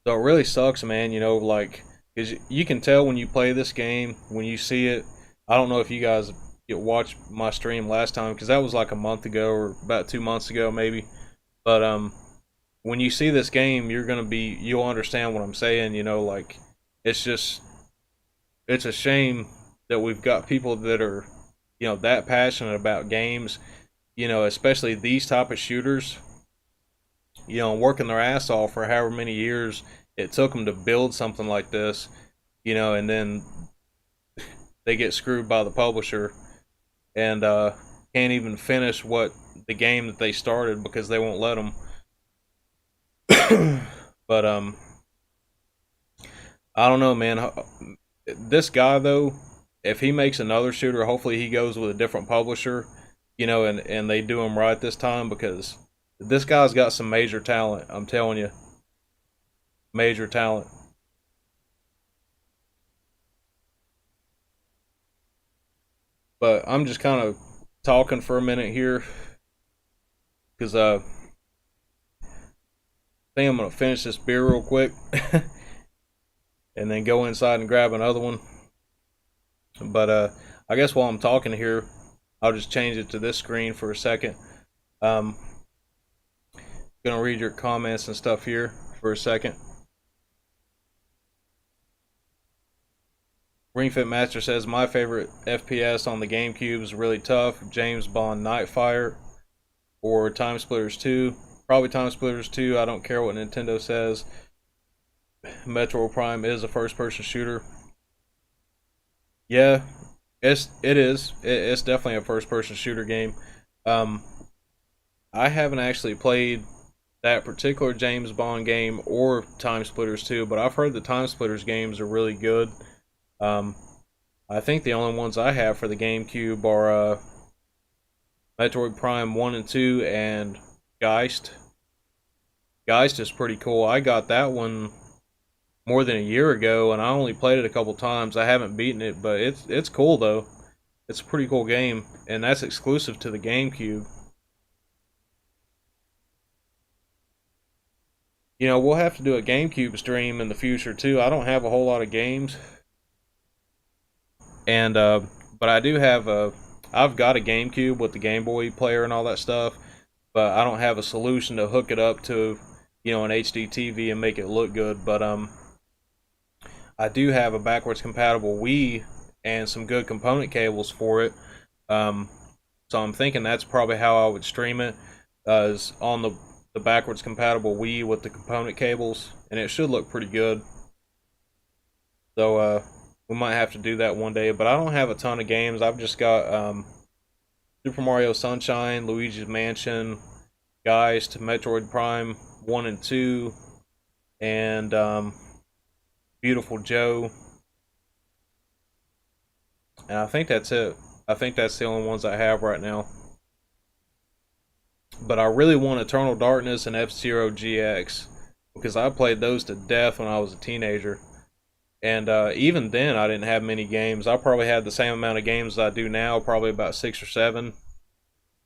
So it really sucks, man, like, because you can tell when you play this game, when you see it. I don't know if you guys watched my stream last time, because that was like a month ago or about 2 months ago maybe. But when you see this game, you'll understand what I'm saying, like, it's a shame that we've got people that are, that passionate about games, especially these type of shooters, working their ass off for however many years it took them to build something like this, and then they get screwed by the publisher and can't even finish the game that they started because they won't let them. But I don't know, man. This guy though, if he makes another shooter, hopefully he goes with a different publisher, and they do him right this time, because this guy's got some major talent. I'm telling you, major talent. But I'm just kind of talking for a minute here, because I think I'm gonna finish this beer real quick and then go inside and grab another one. But I guess while I'm talking here, I'll just change it to this screen for a second. Gonna read your comments and stuff here for a second. Ringfit Master says, my favorite FPS on the GameCube is really tough. James Bond Nightfire or Time Splitters 2. Probably Time Splitters 2. I don't care what Nintendo says. Metroid Prime is a first-person shooter. Yeah, it is. It's definitely a first-person shooter game. I haven't actually played that particular James Bond game or Time Splitters 2, but I've heard the Time Splitters games are really good. I think the only ones I have for the GameCube are Metroid Prime 1 and 2 and Geist. Geist is pretty cool. I got that one more than a year ago, and I only played it a couple times. I haven't beaten it, but it's cool though. It's a pretty cool game, and that's exclusive to the GameCube. We'll have to do a GameCube stream in the future too. I don't have a whole lot of games. And but I do have I've got a GameCube with the Game Boy player and all that stuff, but I don't have a solution to hook it up to, an HD TV and make it look good. But I do have a backwards compatible Wii and some good component cables for it. So I'm thinking that's probably how I would stream it, is on the backwards compatible Wii with the component cables, and it should look pretty good. So we might have to do that one day, but I don't have a ton of games. I've just got Super Mario Sunshine, Luigi's Mansion, Geist, Metroid Prime 1 and 2, and Beautiful Joe. And I think that's it. I think that's the only ones I have right now. But I really want Eternal Darkness and F-Zero GX, because I played those to death when I was a teenager. And even then, I didn't have many games. I probably had the same amount of games as I do now, probably about 6 or 7.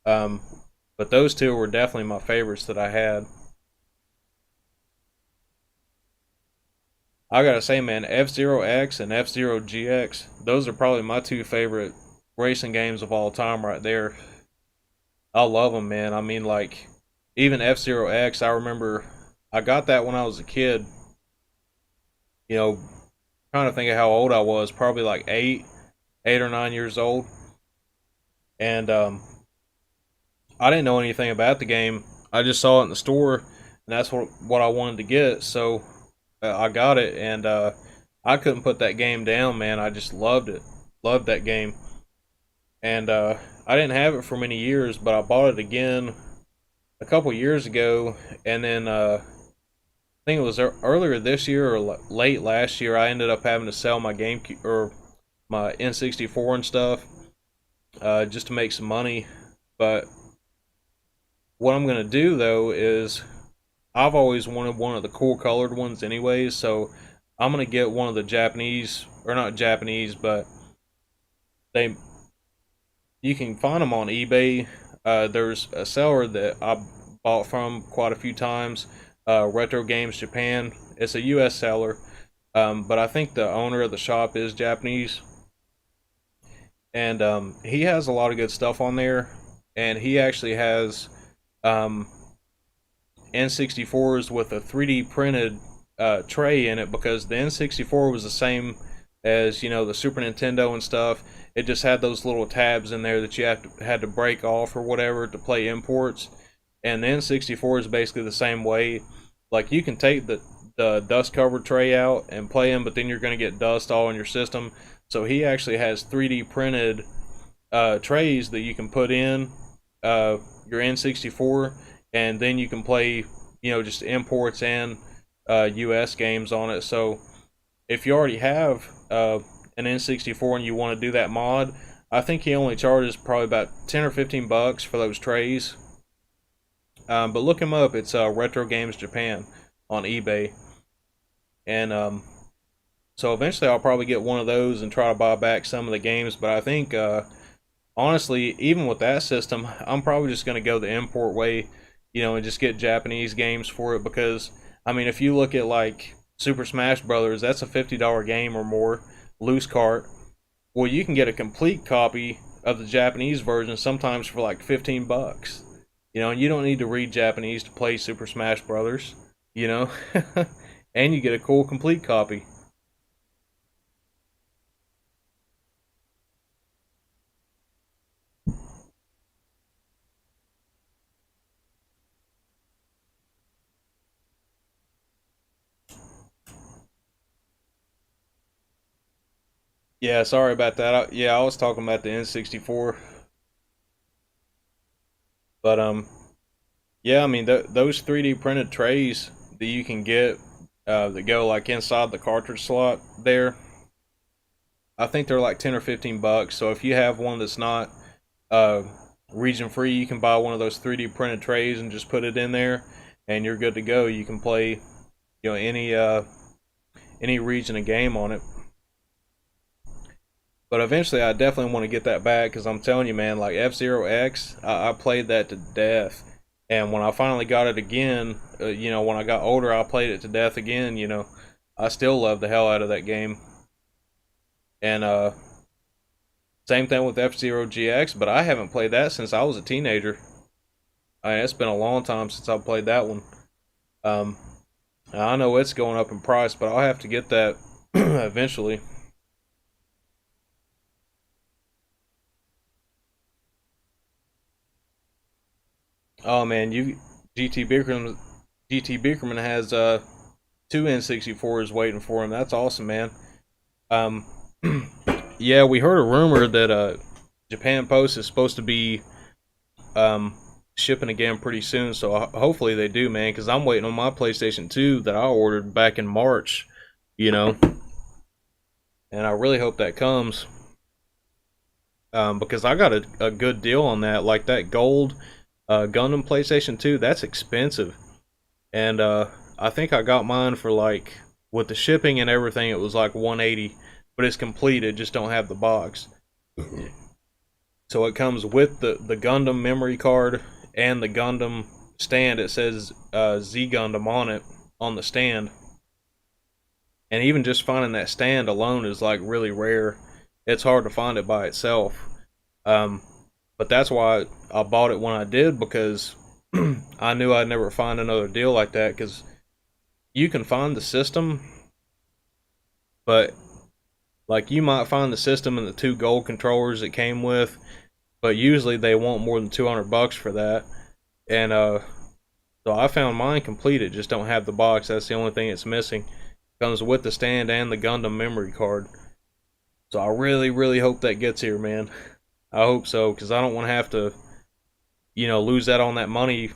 But those two were definitely my favorites that I had. I gotta say, man, F-Zero X and F-Zero GX, those are probably my two favorite racing games of all time right there. I love them, man. I mean, like, even F-Zero X, I remember I got that when I was a kid. Trying to think of how old I was, probably like 8 or 9 years old. And I didn't know anything about the game. I just saw it in the store, and that's what I wanted to get. So I got it, and I couldn't put that game down, man. I just loved it, loved that game, and I didn't have it for many years, but I bought it again a couple years ago, and then I think it was earlier this year or late last year. I ended up having to sell my GameCube or my N64 and stuff just to make some money. But what I'm gonna do though is I've always wanted one of the cool colored ones, anyways. So I'm gonna get one of the Japanese, or not Japanese, but you can find them on eBay. There's a seller that I bought from quite a few times, Retro Games Japan. It's a U.S. seller, but I think the owner of the shop is Japanese, and he has a lot of good stuff on there. And he actually has N64s with a 3D printed tray in it, because the N64 was the same as, you know, the Super Nintendo and stuff. It just had those little tabs in there that you had to break off or whatever to play imports. And the N64 is basically the same way. Like, you can take the dust covered tray out and play them, but then you're going to get dust all in your system. So he actually has 3D printed trays that you can put in your N64, and then you can play, you know, just imports and US games on it. So if you already have an N64 and you want to do that mod, I think he only charges probably about 10 or 15 bucks for those trays. But look him up. It's Retro Games Japan on eBay. And so eventually I'll probably get one of those and try to buy back some of the games. But I think, honestly, even with that system, I'm probably just going to go the import way, you know, and just get Japanese games for it. Because, I mean, if you look at like Super Smash Brothers, that's a $50 game or more, loose cart. Well, you can get a complete copy of the Japanese version sometimes for like 15 bucks. You know, and you don't need to read Japanese to play Super Smash Brothers, you know. And you get a cool complete copy. Yeah, sorry about that. I was talking about the N64. But yeah, I mean those 3D printed trays that you can get that go like inside the cartridge slot there, I think they're like 10 or 15 bucks. So if you have one that's not region free, you can buy one of those 3D printed trays and just put it in there, and you're good to go. You can play, you know, any region of game on it. But eventually, I definitely want to get that back, because I'm telling you, man, like F-Zero X, I played that to death. And when I finally got it again, you know, when I got older, I played it to death again. You know, I still love the hell out of that game. And same thing with F-Zero GX, but I haven't played that since I was a teenager. I mean, it's been a long time since I played that one. I know it's going up in price, but I'll have to get that eventually. Oh man, GT Bickerman has two N64s waiting for him. That's awesome, man. Um, yeah, we heard a rumor that Japan Post is supposed to be shipping again pretty soon. So hopefully they do, man. Because I'm waiting on my PlayStation 2 that I ordered back in March. You know, and I really hope that comes. Because I got a good deal on that. Like that gold Gundam PlayStation 2, that's expensive. And I think I got mine for like, with the shipping and everything, it was like $180. But it's complete, it just don't have the box. So it comes with the Gundam memory card and the Gundam stand. It says Z Gundam on it, on the stand. And even just finding that stand alone is like really rare. It's hard to find it by itself. But that's why I bought it when I did, because I knew I'd never find another deal like that. Because you can find the system, but like you might find the system and the two gold controllers it came with, but usually they want more than $200 for that. And so I found mine complete. It just don't have the box. That's the only thing it's missing. Comes with the stand and the Gundam memory card. So I really, really hope that gets here, man. I hope so, because I don't want to have to, lose that on that money,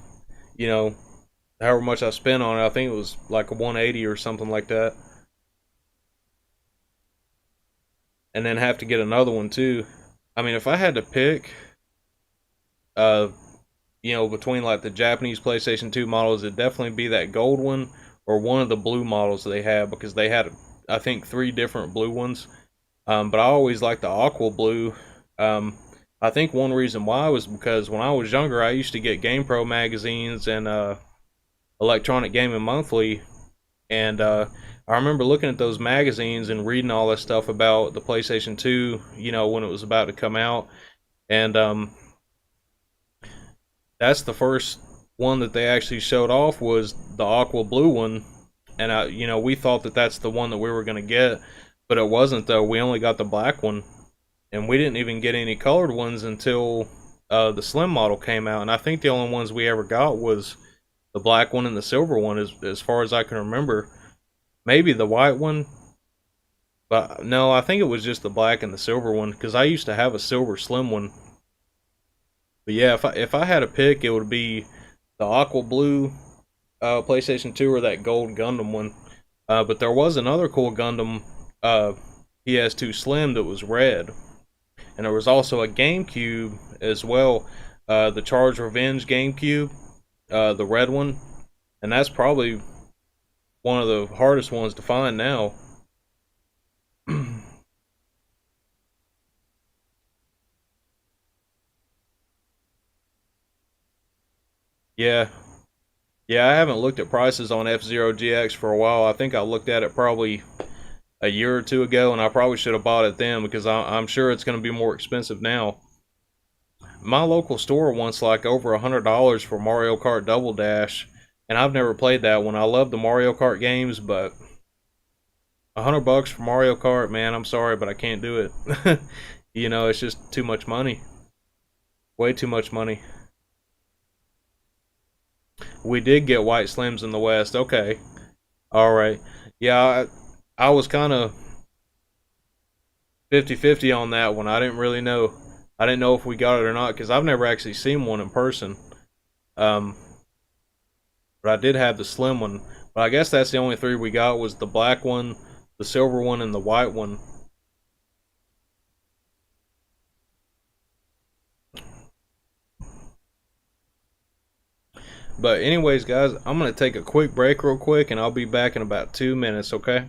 however much I spent on it. I think it was like a 180 or something like that. And then have to get another one too. I mean, if I had to pick, uh, between like the Japanese PlayStation 2 models, it'd definitely be that gold one or one of the blue models they have, because they had, I think, 3 different blue ones. But I always liked the aqua blue. I think one reason why was because when I was younger, I used to get GamePro magazines and Electronic Gaming Monthly, and I remember looking at those magazines and reading all this stuff about the PlayStation 2, when it was about to come out, and that's the first one that they actually showed off, was the aqua blue one, and we thought that that's the one that we were gonna get, but it wasn't though. We only got the black one, and we didn't even get any colored ones until the slim model came out, and I think the only ones we ever got was the black one and the silver one, as far as I can remember. Maybe the white one, but no, I think it was just the black and the silver one, because I used to have a silver slim one. But yeah, if I had a pick, it would be the aqua blue PlayStation 2 or that gold Gundam one. But there was another cool Gundam PS2 Slim that was red, and there was also a GameCube as well, the Charge Revenge GameCube, the red one, and that's probably one of the hardest ones to find now. Yeah, yeah, I haven't looked at prices on F-Zero GX for a while. I think I looked at it probably a year or two ago, and I probably should have bought it then, because I'm sure it's going to be more expensive now. My local store wants like over $100 for Mario Kart Double Dash, and I've never played that one. I love the Mario Kart games, but $100 for Mario Kart, man, I'm sorry, but I can't do it. It's just too much money. Way too much money. We did get white slims in the West. Okay. Alright. Yeah, I was kind of 50-50 on that one. I didn't really know. I didn't know if we got it or not, because I've never actually seen one in person. But I did have the slim one. But I guess that's the only 3 we got, was the black one, the silver one, and the white one. But anyways, guys, I'm going to take a quick break real quick, and I'll be back in about 2 minutes, okay?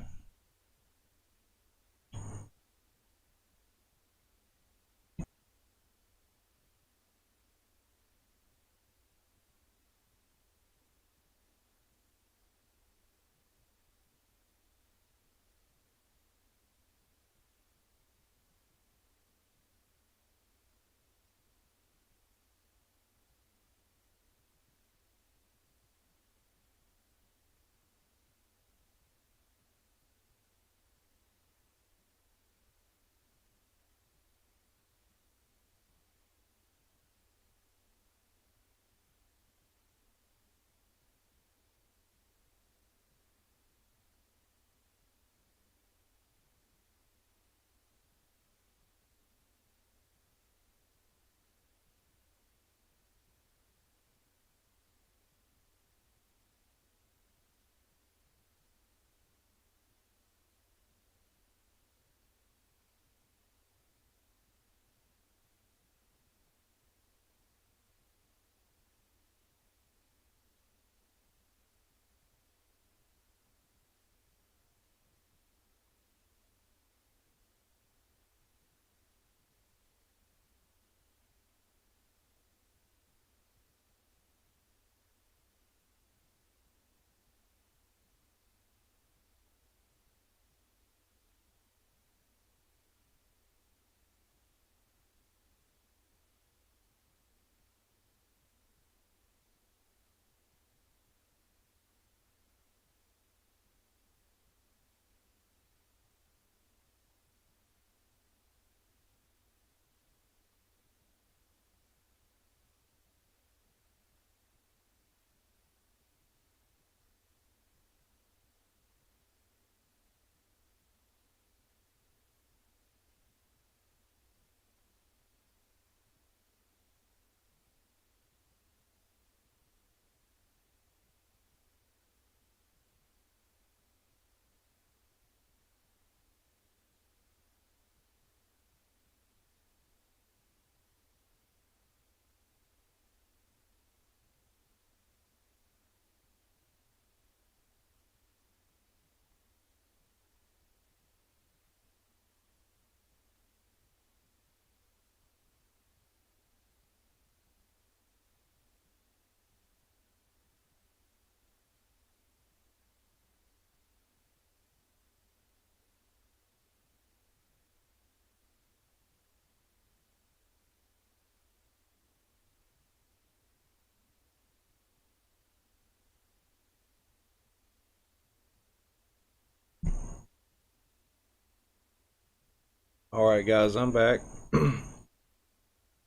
Alright guys, I'm back.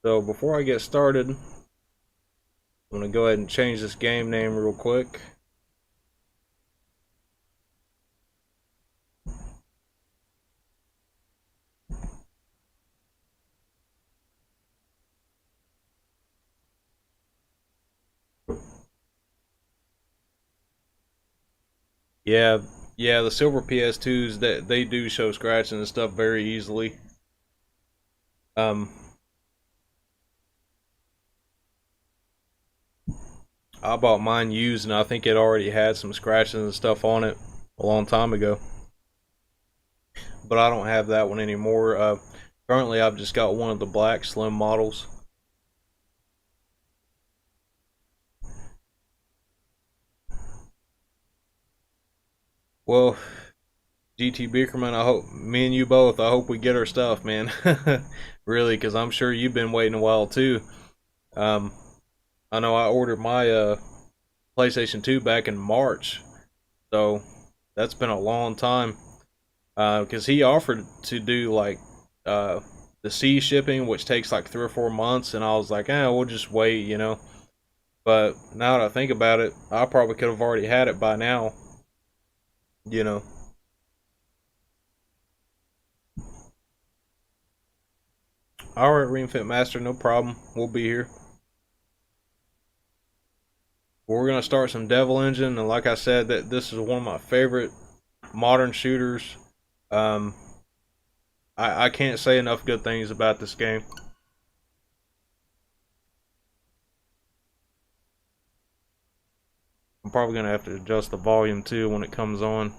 So before I get started, I'm going to go ahead and change this game name real quick. Yeah, the silver PS2s, that they do show scratching and stuff very easily. I bought mine used and I think it already had some scratches and stuff on it a long time ago. But I don't have that one anymore. Currently I've just got one of the black slim models. Well, GT Beakerman, I hope me and you both, I hope we get our stuff, man. Really, because I'm sure you've been waiting a while too. I know I ordered my PlayStation 2 back in March, so that's been a long time. Because he offered to do like the sea shipping, which takes like 3 or 4 months, and I was like, we'll just wait, you know. But now that I think about it, I probably could have already had it by now, you know. Alright, Ring Fit Master, no problem. We'll be here. We're going to start some Devil Engine, and like I said, that this is one of my favorite modern shooters. I can't say enough good things about this game. I'm probably going to have to adjust the volume too when it comes on.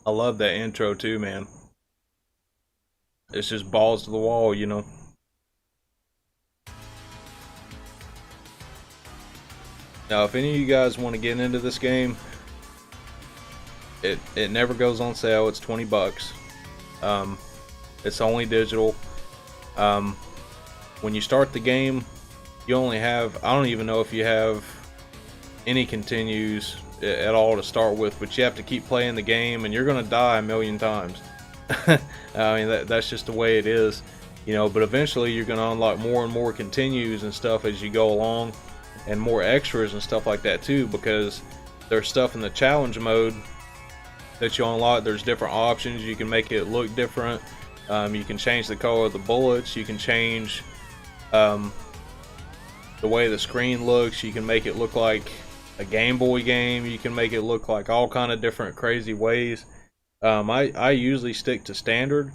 I love that intro too, man. It's just balls to the wall, you know. Now, if any of you guys want to get into this game, it never goes on sale. It's $20. It's only digital. When you start the game, you only have, I don't even know if you have any continues at all to start with, but you have to keep playing the game, and you're gonna die a million times. I mean, that's just the way it is, you know. But eventually you're gonna unlock more and more continues and stuff as you go along, and more extras and stuff like that too, because there's stuff in the challenge mode that you unlock. There's different options. You can make it look different. You can change the color of the bullets. You can change the way the screen looks. You can make it look like a Game Boy game. You can make it look like all kind of different crazy ways. I usually stick to standard,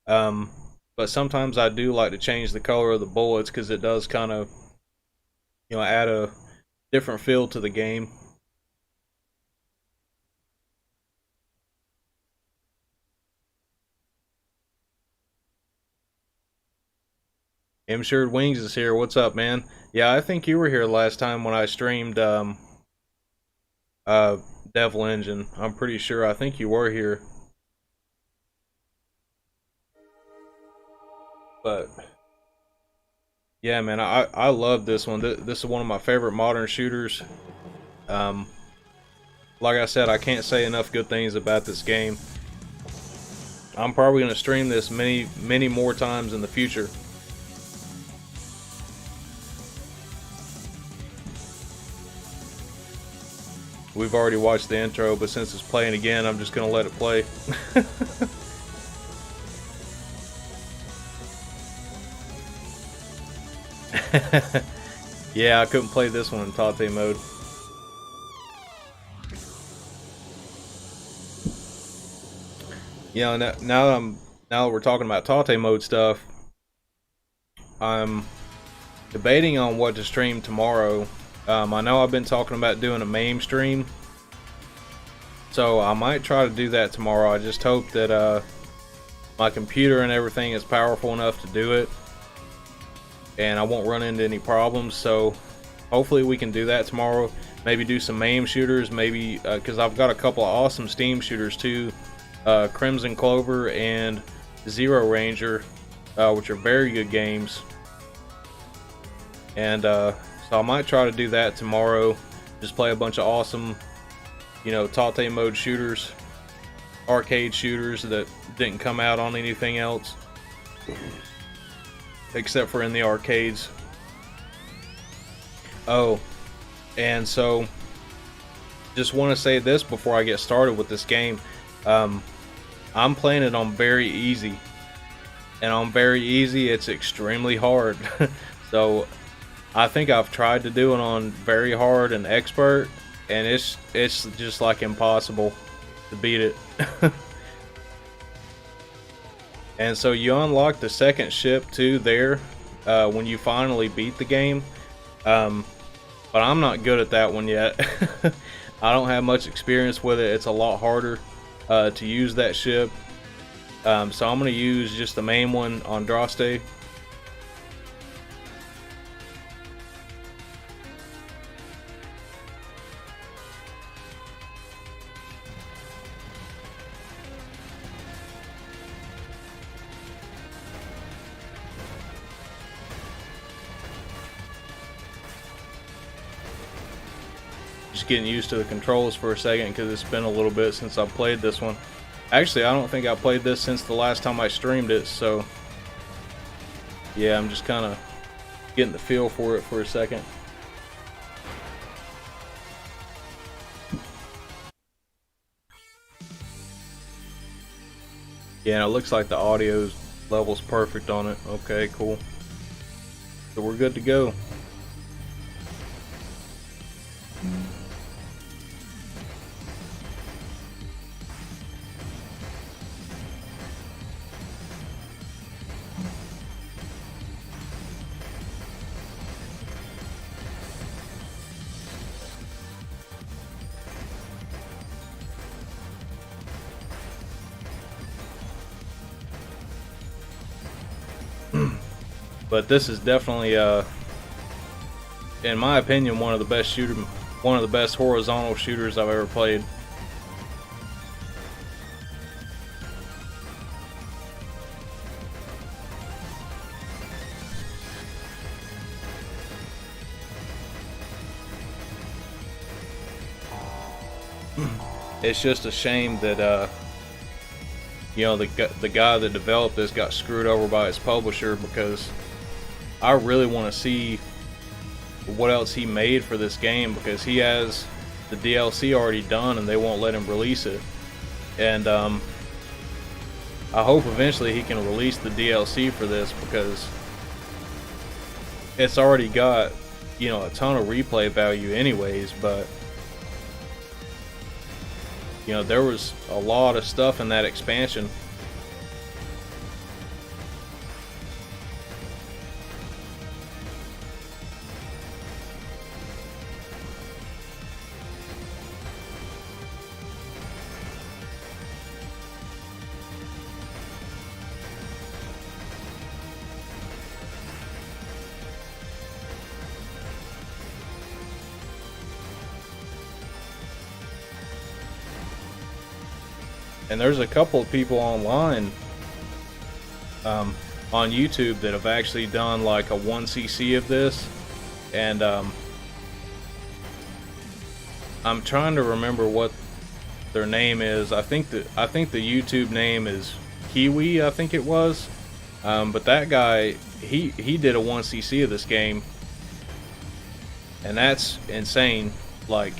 but sometimes I do like to change the color of the bullets, because it does kind of, you know, add a different feel to the game. Insured Wings is here. What's up, man? Yeah, I think you were here last time when I streamed Devil Engine. I'm pretty sure. I think you were here. But yeah, man, I love this one. This is one of my favorite modern shooters. Like I said, I can't say enough good things about this game. I'm probably going to stream this many more times in the future. We've already watched the intro, but since it's playing again, I'm just gonna let it play. Yeah, I couldn't play this one in tate mode. You know, now that we're talking about tate mode stuff, I'm debating on what to stream tomorrow. I know I've been talking about doing a MAME stream, so I might try to do that tomorrow. I just hope that my computer and everything is powerful enough to do it, and I won't run into any problems. So hopefully we can do that tomorrow. Maybe do some MAME shooters, maybe because I've got a couple of awesome Steam shooters too, Crimson Clover and Zero Ranger, which are very good games. And so I might try to do that tomorrow. Just play a bunch of awesome, you know, tate mode shooters, arcade shooters that didn't come out on anything else except for in the arcades. Oh, and so just want to say this before I get started with this game. I'm playing it on very easy, and on very easy it's extremely hard. So I think I've tried to do it on very hard and expert, and it's just like impossible to beat it. And so you unlock the second ship too there when you finally beat the game, but I'm not good at that one yet. I don't have much experience with it. It's a lot harder to use that ship, so I'm going to use just the main one, Andraste. Just getting used to the controls for a second because it's been a little bit since I've played this one. Actually, I don't think I played this since the last time I streamed it, so yeah, I'm just kind of getting the feel for it for a second. Yeah, and it looks like the audio level's perfect on it. Okay, cool. So we're good to go. But this is definitely, in my opinion, one of the best horizontal shooters I've ever played. It's just a shame that you know, the guy that developed this got screwed over by his publisher, because I really want to see what else he made for this game, because he has the DLC already done and they won't let him release it. And I hope eventually he can release the DLC for this, because it's already got, you know, a ton of replay value anyways. But you know, there was a lot of stuff in that expansion. And there's a couple of people online on YouTube that have actually done like a 1cc of this, and I'm trying to remember what their name is. I think the YouTube name is Kiwi, I think it was. But that guy, he did a 1cc of this game, and that's insane. Like,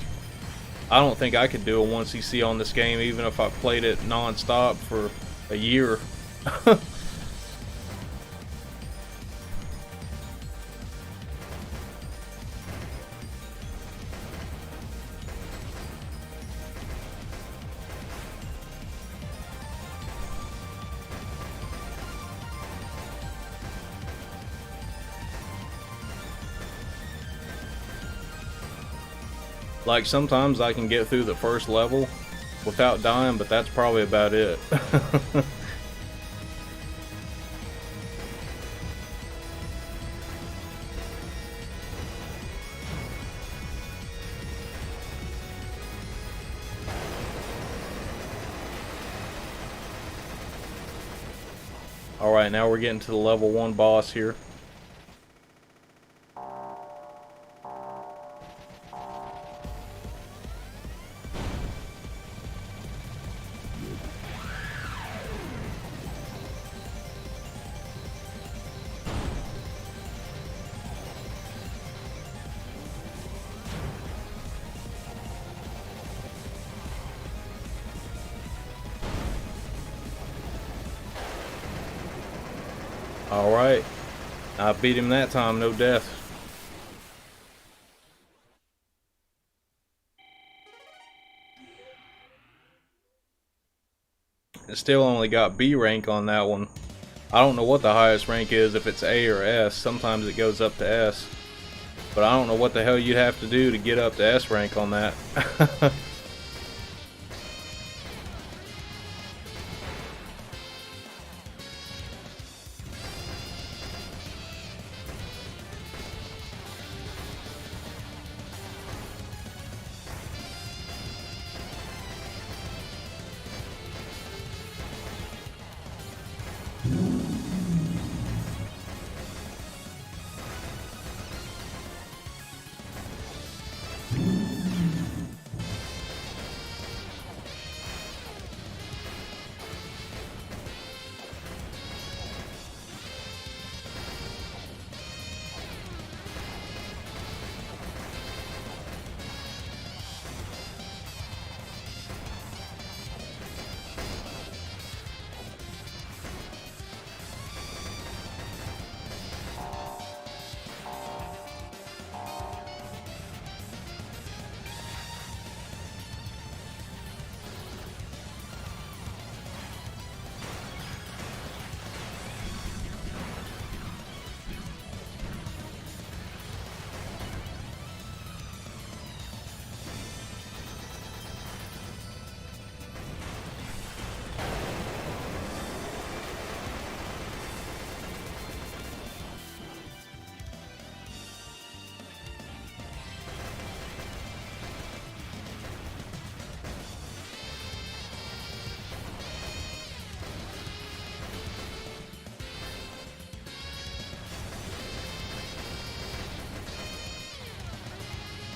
I don't think I could do a 1cc on this game even if I played it non-stop for a year. Like, sometimes I can get through the first level without dying, but that's probably about it. Alright, now we're getting to the level 1 boss here. Alright, I beat him that time, no death. It still only got B rank on that one. I don't know what the highest rank is, if it's A or S. Sometimes it goes up to S. But I don't know what the hell you'd have to do to get up to S rank on that.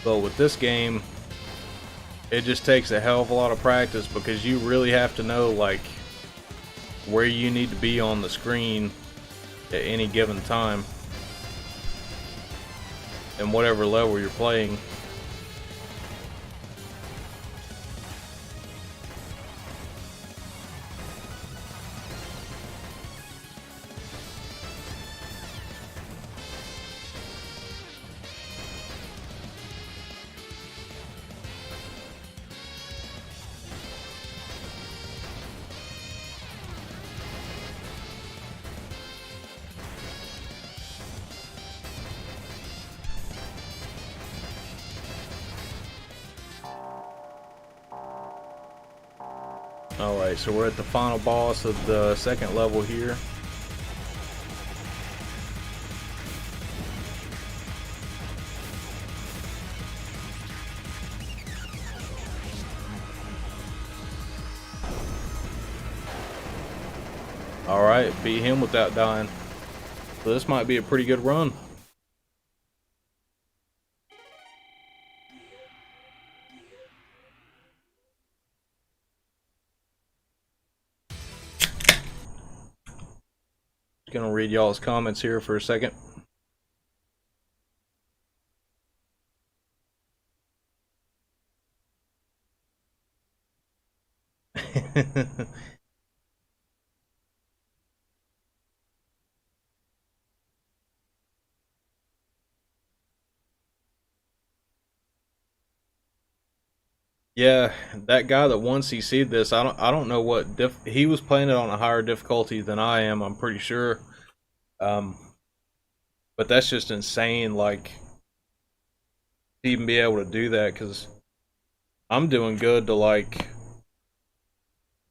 But with this game, it just takes a hell of a lot of practice, because you really have to know, like, where you need to be on the screen at any given time and whatever level you're playing. Alright, so we're at the final boss of the second level here. Alright, beat him without dying. So this might be a pretty good run. Gonna read y'all's comments here for a second. Yeah, that guy that won CC'd this, I don't know what he was playing it on a higher difficulty than I am, I'm pretty sure. Um, but that's just insane, like, to even be able to do that, because I'm doing good to, like,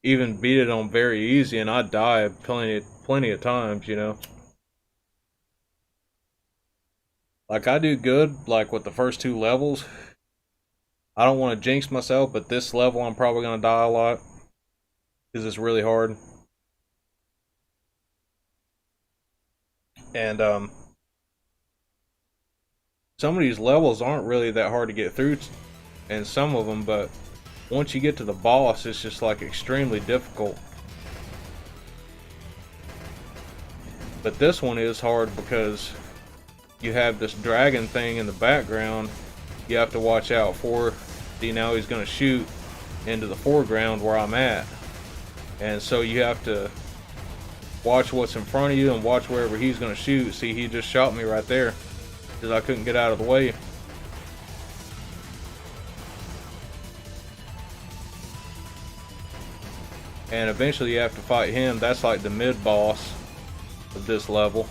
even beat it on very easy, and I die plenty of times, you know. Like, I do good, like, with the first two levels. I don't want to jinx myself, but this level I'm probably going to die a lot, because it's really hard. And, some of these levels aren't really that hard to get through, and some of them, but once you get to the boss, it's just, like, extremely difficult. But this one is hard because you have this dragon thing in the background you have to watch out for. See, now he's going to shoot into the foreground where I'm at. And so you have to watch what's in front of you and watch wherever he's going to shoot. See, he just shot me right there because I couldn't get out of the way. And eventually you have to fight him. That's like the mid-boss of this level.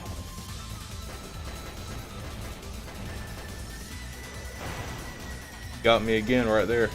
Got me again right there.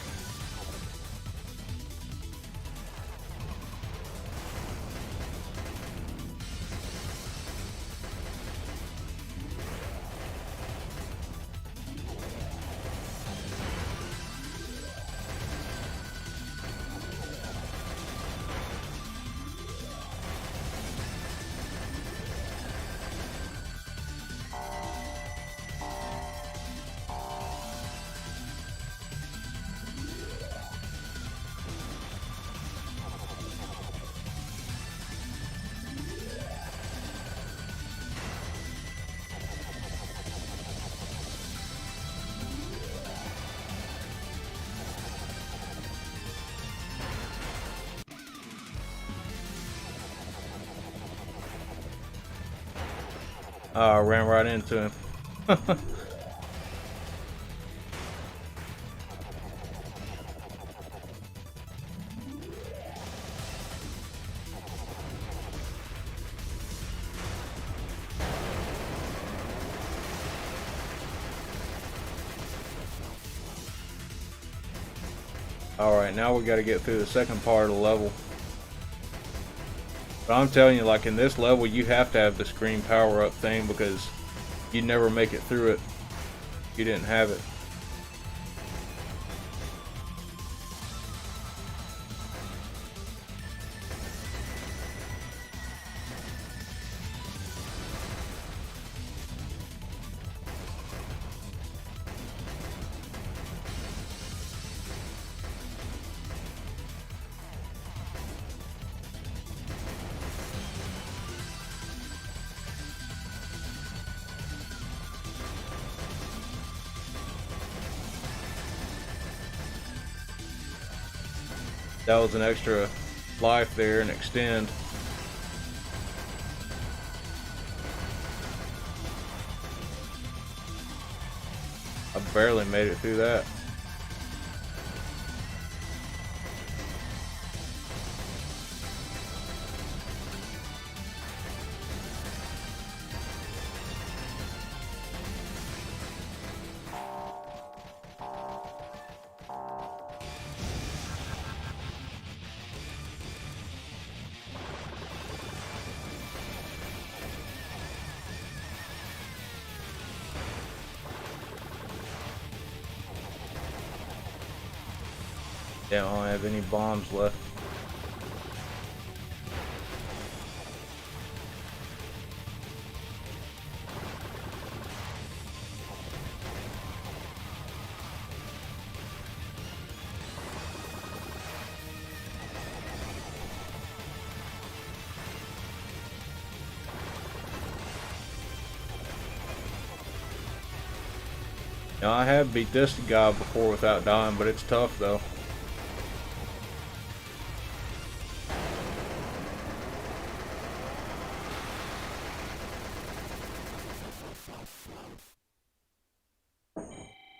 I ran right into him. Alright, now we gotta get through the second part of the level. But I'm telling you, like, in this level, you have to have the screen power-up thing because you'd never make it through it if you didn't have it. That was an extra life there and extend. I barely made it through that. Damn, I don't have any bombs left. Now, I have beat this guy before without dying, but it's tough though.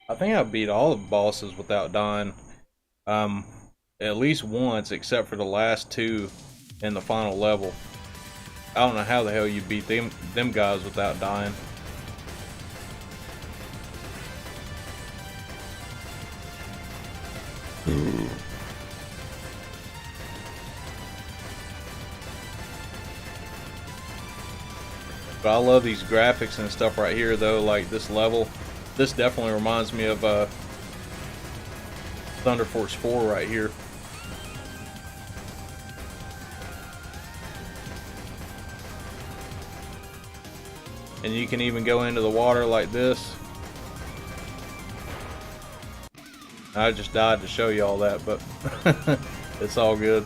I think I beat all the bosses without dying. At least once, except for the last two in the final level. I don't know how the hell you beat them guys without dying. But I love these graphics and stuff right here though, like this level. This definitely reminds me of Thunder Force 4 right here. And you can even go into the water like this. I just died to show you all that, but it's all good.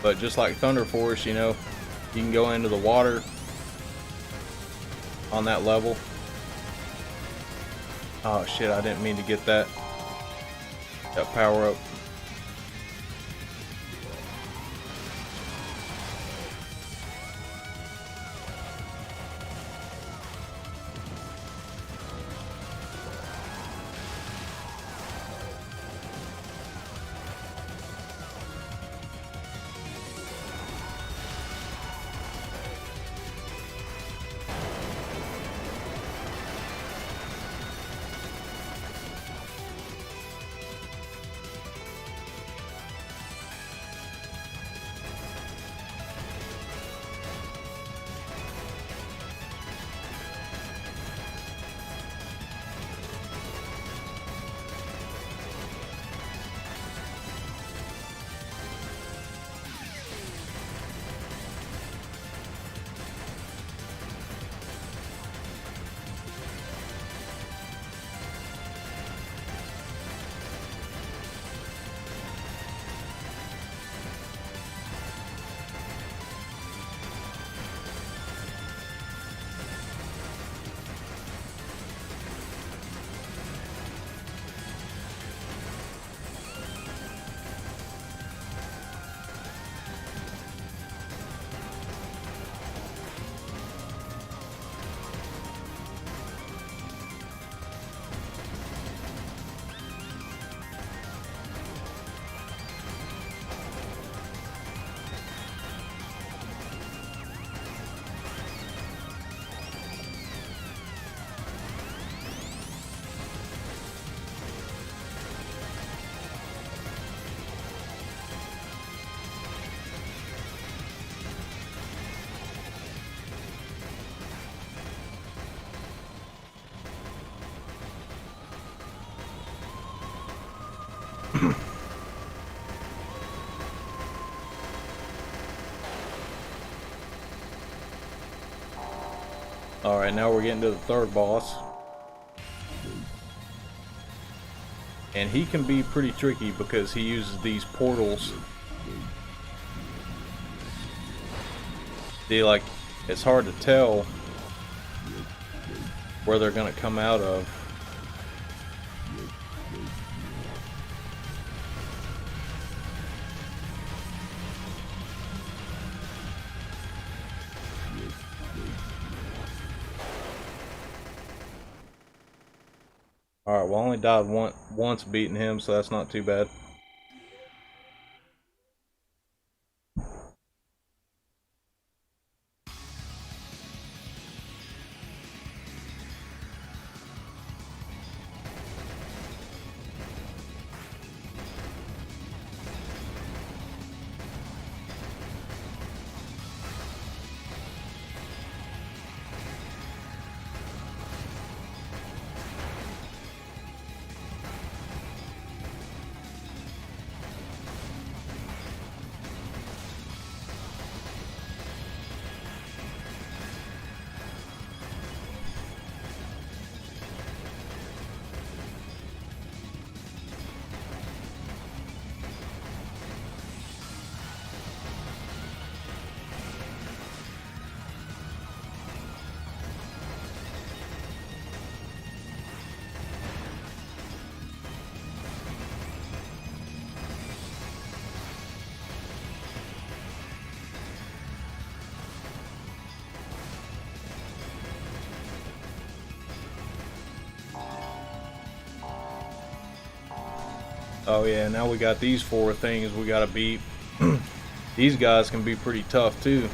But just like Thunder Force, you know, you can go into the water on that level. Oh shit, I didn't mean to get that power up. Alright, now we're getting to the third boss. And he can be pretty tricky because he uses these portals. See, like, it's hard to tell where they're gonna come out of. Alright, well I only died once beating him, so that's not too bad. Oh yeah, now we got these 4 things we gotta beat. These guys can be pretty tough too.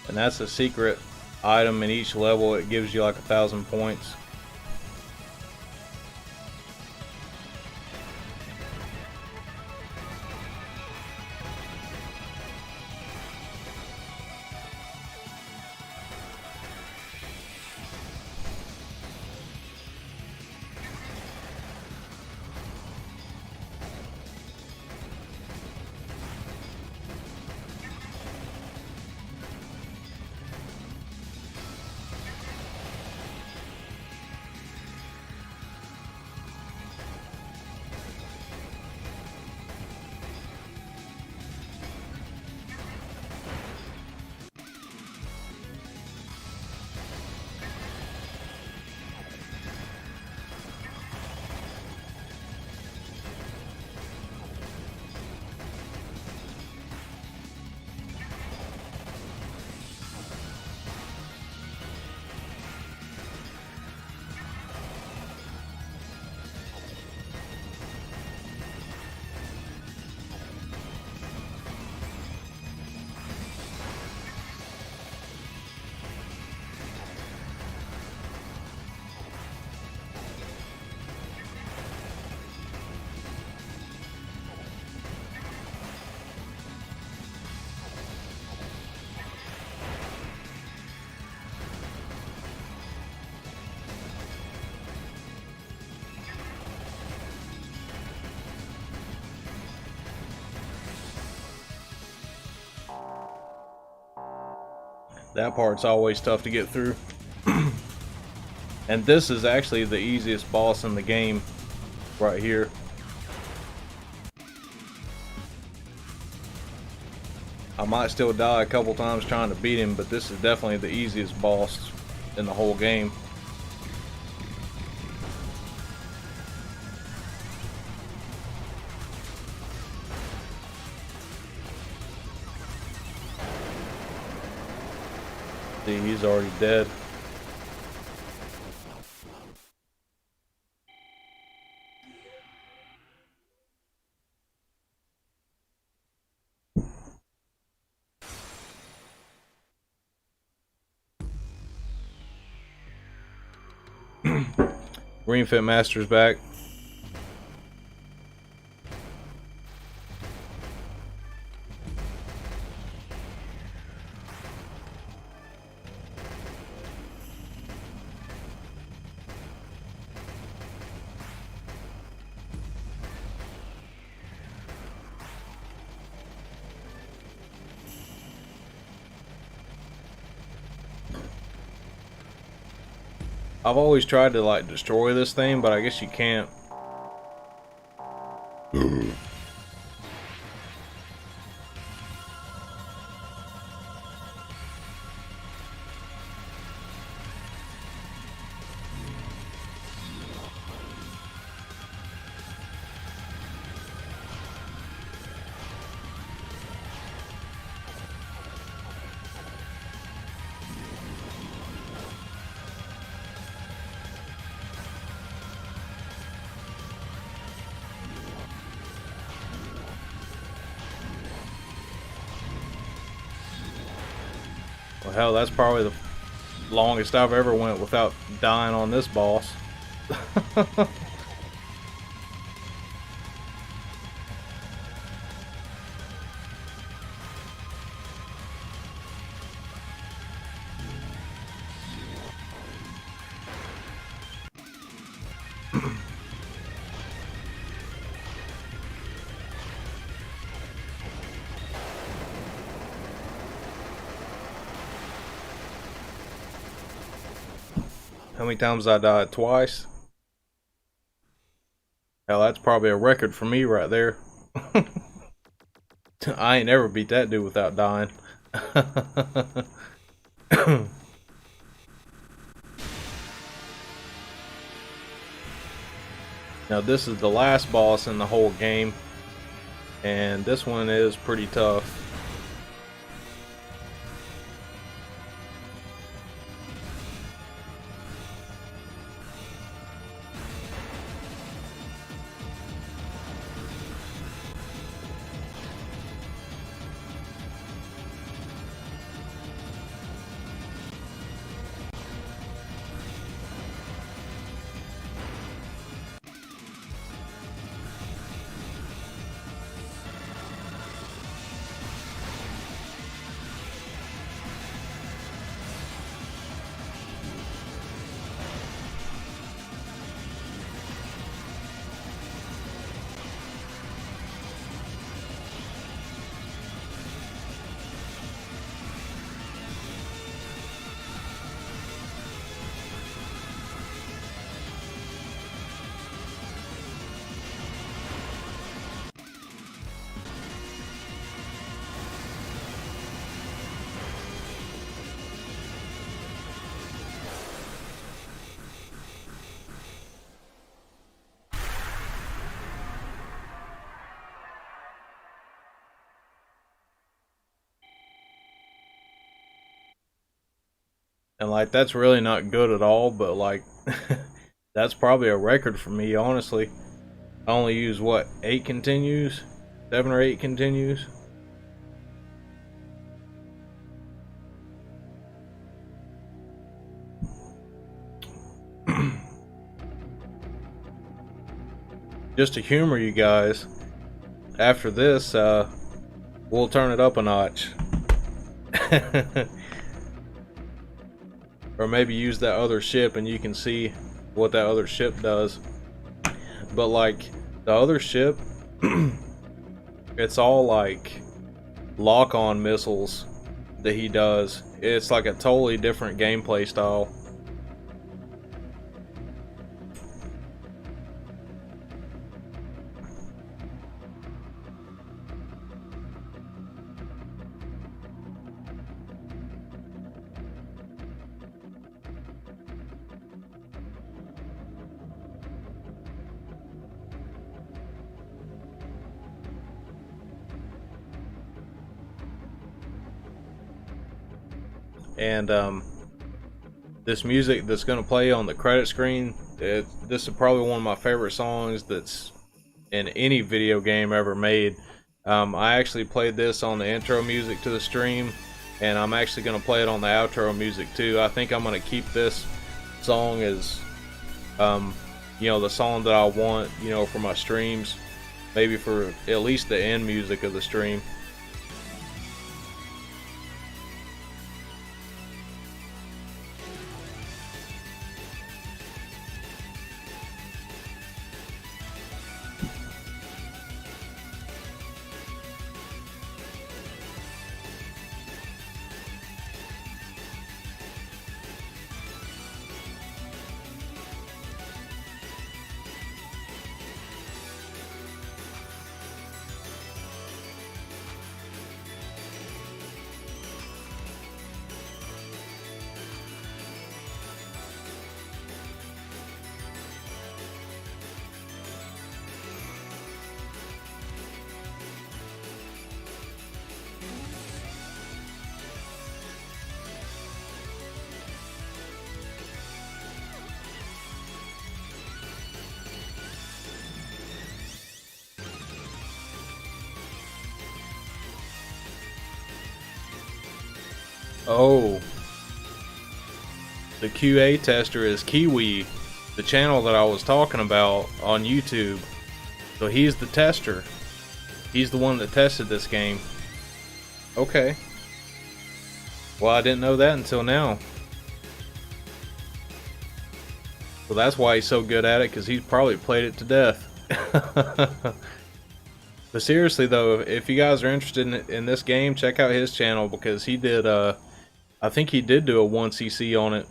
And that's a secret item in each level. It gives you like 1,000 points. That part's always tough to get through. And this is actually the easiest boss in the game right here. I might still die a couple times trying to beat him, but this is definitely the easiest boss in the whole game. See, he's already dead. Green Fit Master's back. I've always tried to like destroy this thing, but I guess you can't. Well, hell, that's probably the longest I've ever went without dying on this boss. How many times I died? Twice? Hell, that's probably a record for me right there. I ain't ever beat that dude without dying. Now this is the last boss in the whole game, and this one is pretty tough. And like, that's really not good at all, but like that's probably a record for me, honestly. I only use what, 8 continues? 7 or 8 continues? Just to humor you guys, after this, we'll turn it up a notch. Or maybe use that other ship and you can see what that other ship does. But like, the other ship, it's all like lock-on missiles that he does. It's like a totally different gameplay style. And this music that's going to play on the credit screen, this is probably one of my favorite songs that's in any video game ever made. I actually played this on the intro music to the stream, and I'm actually going to play it on the outro music too. I think I'm going to keep this song as you know, the song that I want, you know, for my streams, maybe for at least the end music of the stream. Oh, the QA tester is Kiwi, the channel that I was talking about on YouTube. So he's the tester. He's the one that tested this game. Okay. Well, I didn't know that until now. Well, that's why he's so good at it, because he's probably played it to death. But seriously though, if you guys are interested in this game, check out his channel, because he did I think he did do a 1cc on it.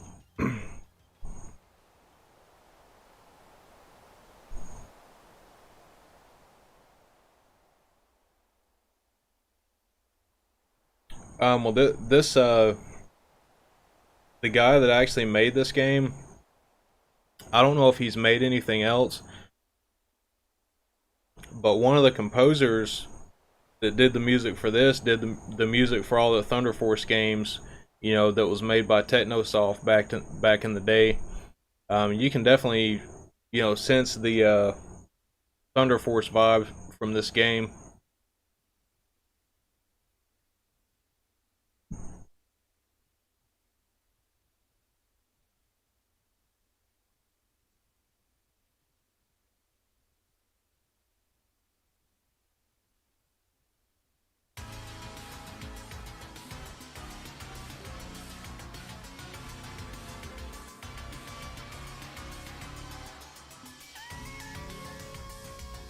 Well, the guy that actually made this game, I don't know if he's made anything else, but one of the composers that did the music for this did the music for all the Thunder Force games, you know, that was made by Technosoft back in the day. You can definitely, you know, sense the Thunder Force vibe from this game.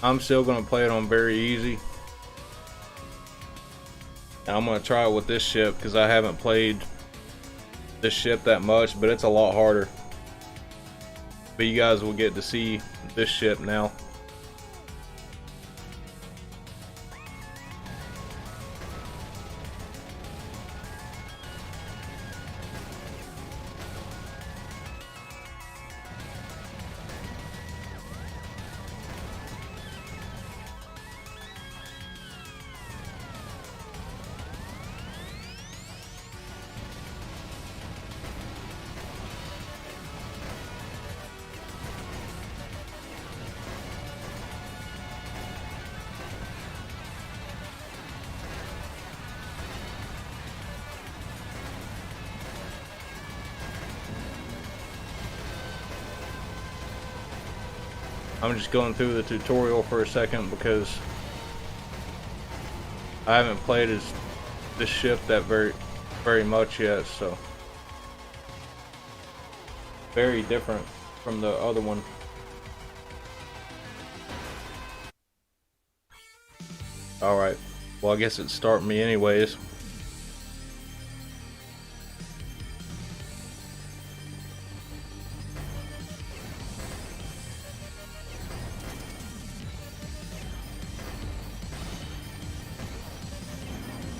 I'm still going to play it on very easy. And I'm going to try it with this ship because I haven't played this ship that much, but it's a lot harder. But you guys will get to see this ship now. I'm just going through the tutorial for a second because I haven't played this ship that very much yet, so very different from the other one. Alright, well I guess it's starting me anyways.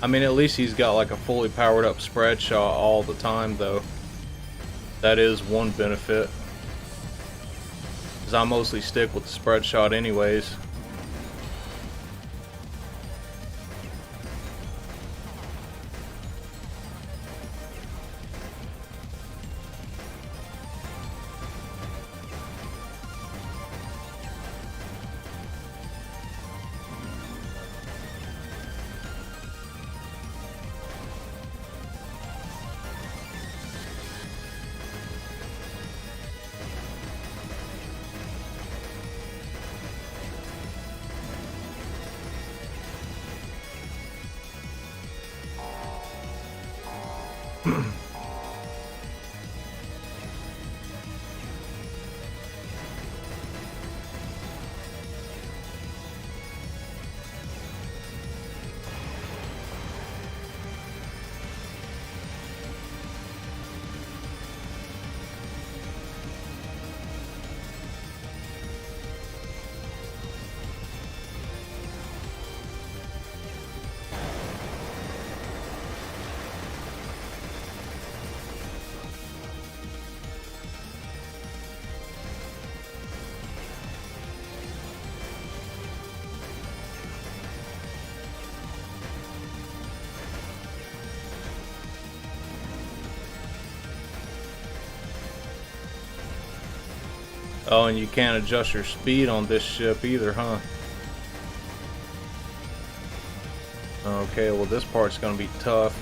I mean, at least he's got like a fully powered up spread shot all the time though. That is one benefit. Because I mostly stick with the spread shot anyways. Oh, and you can't adjust your speed on this ship either, huh? Okay, well this part's gonna be tough.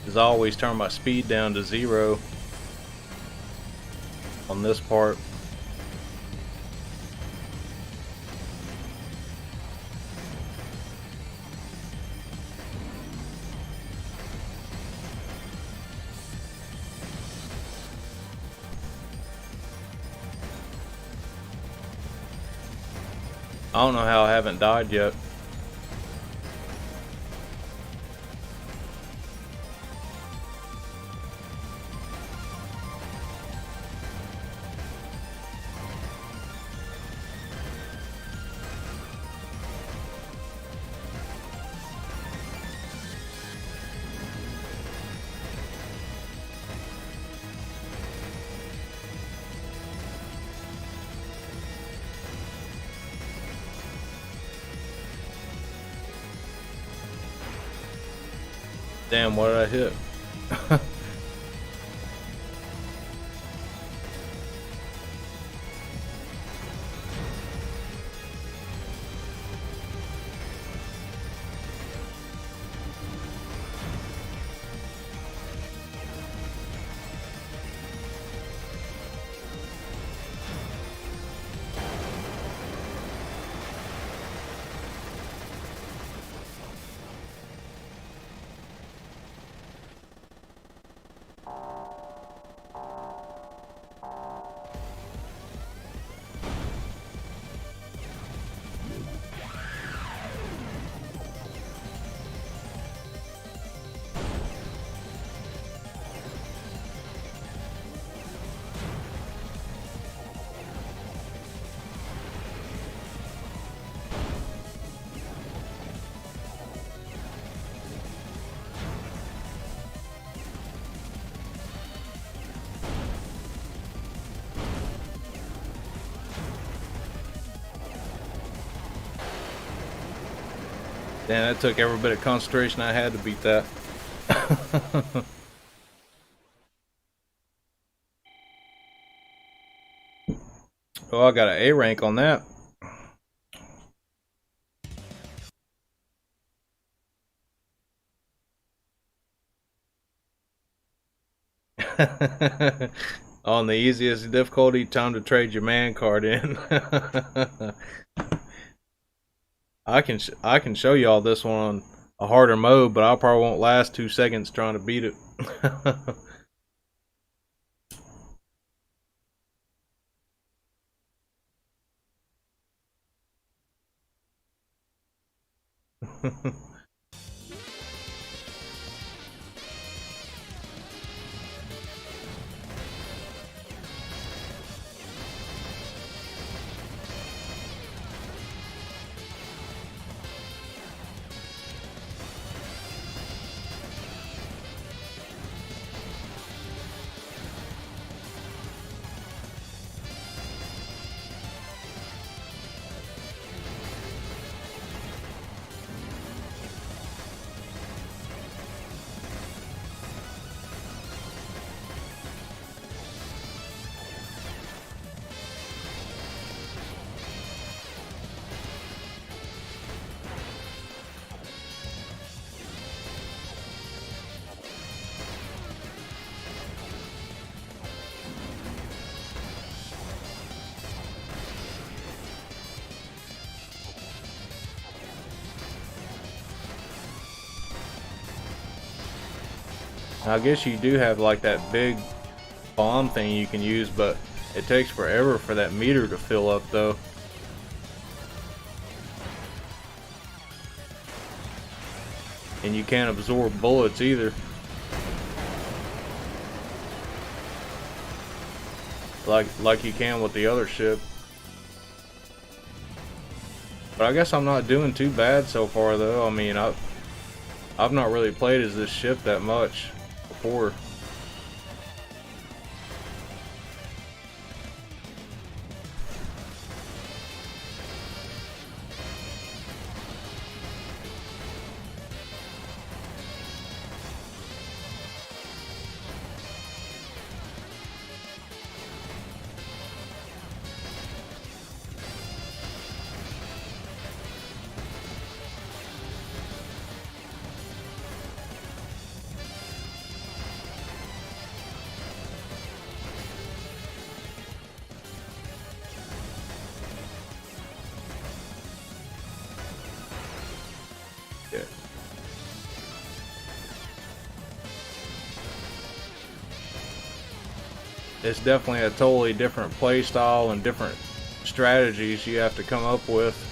Because I always turn my speed down to 0 on this part. I don't know how I haven't died yet. Damn, what did I hit? Damn, that took every bit of concentration I had to beat that. Oh, I got an A rank on that. On the easiest difficulty, time to trade your man card in. I can show you all this one on a harder mode, but I probably won't last 2 seconds trying to beat it. I guess you do have like that big bomb thing you can use, but it takes forever for that meter to fill up though. And you can't absorb bullets either. Like you can with the other ship. But I guess I'm not doing too bad so far though. I mean, I've not really played as this ship that much before. Yeah. It's definitely a totally different play style and different strategies you have to come up with.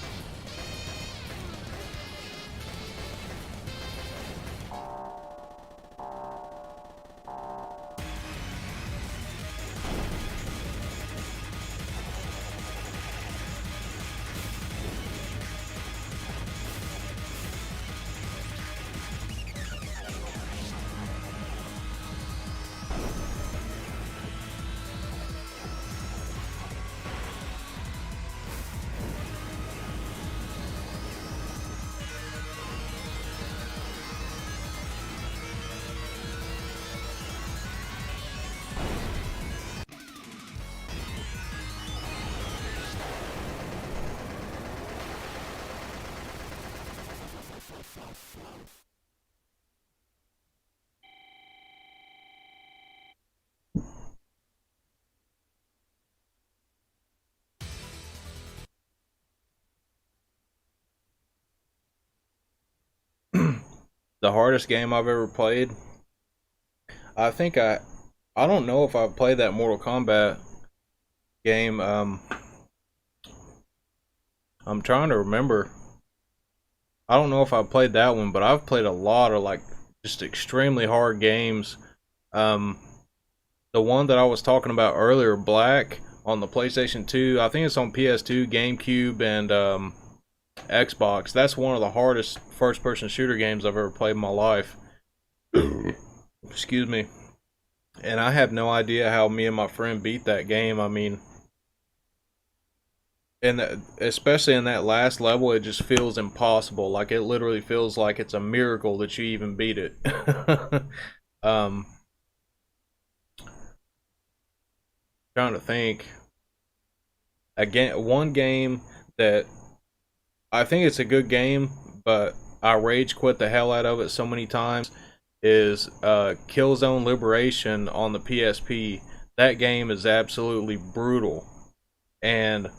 The hardest game I've ever played. I think I don't know if I've played that Mortal Kombat game. I'm trying to remember. I don't know if I played that one, but I've played a lot of like just extremely hard games. Um, the one that I was talking about earlier, Black, on the PlayStation 2. I think it's on PS2, GameCube, and Xbox. That's one of the hardest first-person shooter games I've ever played in my life. Excuse me. And I have no idea how me and my friend beat that game. I mean, and especially in that last level, it just feels impossible. Like it literally feels like it's a miracle that you even beat it. um, trying to think. Again, one game that I think it's a good game, but I rage quit the hell out of it so many times is Killzone Liberation on the PSP. That game is absolutely brutal. And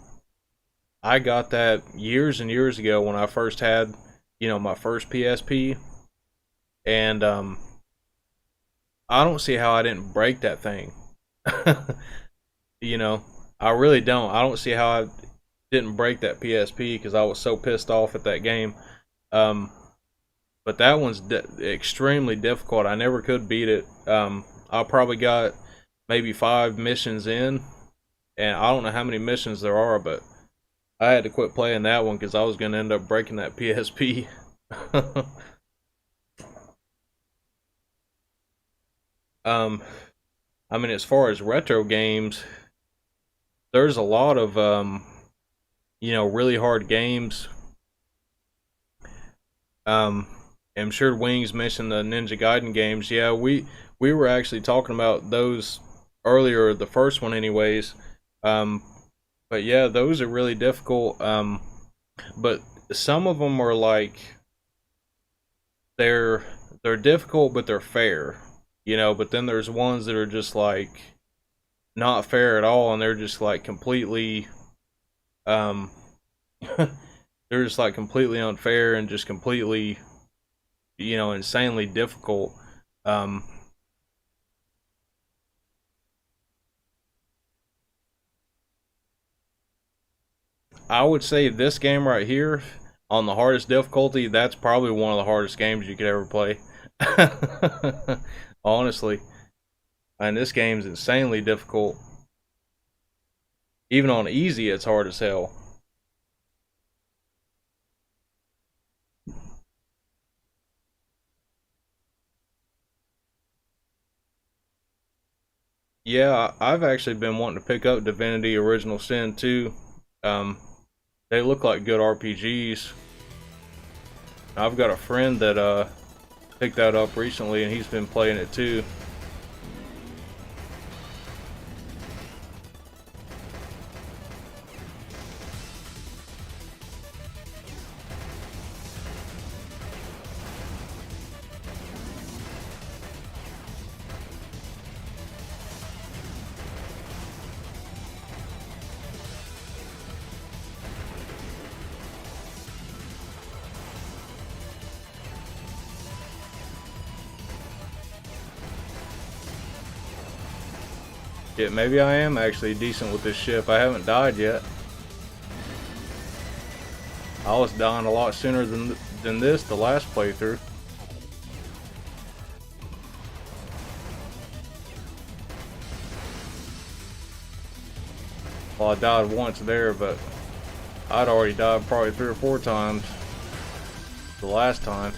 I got that years and years ago when I first had, my first PSP. And I don't see how I didn't break that thing. I really don't. I don't see how I didn't break that PSP because I was so pissed off at that game. But that one's extremely difficult. I never could beat it. I probably got maybe 5 missions in, and I don't know how many missions there are, but I had to quit playing that one because I was going to end up breaking that PSP. I mean, as far as retro games, there's a lot of really hard games. I'm sure Wings mentioned the Ninja Gaiden games. Yeah, we were actually talking about those earlier, the first one anyways. But yeah, those are really difficult. But some of them are like they're difficult, but they're fair. But then there's ones that are just like not fair at all, and they're just like completely they're just like completely unfair and just completely insanely difficult. I would say this game right here on the hardest difficulty, that's probably one of the hardest games you could ever play. Honestly. And this game's insanely difficult. Even on easy, it's hard as hell. Yeah, I've actually been wanting to pick up Divinity Original Sin 2. They look like good RPGs. I've got a friend that picked that up recently, and he's been playing it too. Yeah, maybe I am actually decent with this ship. I haven't died yet. I was dying a lot sooner than this the last playthrough. Well, I died once there, but I'd already died probably 3 or 4 times the last time.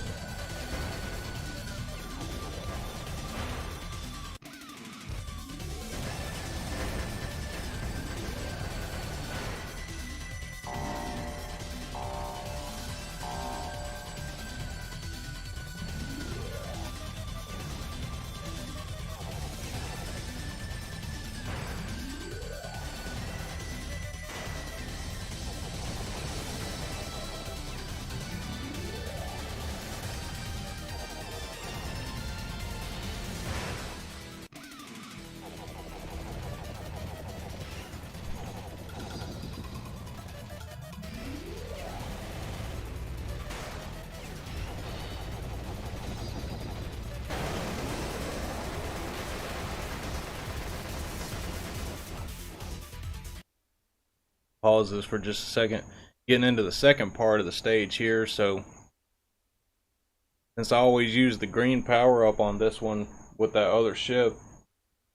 pause this for just a second. Getting into the second part of the stage here, so since I always use the green power up on this one with that other ship,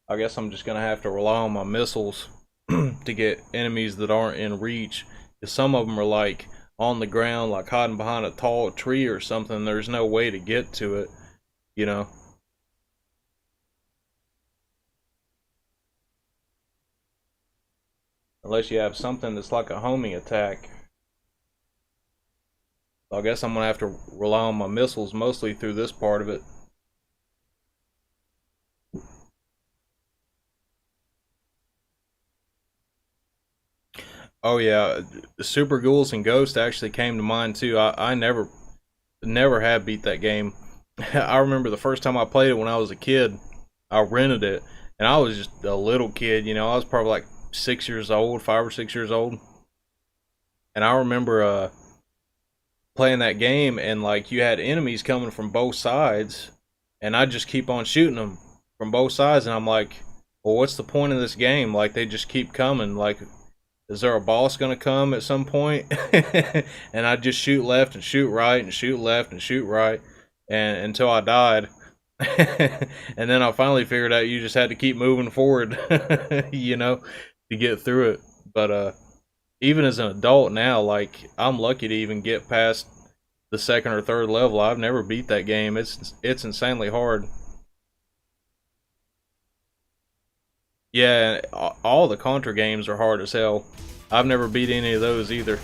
I guess I'm just gonna have to rely on my missiles to get enemies that aren't in reach. Because some of them are like on the ground, like hiding behind a tall tree or something. There's no way to get to it, you know. Unless you have something that's like a homing attack. So I guess I'm gonna have to rely on my missiles mostly through this part of it. Oh yeah, Super Ghouls and Ghost actually came to mind too. I never have beat that game. I remember the first time I played it when I was a kid. I rented it, and I was just a little kid, you know. I was probably like 6 years old, 5 or 6 years old. And I remember playing that game, and like you had enemies coming from both sides, and I just keep on shooting them from both sides, and I'm like, well, what's the point of this game? Like, they just keep coming. Like, is there a boss gonna come at some point? And I just shoot left and shoot right and shoot left and shoot right, and until I died. And then I finally figured out you just had to keep moving forward, you know, to get through it. But even as an adult now, like, I'm lucky to even get past the second or third level. I've never beat that game. It's insanely hard. Yeah, all the Contra games are hard as hell. I've never beat any of those either.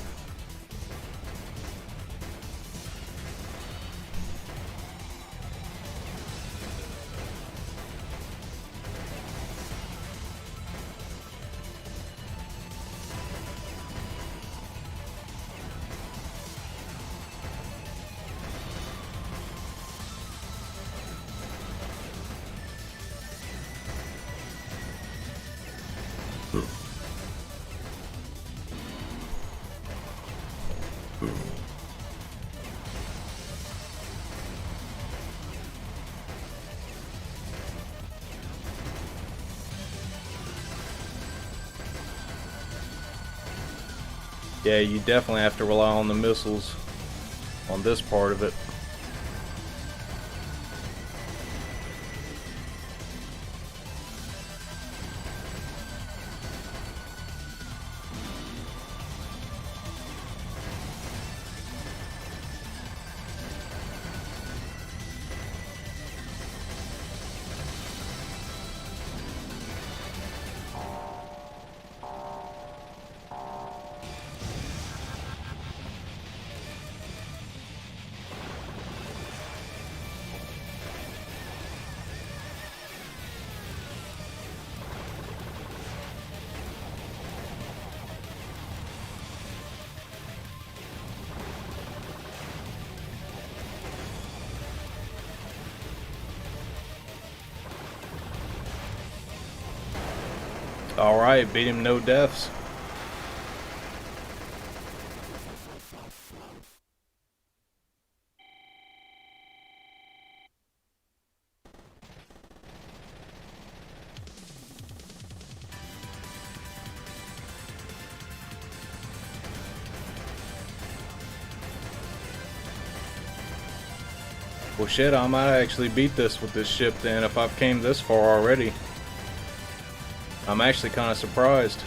Yeah, you definitely have to rely on the missiles on this part of it. Alright, beat him, no deaths. Well shit, I might actually beat this with this ship then if I've came this far already. I'm actually kind of surprised.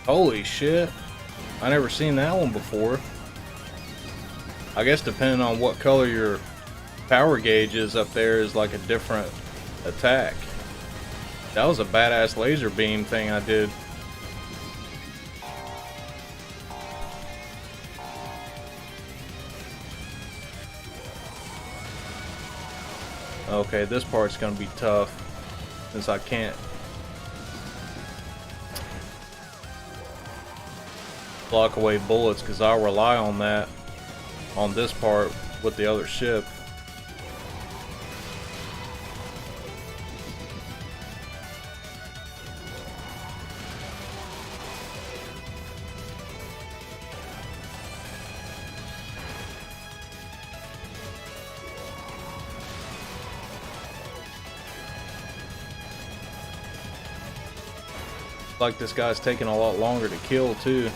Holy shit. I never seen that one before. I guess depending on what color your power gauge is up there is like a different attack. That was a badass laser beam thing I did. Okay, this part's gonna be tough since I can't. block away bullets, because I'll rely on that on this part with the other ship. Like this guy's taking a lot longer to kill too.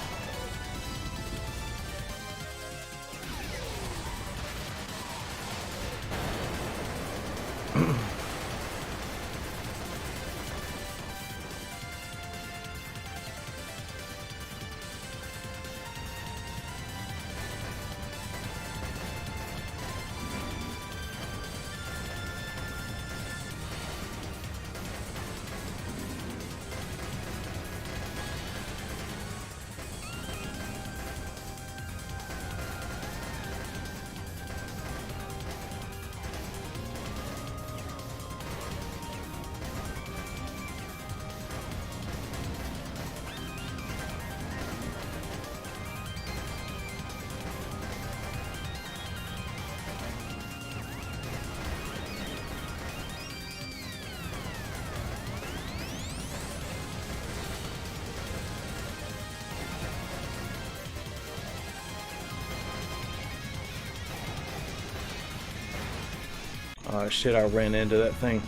Shit, I ran into that thing.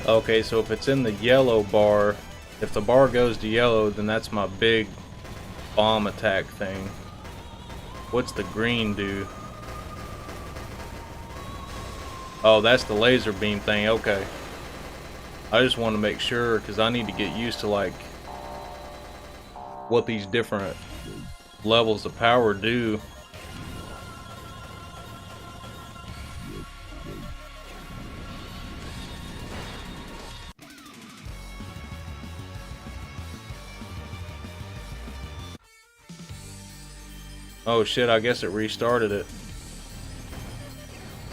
Okay, so if it's in the yellow bar, if the bar goes to yellow, then that's my big bomb attack thing. What's the green do? Oh, that's the laser beam thing. Okay. I just want to make sure, because I need to get used to like what these different levels of power do. Oh shit, I guess it restarted it.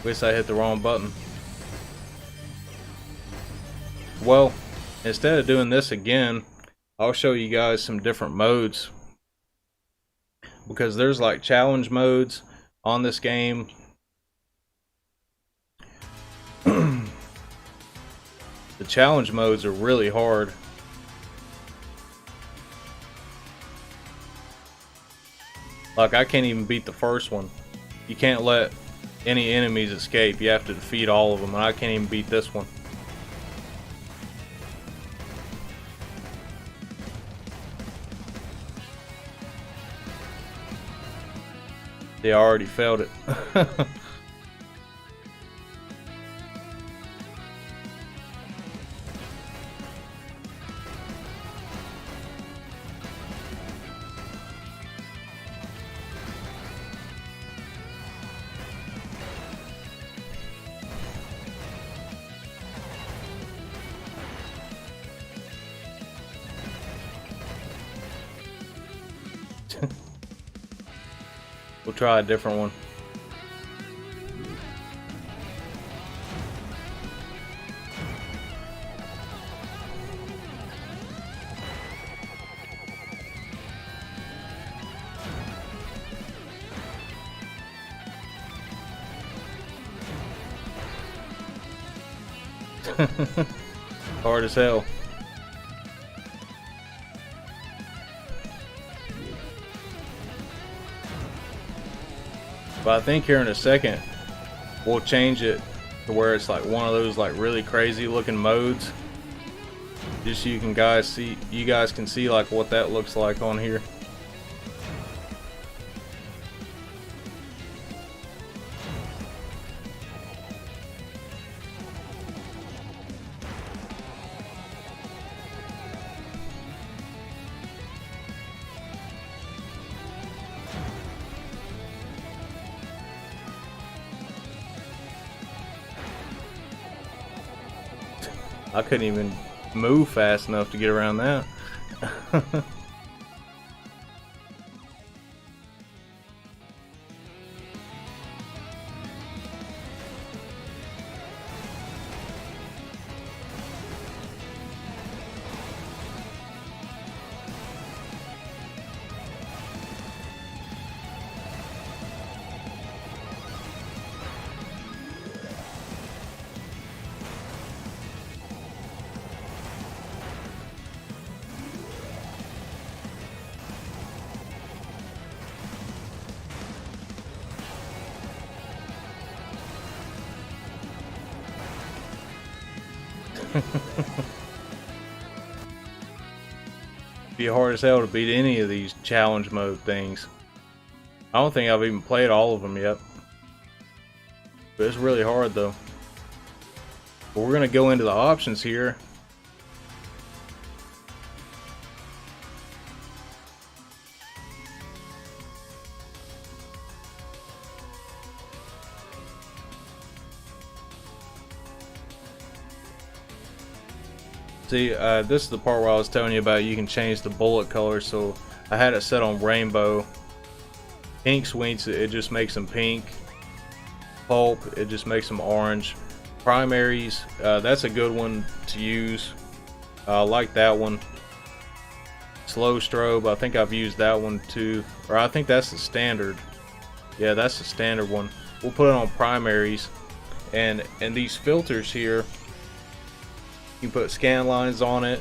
Guess I hit the wrong button. Well, instead of doing this again, I'll show you guys some different modes. Because there's like challenge modes on this game. The challenge modes are really hard. Like, I can't even beat the first one. You can't let any enemies escape. You have to defeat all of them, and I can't even beat this one. They already failed it. We'll try a different one. Hard as hell. But I think here in a second we'll change it to where it's like one of those like really crazy looking modes, just so you guys can see like what that looks like on here. I couldn't even move fast enough to get around that. Be hard as hell to beat any of these challenge mode things. I don't think I've even played all of them yet. But it's really hard though. But we're gonna go into the options here. See, this is the part where I was telling you about you can change the bullet color, so I had it set on rainbow. Pink Sweets, it just makes them pink. Pulp, it just makes them orange. Primaries, that's a good one to use. I like that one. Slow Strobe, I think I've used that one too. Or I think that's the standard. Yeah, that's the standard one. We'll put it on primaries. And these filters here, you can put scan lines on it,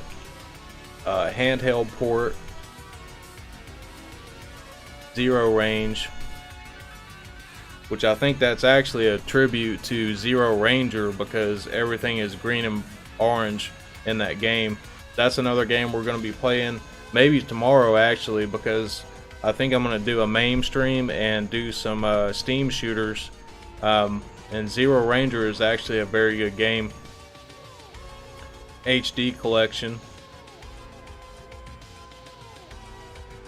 handheld port, zero range, which I think that's actually a tribute to Zero Ranger because everything is green and orange in that game. That's another game we're going to be playing maybe tomorrow actually, because I think I'm going to do a MAME stream and do some Steam shooters, and Zero Ranger is actually a very good game. HD collection,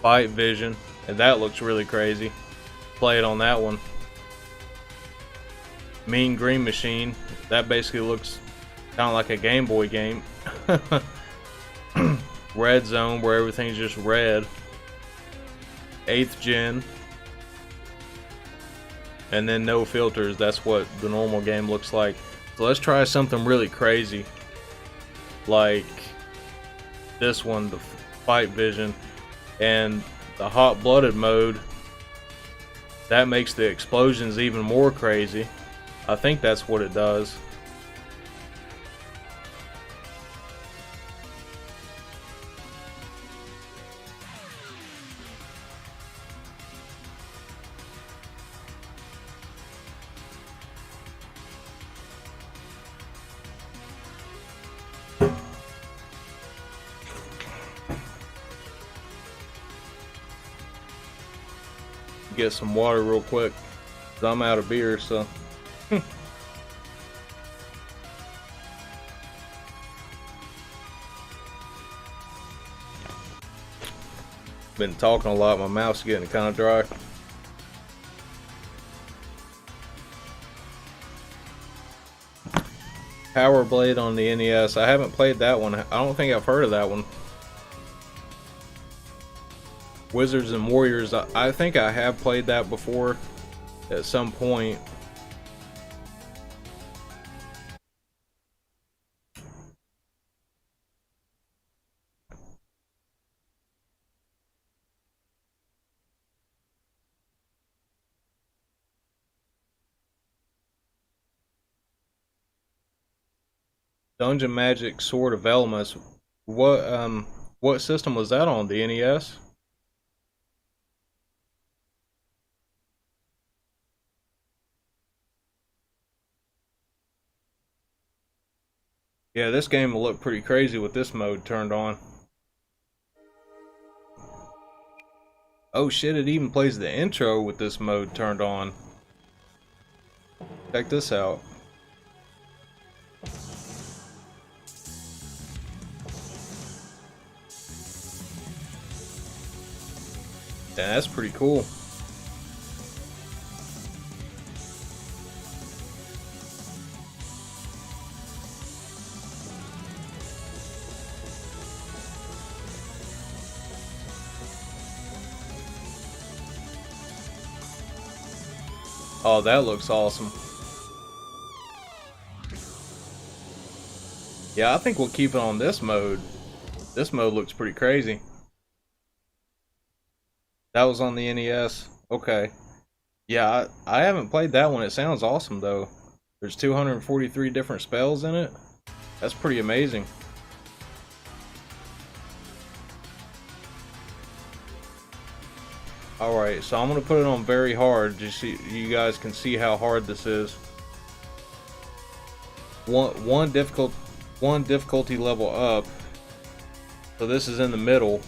Fight Vision, and that looks really crazy. Play it on that one. Mean Green Machine, that basically looks kind of like a Game Boy game. Red Zone, where everything's just red. 8th Gen, and then no filters. That's what the normal game looks like. So let's try something really crazy, like this one, the Fight Vision, and the Hot Blooded mode. That makes the explosions even more crazy. I think that's what it does. Get some water real quick, 'cause I'm out of beer, so. Been talking a lot, my mouth's getting kind of dry. Power Blade on the NES, I haven't played that one. I don't think I've heard of that one. Wizards and Warriors, I think I have played that before at some point. Dungeon Magic Sword of Elements. What system was that on? The NES? Yeah, this game will look pretty crazy with this mode turned on. Oh shit, it even plays the intro with this mode turned on. Check this out. Yeah, that's pretty cool. Oh, that looks awesome. Yeah, I think we'll keep it on this mode. This mode looks pretty crazy. That was on the NES. Okay. Yeah, I haven't played that one. It sounds awesome though. There's 243 different spells in it. That's pretty amazing. Alright, so I'm gonna put it on very hard just so you guys can see how hard this is. One difficulty level up. So this is in the middle.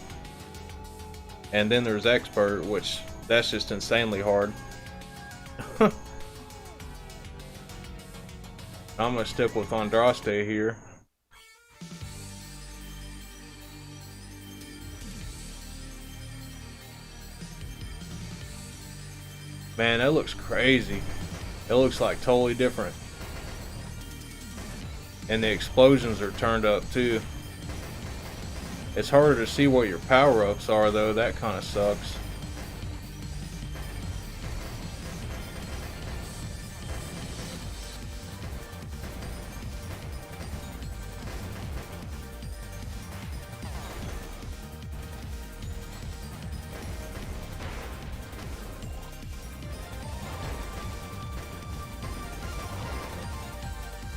And then there's expert, which that's just insanely hard. I'm gonna stick with Andraste here. Man, that looks crazy. It looks like totally different. And the explosions are turned up too. It's harder to see what your power-ups are though, that kind of sucks.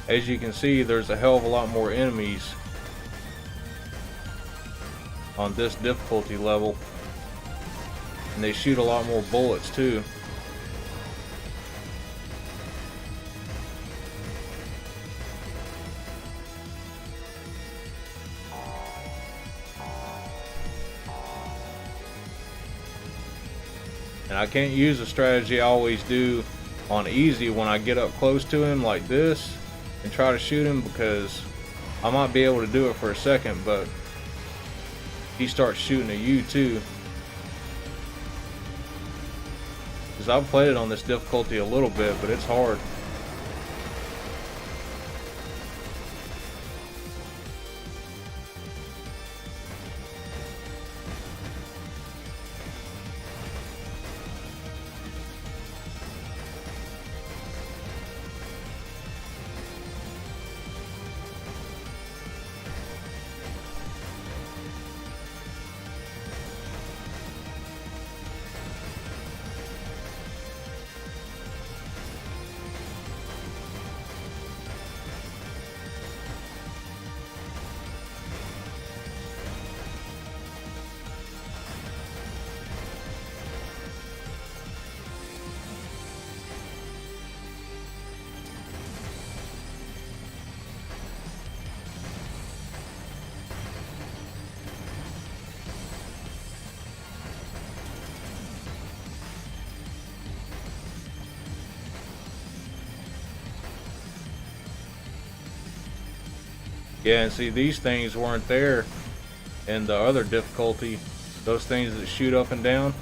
As you can see, there's a hell of a lot more enemies on this difficulty level, and they shoot a lot more bullets too. And I can't use the strategy I always do on easy when I get up close to him like this and try to shoot him, because I might be able to do it for a second, but he starts shooting at you too. Because I've played it on this difficulty a little bit, but it's hard. Yeah, and see, these things weren't there in the other difficulty. Those things that shoot up and down.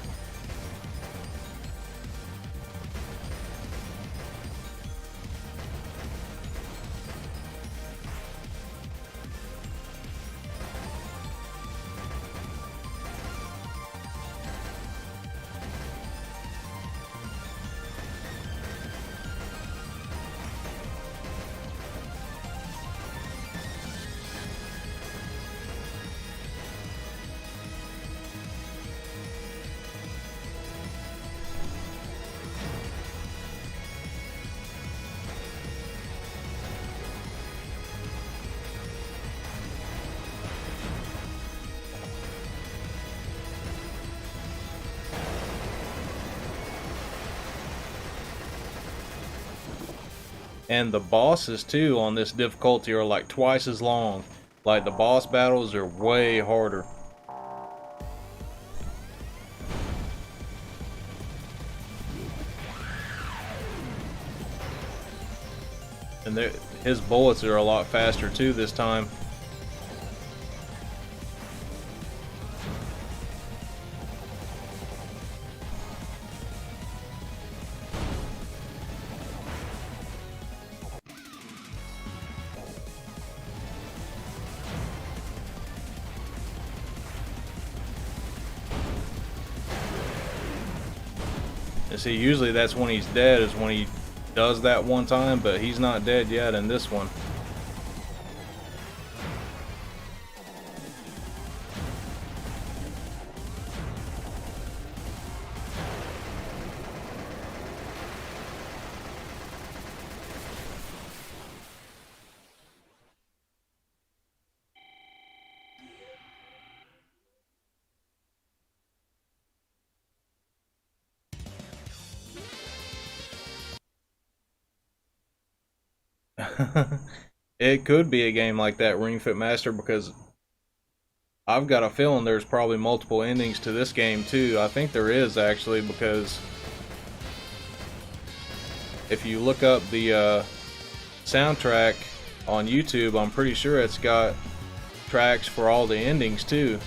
And the bosses too on this difficulty are like twice as long. Like the boss battles are way harder. And his bullets are a lot faster too this time. And see, usually that's when he's dead, is when he does that one time, but he's not dead yet in this one. It could be a game like that, Ring Fit Master, because I've got a feeling there's probably multiple endings to this game too. I think there is actually, because if you look up the soundtrack on YouTube, I'm pretty sure it's got tracks for all the endings too.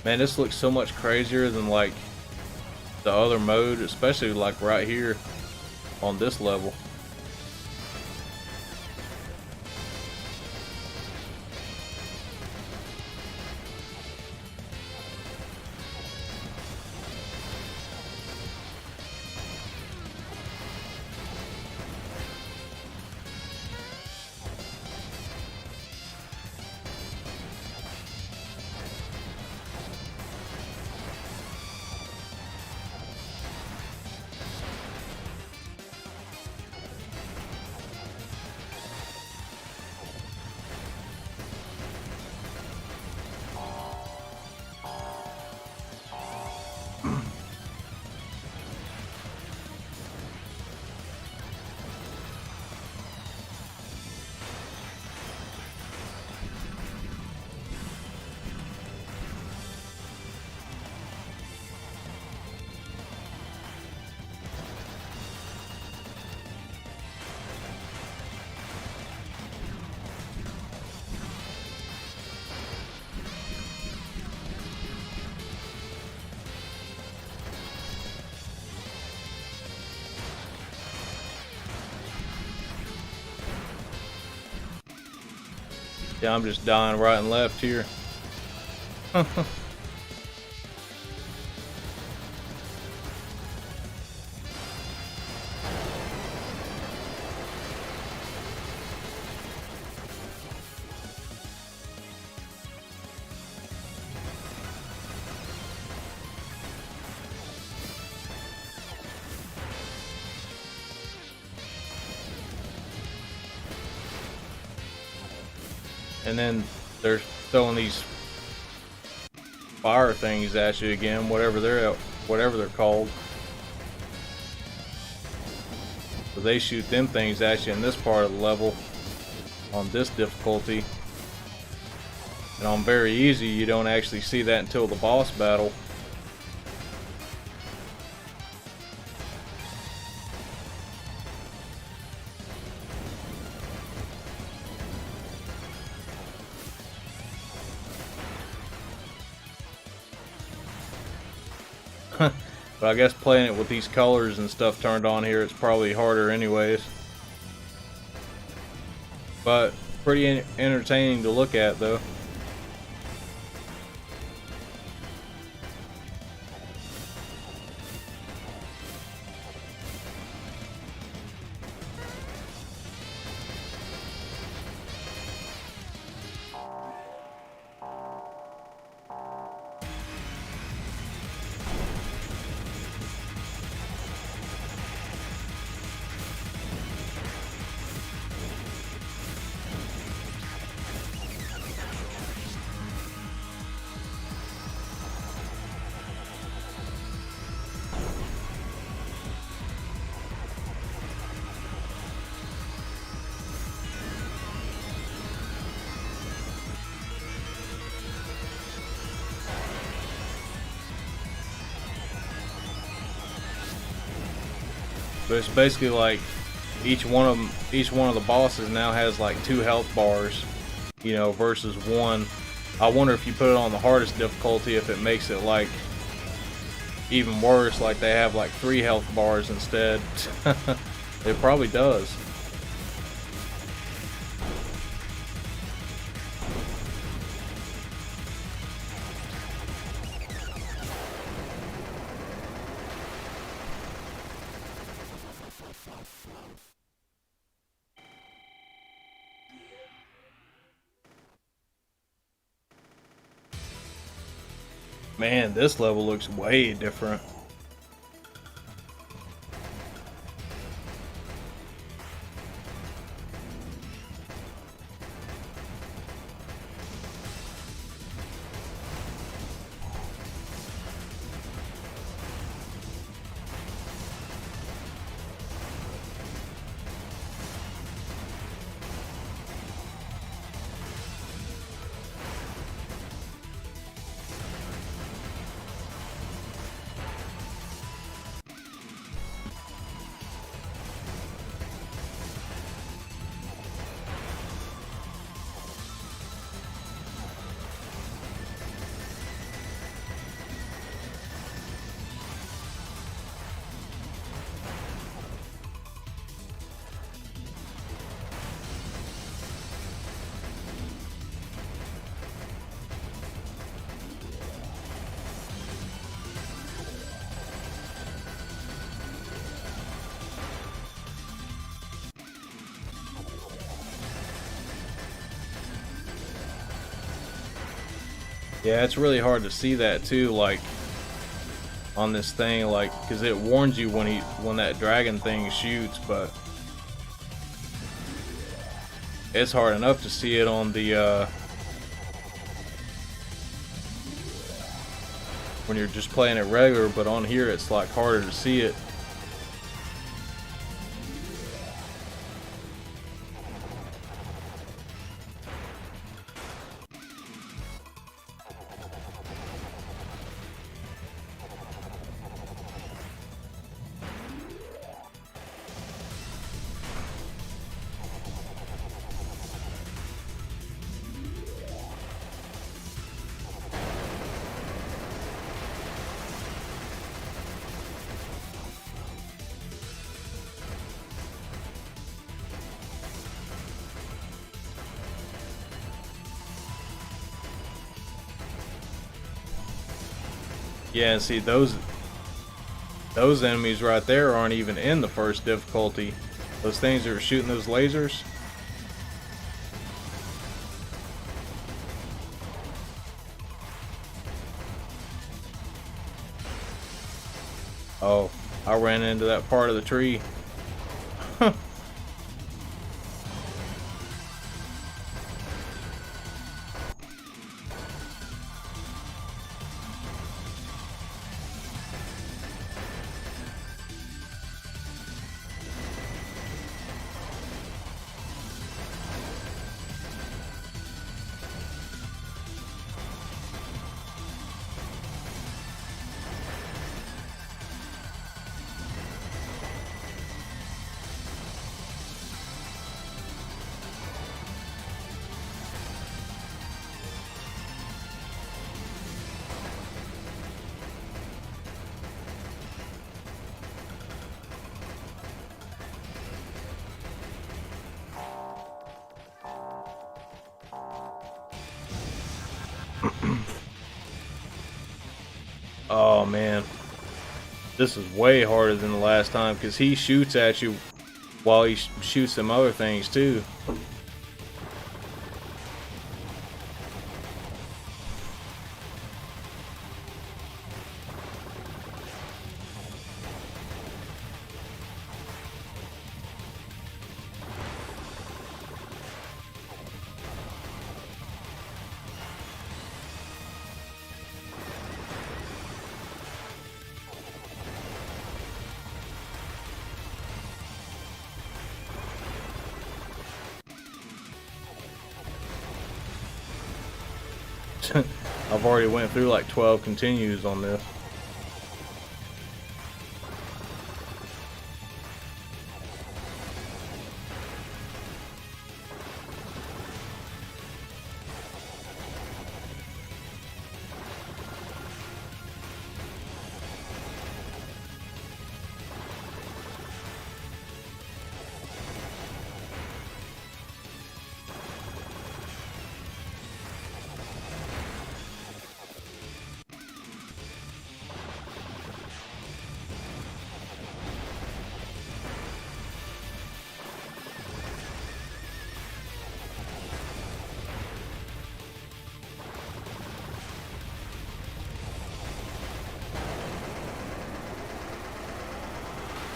Man, this looks so much crazier than like the other mode, especially like right here on this level. Yeah, I'm just dying right and left here. And then they're throwing these fire things at you again, whatever they're called. So they shoot them things at you in this part of the level on this difficulty. And on very easy, you don't actually see that until the boss battle. But I guess playing it with these colors and stuff turned on here, it's probably harder anyways. But pretty entertaining to look at though. But it's basically like each one of the bosses now has like 2 health bars, you know, versus 1. I wonder if you put it on the hardest difficulty if it makes it like even worse, like they have like 3 health bars instead. It probably does. Man, this level looks way different. Yeah, it's really hard to see that too, like on this thing, like because it warns you when that dragon thing shoots, but it's hard enough to see it on the when you're just playing it regular, but on here it's like harder to see it. Yeah, and see those enemies right there aren't even in the first difficulty. Those things that are shooting those lasers. Oh, I ran into that part of the tree. Oh man, this is way harder than the last time because he shoots at you while he shoots some other things too. I've already went through like 12 continues on this.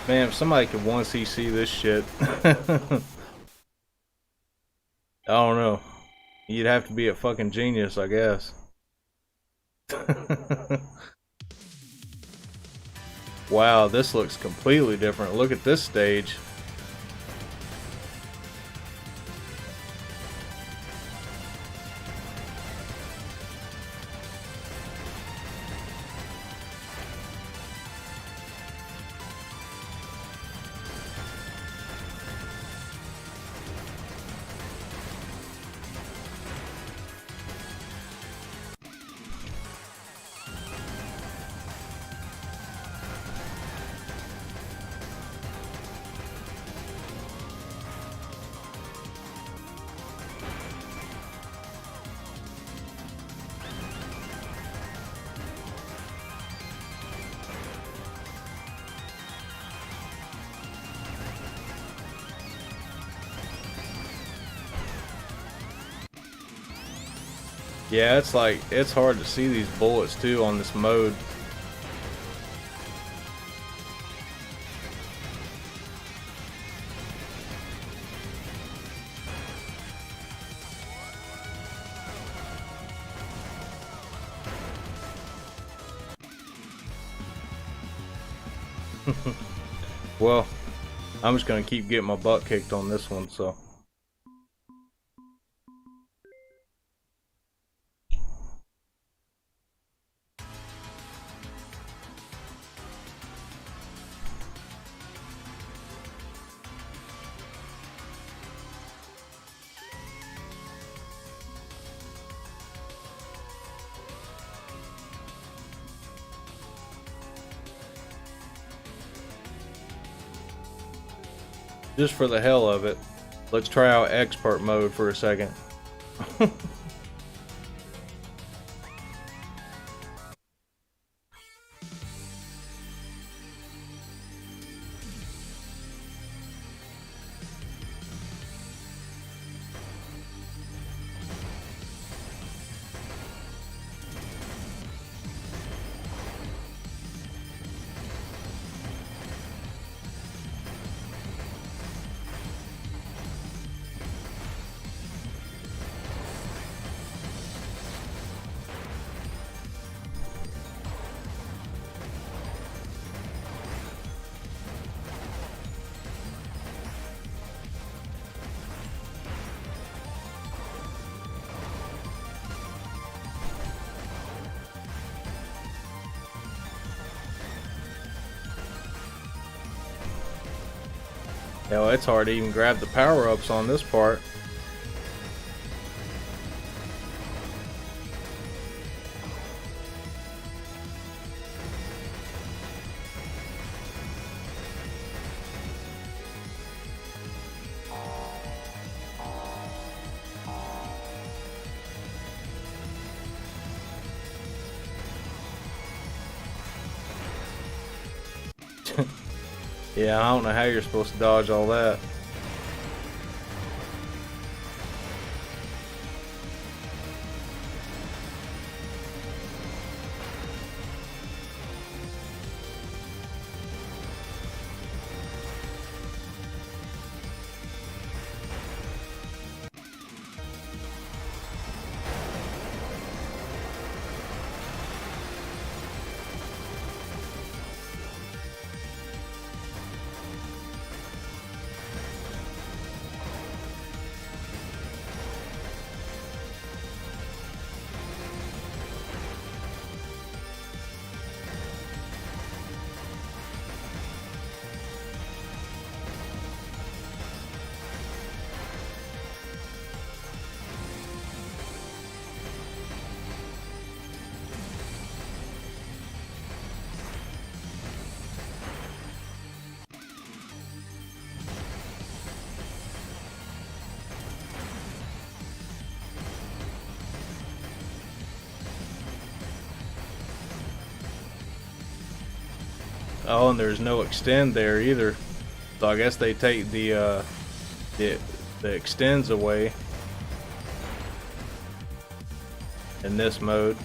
Man, if somebody could 1cc this shit. I don't know. You'd have to be a fucking genius, I guess. Wow, this looks completely different. Look at this stage. Yeah, it's like, it's hard to see these bullets too on this mode. Well, I'm just gonna keep getting my butt kicked on this one, so. Just for the hell of it, let's try out expert mode for a second. Hell, it's hard to even grab the power-ups on this part. Yeah, I don't know how you're supposed to dodge all that. Oh, and there's no extend there either. So I guess they take the extends away in this mode.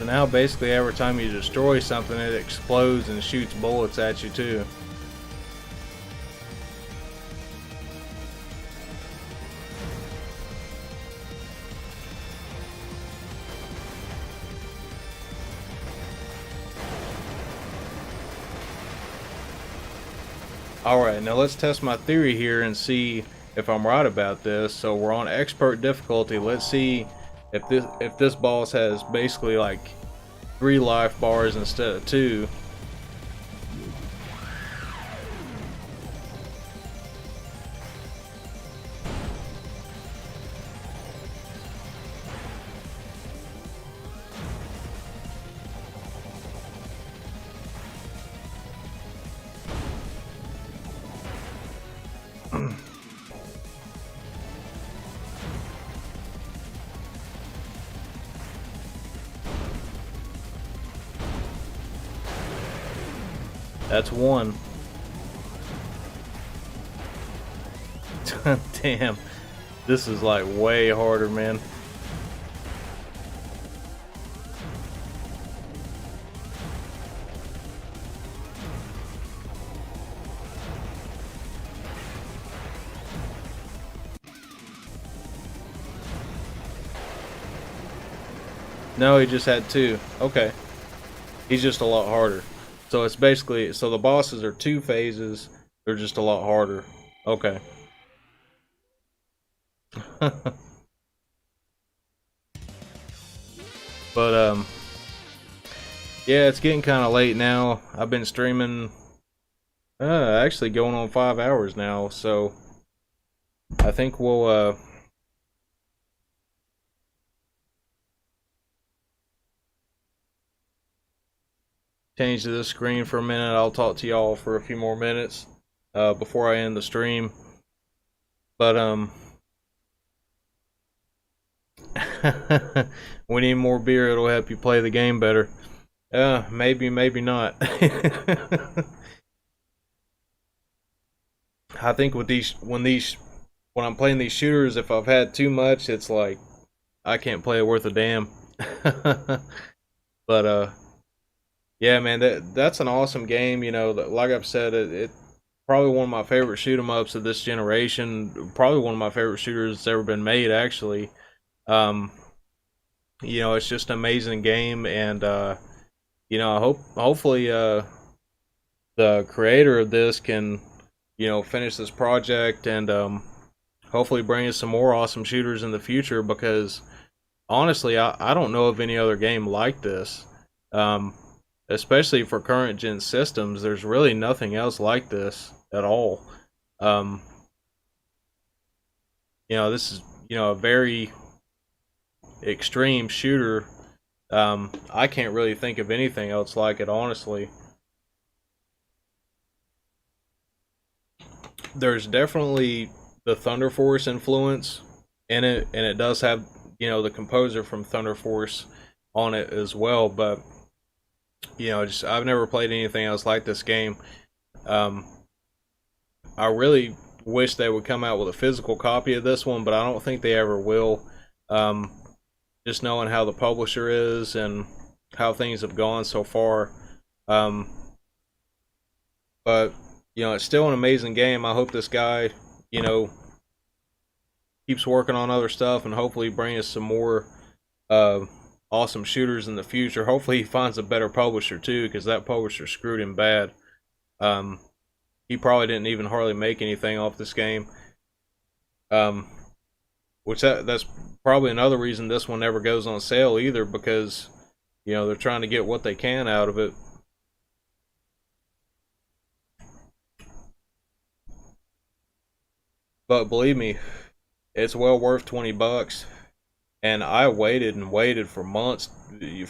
So now basically every time you destroy something, it explodes and shoots bullets at you too. Alright, now let's test my theory here and see if I'm right about this. So we're on expert difficulty. Let's see if this boss has basically like 3 life bars instead of 2. That's 1. Damn, this is like way harder, man. No, he just had 2. Okay. He's just a lot harder. So it's basically, so the bosses are 2 phases. They're just a lot harder. Okay. But yeah, it's getting kind of late now. I've been streaming actually going on 5 hours now, so I think we'll change to this screen for a minute. I'll talk to y'all for a few more minutes before I end the stream. But we need more beer. It'll help you play the game better. Maybe, maybe not. I think with when I'm playing these shooters, if I've had too much, it's like I can't play it worth a damn. But yeah, man, that's an awesome game. You know, like I've said, it probably one of my favorite shoot 'em ups of this generation. Probably one of my favorite shooters that's ever been made, actually. You know, it's just an amazing game, and you know, hopefully the creator of this can, you know, finish this project and hopefully bring us some more awesome shooters in the future, because honestly, I don't know of any other game like this. Especially for current gen systems, there's really nothing else like this at all. You know, this is, you know, a very extreme shooter. I can't really think of anything else like it, honestly. There's definitely the Thunder Force influence in it, and it does have, you know, the composer from Thunder Force on it as well, but you know, just I've never played anything else like this game. I really wish they would come out with a physical copy of this one, but I don't think they ever will. Just knowing how the publisher is and how things have gone so far. But you know, it's still an amazing game. I hope this guy, you know, keeps working on other stuff and hopefully bring us some more awesome shooters in the future. Hopefully he finds a better publisher too, because that publisher screwed him bad. He probably didn't even hardly make anything off this game. Which that's probably another reason this one never goes on sale either, because you know, they're trying to get what they can out of it. But believe me, it's well worth $20. And I waited and waited for months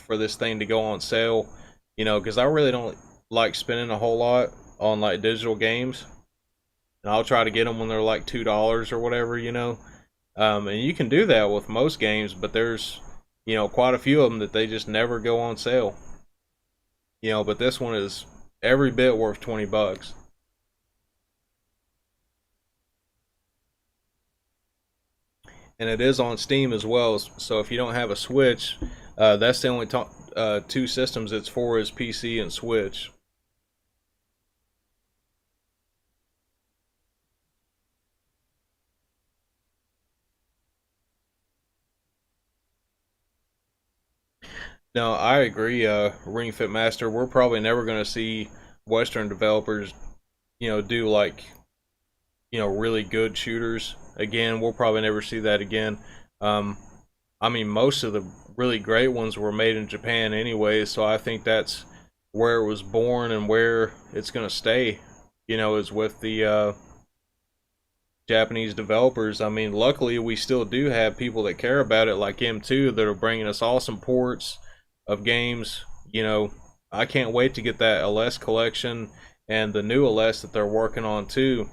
for this thing to go on sale, you know, because I really don't like spending a whole lot on like digital games. And I'll try to get them when they're like $2 or whatever, you know. And you can do that with most games, but there's, you know, quite a few of them that they just never go on sale. You know, but this one is every bit worth $20. And it is on Steam as well, so if you don't have a Switch, That's the only two systems it's for is PC and Switch. No, I agree, Ring Fit Master. We're probably never going to see Western developers, do like, really good shooters again. We'll probably never see that again. I mean, most of the really great ones were made in Japan anyway, so I think that's where it was born and where it's going to stay, is with the Japanese developers. I mean, luckily we still do have people that care about it, like M2, that are bringing us awesome ports of games. I can't wait to get that LS collection and the new LS that they're working on too,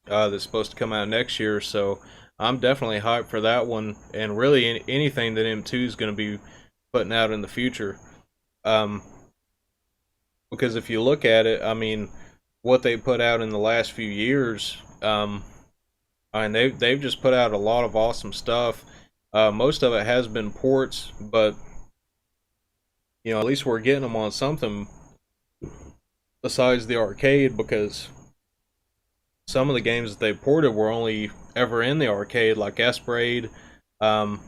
that's supposed to come out next year. So I'm definitely hyped for that one, and really anything that M2 is going to be putting out in the future. Because if you look at it, I mean, what they put out in the last few years, I mean, they've just put out a lot of awesome stuff. Most of it has been ports, but at least we're getting them on something besides the arcade, because some of the games that they ported were only ever in the arcade, like S-Braid, Dangun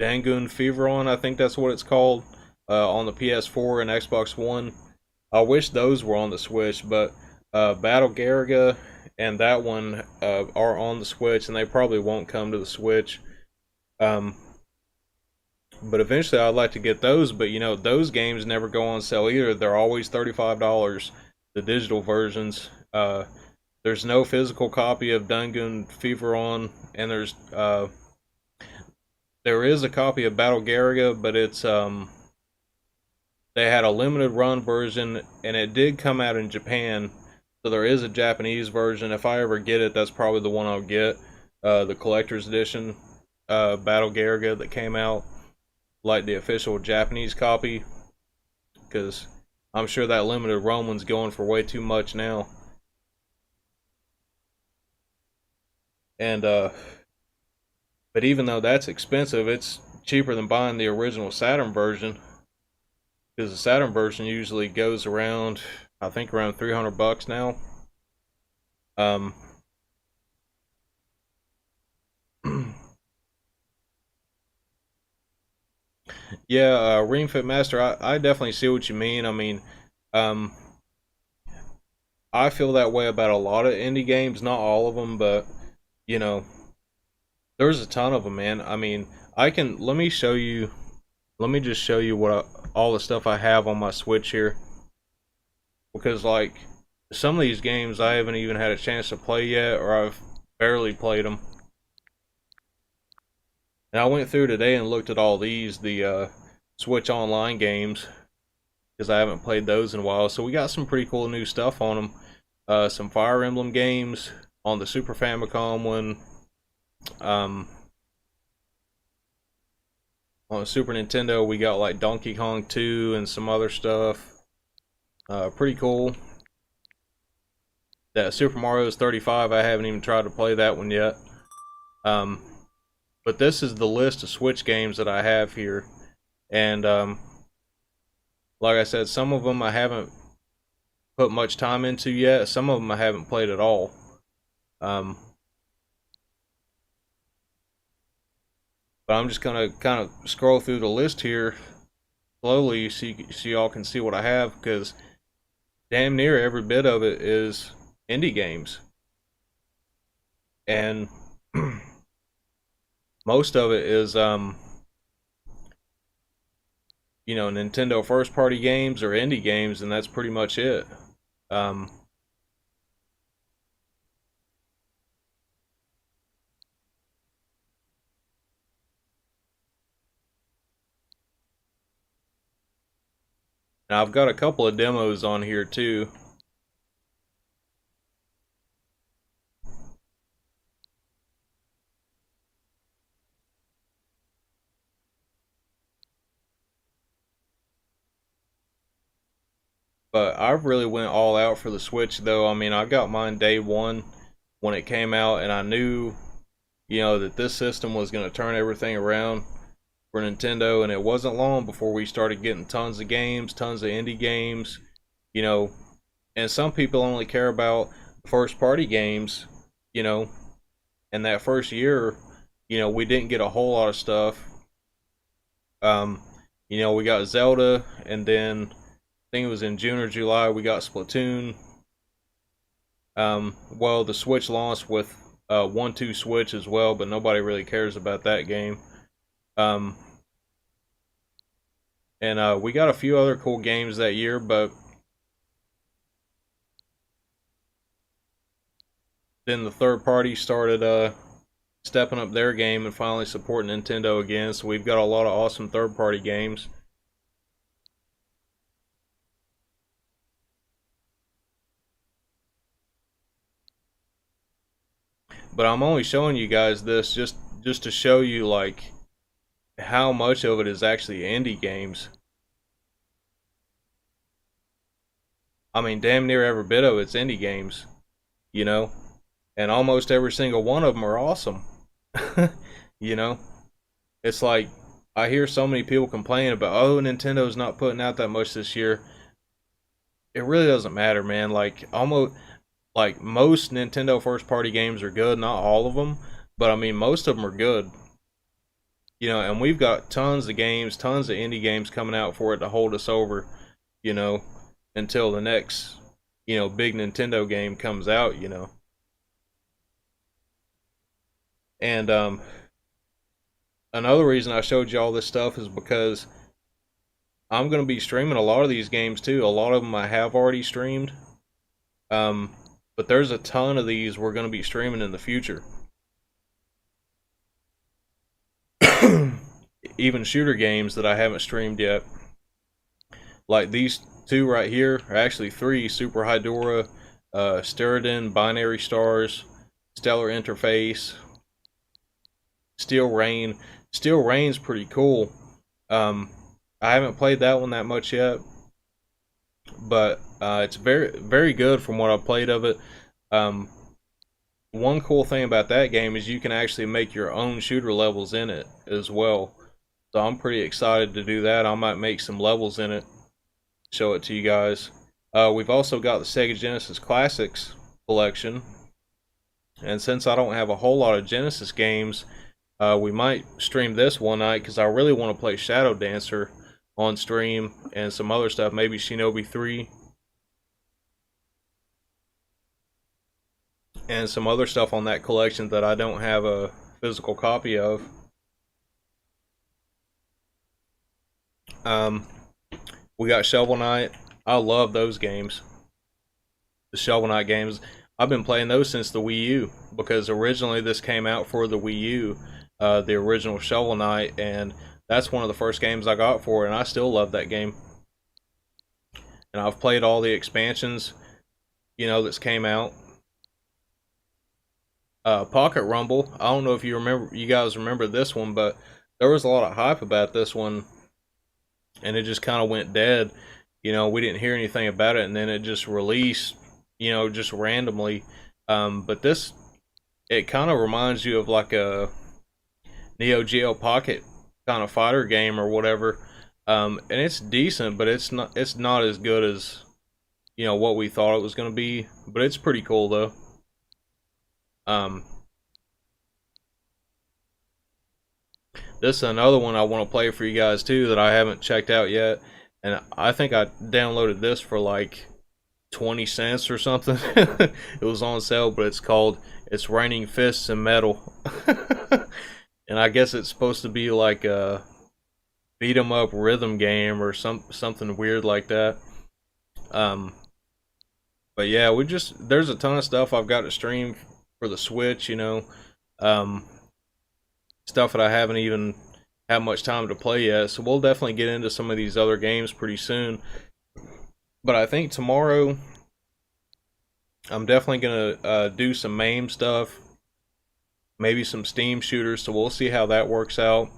Feveron, I think that's what it's called, on the PS4 and Xbox One. I wish those were on the Switch, but Battle Garaga and that one are on the Switch, and they probably won't come to the Switch. But eventually I'd like to get those, but those games never go on sale either. They're always $35, the digital versions. There's no physical copy of Dangun Feveron, and there is a copy of Battle Garaga, but it's they had a limited run version, and it did come out in Japan, so there is a Japanese version. If I ever get it, that's probably the one I'll get, the collector's edition Battle Garaga that came out, like the official Japanese copy, because I'm sure that limited run one's going for way too much now. And but even though that's expensive, it's cheaper than buying the original Saturn version, because the Saturn version usually goes around, I think, around $300 now. Yeah, Ring Fit Master, I definitely see what you mean. I mean, I feel that way about a lot of indie games, not all of them, but there's a ton of them, man. I mean, let me just show you all the stuff I have on my Switch here, because like some of these games I haven't even had a chance to play yet, or I've barely played them. And I went through today and looked at all the Switch Online games, because I haven't played those in a while. So we got some pretty cool new stuff on them. Some Fire Emblem games on the Super Famicom one. On the Super Nintendo, we got like Donkey Kong 2 and some other stuff. Pretty cool. That Super Mario's 35, I haven't even tried to play that one yet. But this is the list of Switch games that I have here. And like I said, some of them I haven't put much time into yet. Some of them I haven't played at all. But I'm just gonna kind of scroll through the list here slowly, so y'all can see what I have, because damn near every bit of it is indie games, and most of it is Nintendo first party games or indie games, and that's pretty much it. Now I've got a couple of demos on here too. But I really went all out for the Switch though. I mean, I got mine day one when it came out, and I knew, that this system was going to turn everything around. for Nintendo, and it wasn't long before we started getting tons of games, tons of indie games, you know, and some people only care about first party games, you know, and that first year, you know, we didn't get a whole lot of stuff. You know, we got Zelda, and then I think it was in June or July we got Splatoon. Well, the Switch launched with 1-2 Switch as well, but nobody really cares about that game. And we got a few other cool games that year, but then the third party started stepping up their game and finally supporting Nintendo again. So we've got a lot of awesome third party games. But I'm only showing you guys this just to show you like how much of it is actually indie games. I mean, damn near every bit of it's indie games, you know, and almost every single one of them are awesome. You know, it's like I hear so many people complain about, oh, Nintendo's not putting out that much this year. It really doesn't matter, man. Like almost like most Nintendo first party games are good, not all of them, but I mean most of them are good. You know, and we've got tons of games, tons of indie games coming out for it to hold us over, you know, until the next, you know, big Nintendo game comes out, you know. And another reason I showed you all this stuff is because I'm going to be streaming a lot of these games too. A lot of them I have already streamed. But there's a ton of these we're going to be streaming in the future. Even shooter games that I haven't streamed yet. Like these two right here, or actually three, Super Hydora, Steriden, Binary Stars, Stellar Interface, Steel Rain. Steel Rain's pretty cool. I haven't played that one that much yet, but it's very, very good from what I've played of it. One cool thing about that game is you can actually make your own shooter levels in it as well. So I'm pretty excited to do that. I might make some levels in it, show it to you guys. We've also got the Sega Genesis Classics collection, and since I don't have a whole lot of Genesis games, we might stream this one night because I really want to play Shadow Dancer on stream and some other stuff, maybe Shinobi 3 and some other stuff on that collection that I don't have a physical copy of. We got Shovel Knight. I love those games. The Shovel Knight games, I've been playing those since the Wii U, because originally this came out for the Wii U, the original Shovel Knight, and that's one of the first games I got for it, and I still love that game. And I've played all the expansions, you know, that's came out. Pocket Rumble, I don't know if you guys remember this one, but there was a lot of hype about this one, and it just kind of went dead. You know, we didn't hear anything about it, and then it just released, you know, just randomly. But this, it kind of reminds you of like a Neo Geo Pocket kind of fighter game or whatever. And it's decent, but it's not as good as, you know, what we thought it was going to be. But it's pretty cool though. This is another one I want to play for you guys too that I haven't checked out yet, and I think I downloaded this for like 20 cents or something. It was on sale, but it's Raining Fists and Metal. And I guess it's supposed to be like a beat 'em up rhythm game or something weird like that. But yeah, there's a ton of stuff I've got to stream for the Switch, you know. Stuff that I haven't even had much time to play yet. So we'll definitely get into some of these other games pretty soon. But I think tomorrow I'm definitely gonna do some MAME stuff, maybe some Steam shooters. So we'll see how that works out.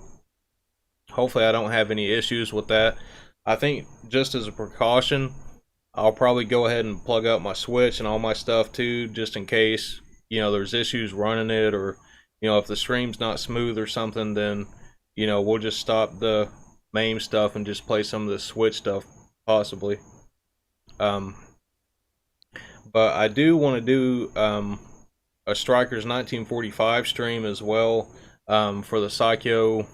Hopefully I don't have any issues with that. I think just as a precaution, I'll probably go ahead and plug up my Switch and all my stuff too, just in case, you know, there's issues running it, or, you know, if the stream's not smooth or something, then, you know, I'll just you know, we'll just stop the MAME stuff and just play some of the Switch stuff, possibly. But I do want to do a Strikers 1945 stream as well, for the Psycho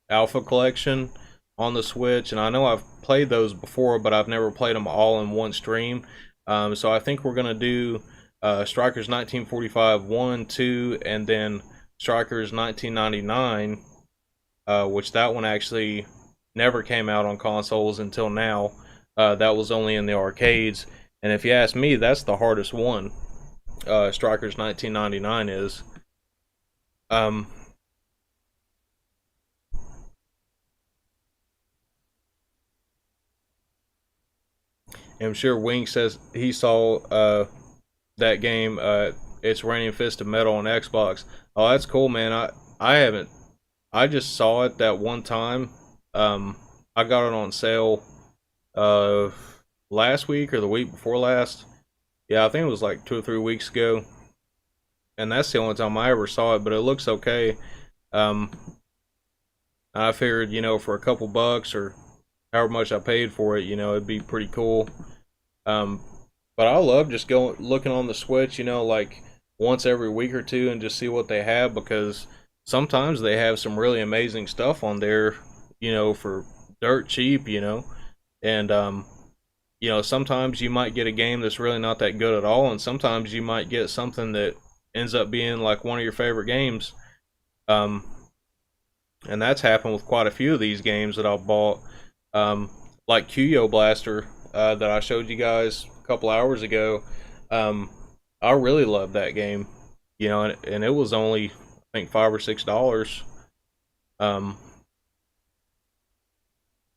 Alpha Collection on the Switch. And I know I've played those before, but I've never played them all in one stream. So I think we're going to do Strikers 1945 1, 2, and then Strikers 1999, which that one actually never came out on consoles until now. That was only in the arcades. And if you ask me, that's the hardest one. Strikers 1999 is. I'm sure Wing says he saw that game. It's Raining Fist of Metal on Xbox. Oh, that's cool, man. I haven't. I just saw it that one time. I got it on sale last week or the week before last. Yeah, I think it was like 2 or 3 weeks ago. And that's the only time I ever saw it, but it looks okay. I figured, you know, for a couple bucks or however much I paid for it, you know, it'd be pretty cool. But I love just looking on the Switch, you know, like once every week or two and just see what they have, because sometimes they have some really amazing stuff on there, you know, for dirt cheap, you know. And you know, sometimes you might get a game that's really not that good at all, and sometimes you might get something that ends up being like one of your favorite games. And that's happened with quite a few of these games that I've bought. Like Cuyo Blaster that I showed you guys a couple hours ago. I really love that game, you know, and it was only, I think, $5 or $6.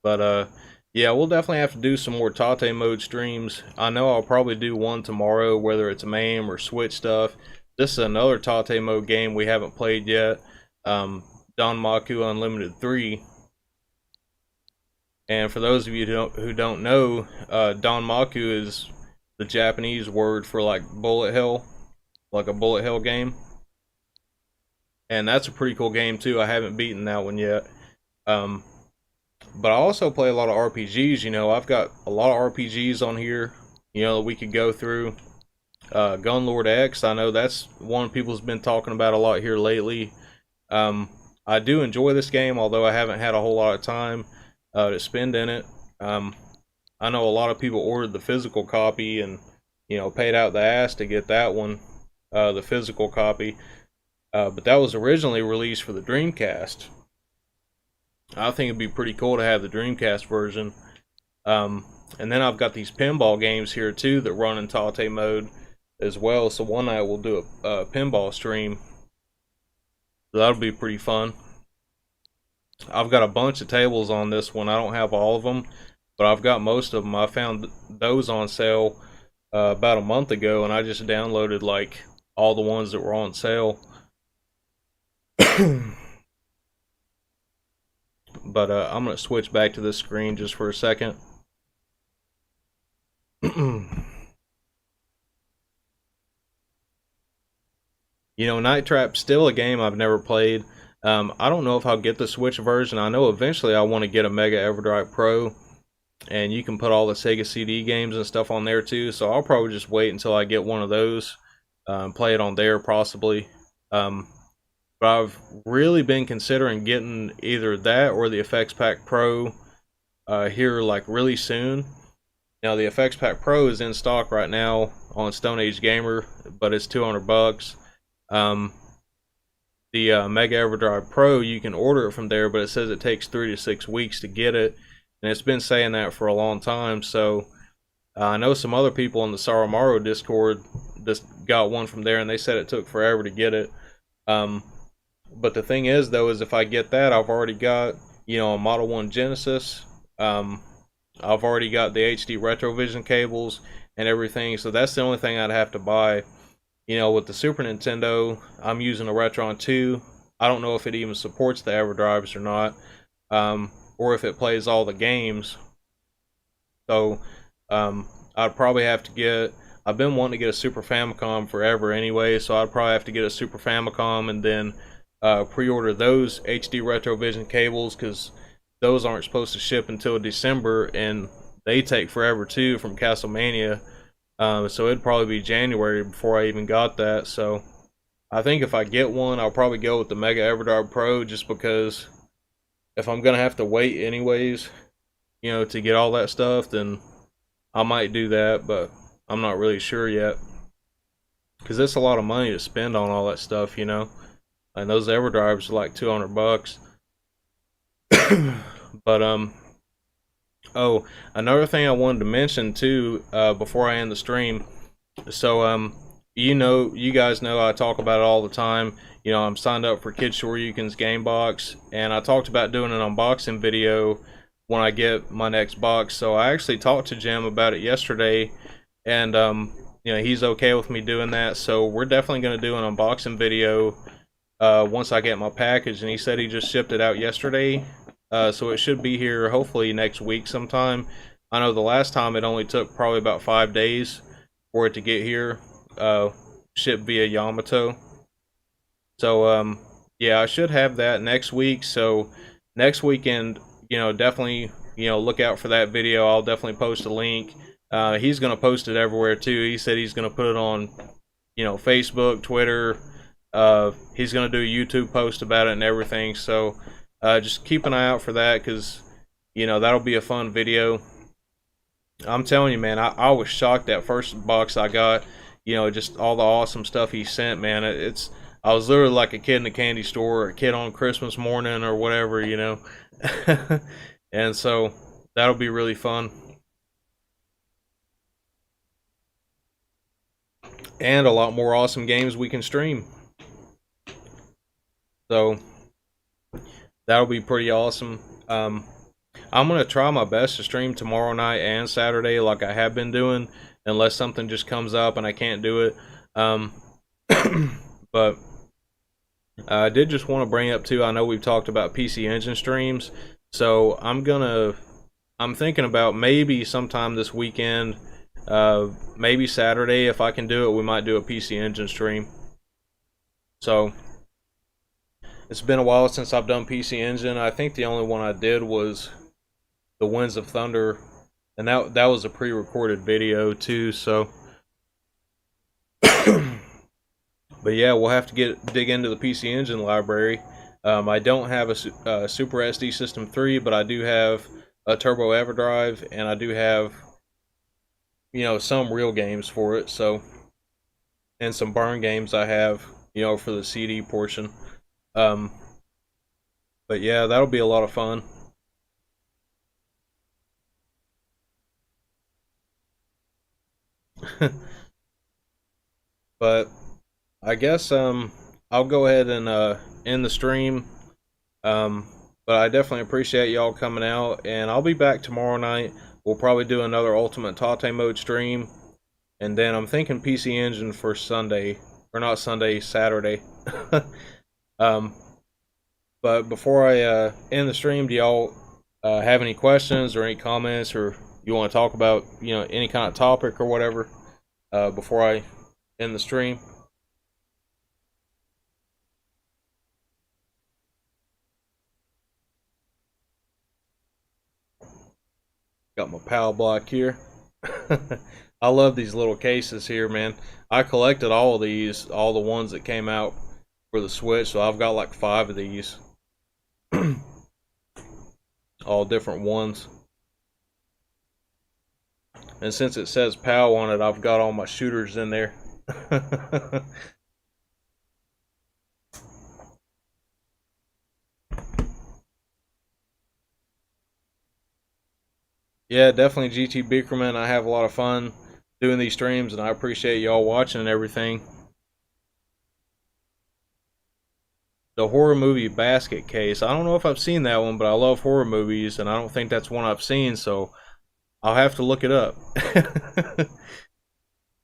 But yeah, we'll definitely have to do some more tate mode streams. I know I'll probably do one tomorrow, whether it's MAME or Switch stuff. This is another tate mode game we haven't played yet. Danmaku Unlimited 3. And for those of you who don't know, Danmaku is the Japanese word for like bullet hell, like a bullet hell game. And that's a pretty cool game too. I haven't beaten that one yet. But I also play a lot of RPGs, you know. I've got a lot of RPGs on here, you know, that we could go through. Gunlord X, I know that's one people's been talking about a lot here lately. I do enjoy this game, although I haven't had a whole lot of time to spend in it. I know a lot of people ordered the physical copy and, you know, paid out the ass to get that one, the physical copy. But that was originally released for the Dreamcast. I think it'd be pretty cool to have the Dreamcast version. And then I've got these pinball games here too that run in tate mode as well. So one night we'll do a pinball stream. So that'll be pretty fun. I've got a bunch of tables on this one. I don't have all of them, but I've got most of them. I found those on sale about a month ago, and I just downloaded like all the ones that were on sale. But I'm going to switch back to this screen just for a second. You know, Night Trap's still a game I've never played. I don't know if I'll get the Switch version. I know eventually I want to get a Mega EverDrive Pro, and you can put all the Sega CD games and stuff on there too. So I'll probably just wait until I get one of those, play it on there possibly. But I've really been considering getting either that or the Effects Pack Pro here like really soon. Now the Effects Pack Pro is in stock right now on Stone Age Gamer, but it's $200. The Mega EverDrive Pro, you can order it from there, but it says it takes 3 to 6 weeks to get it, and it's been saying that for a long time. So I know some other people in the Saramaru Discord just got one from there, and they said it took forever to get it. But the thing is, though, is if I get that, I've already got, you know, a Model 1 Genesis. I've already got the HD Retrovision cables and everything, so that's the only thing I'd have to buy. You know, with the Super Nintendo, I'm using a Retron 2. I don't know if it even supports the EverDrives or not, or if it plays all the games. So I'd probably have to get, I've been wanting to get a Super Famicom forever anyway, so I'd probably have to get a Super Famicom and then pre-order those HD Retrovision cables, because those aren't supposed to ship until December, and they take forever too from Castlemania. So it'd probably be January before I even got that. So I think if I get one, I'll probably go with the Mega EverDrive Pro, just because if I'm gonna have to wait anyways, you know, to get all that stuff, then I might do that, but I'm not really sure yet, because it's a lot of money to spend on all that stuff, you know. And those EverDrives are like $200. But oh, another thing I wanted to mention too, before I end the stream. So you guys know I talk about it all the time. You know, I'm signed up for Kid Shoryuken's Game Box, and I talked about doing an unboxing video when I get my next box. So I actually talked to Jim about it yesterday, and you know, he's okay with me doing that. So we're definitely going to do an unboxing video once I get my package, and he said he just shipped it out yesterday. So it should be here hopefully next week sometime. I know the last time it only took probably about 5 days for it to get here, shipped via Yamato. So yeah, I should have that next week. So next weekend, you know, definitely, you know, look out for that video. I'll definitely post a link. He's gonna post it everywhere too. He said he's gonna put it on, you know, Facebook, Twitter. He's gonna do a YouTube post about it and everything. So just keep an eye out for that, because, you know, that'll be a fun video. I'm telling you, man, I was shocked that first box I got. You know, just all the awesome stuff he sent, man. I was literally like a kid in a candy store, or a kid on Christmas morning or whatever, you know. And so that'll be really fun. And a lot more awesome games we can stream. So that'll be pretty awesome. I'm gonna try my best to stream tomorrow night and Saturday like I have been doing, unless something just comes up and I can't do it. But I did just want to bring up too, I know we've talked about PC Engine streams, so I'm thinking about maybe sometime this weekend, maybe Saturday, if I can do it, we might do a PC Engine stream. So it's been a while since I've done PC Engine. I think the only one I did was the Winds of Thunder, and that was a pre-recorded video too. So, but yeah, we'll have to dig into the PC Engine library. I don't have a Super SD System 3, but I do have a Turbo EverDrive, and I do have, you know, some real games for it. So, and some burn games I have, you know, for the CD portion. But yeah, that'll be a lot of fun. But I guess I'll go ahead and end the stream. But I definitely appreciate y'all coming out, and I'll be back tomorrow night. We'll probably do another Ultimate Tate mode stream, and then I'm thinking PC Engine for Sunday, or not Sunday, Saturday. But before I end the stream, do y'all have any questions or any comments, or you want to talk about, you know, any kind of topic or whatever before I end the stream? Got my PAL block here. I love these little cases here, man. I collected all of these, all the ones that came out for the Switch, so I've got like 5 of these. All different ones. And since it says PAL on it, I've got all my shooters in there. Yeah, definitely GT Beakerman. I have a lot of fun doing these streams, and I appreciate y'all watching and everything. The horror movie basket case. I don't know if I've seen that one, but I love horror movies, and I don't think that's one I've seen, so I'll have to look it up.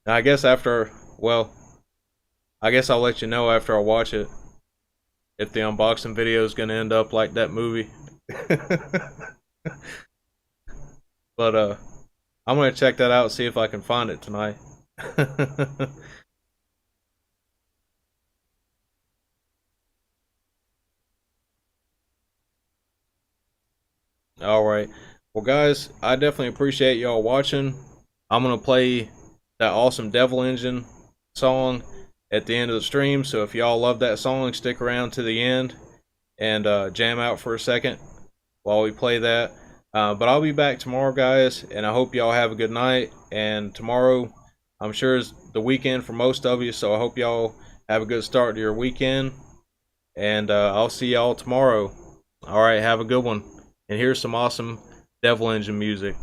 I guess after, well, I guess I'll let you know after I watch it if the unboxing video is going to end up like that movie. But I'm going to check that out and see if I can find it tonight. All right. Well, guys, I definitely appreciate y'all watching. I'm gonna play that awesome Devil Engine song at the end of the stream. So if y'all love that song, stick around to the end and jam out for a second while we play that. But I'll be back tomorrow, guys, and I hope y'all have a good night. And tomorrow, I'm sure is the weekend for most of you, so I hope y'all have a good start to your weekend. And I'll see y'all tomorrow. All right, have a good one. And here's some awesome Devil Engine music.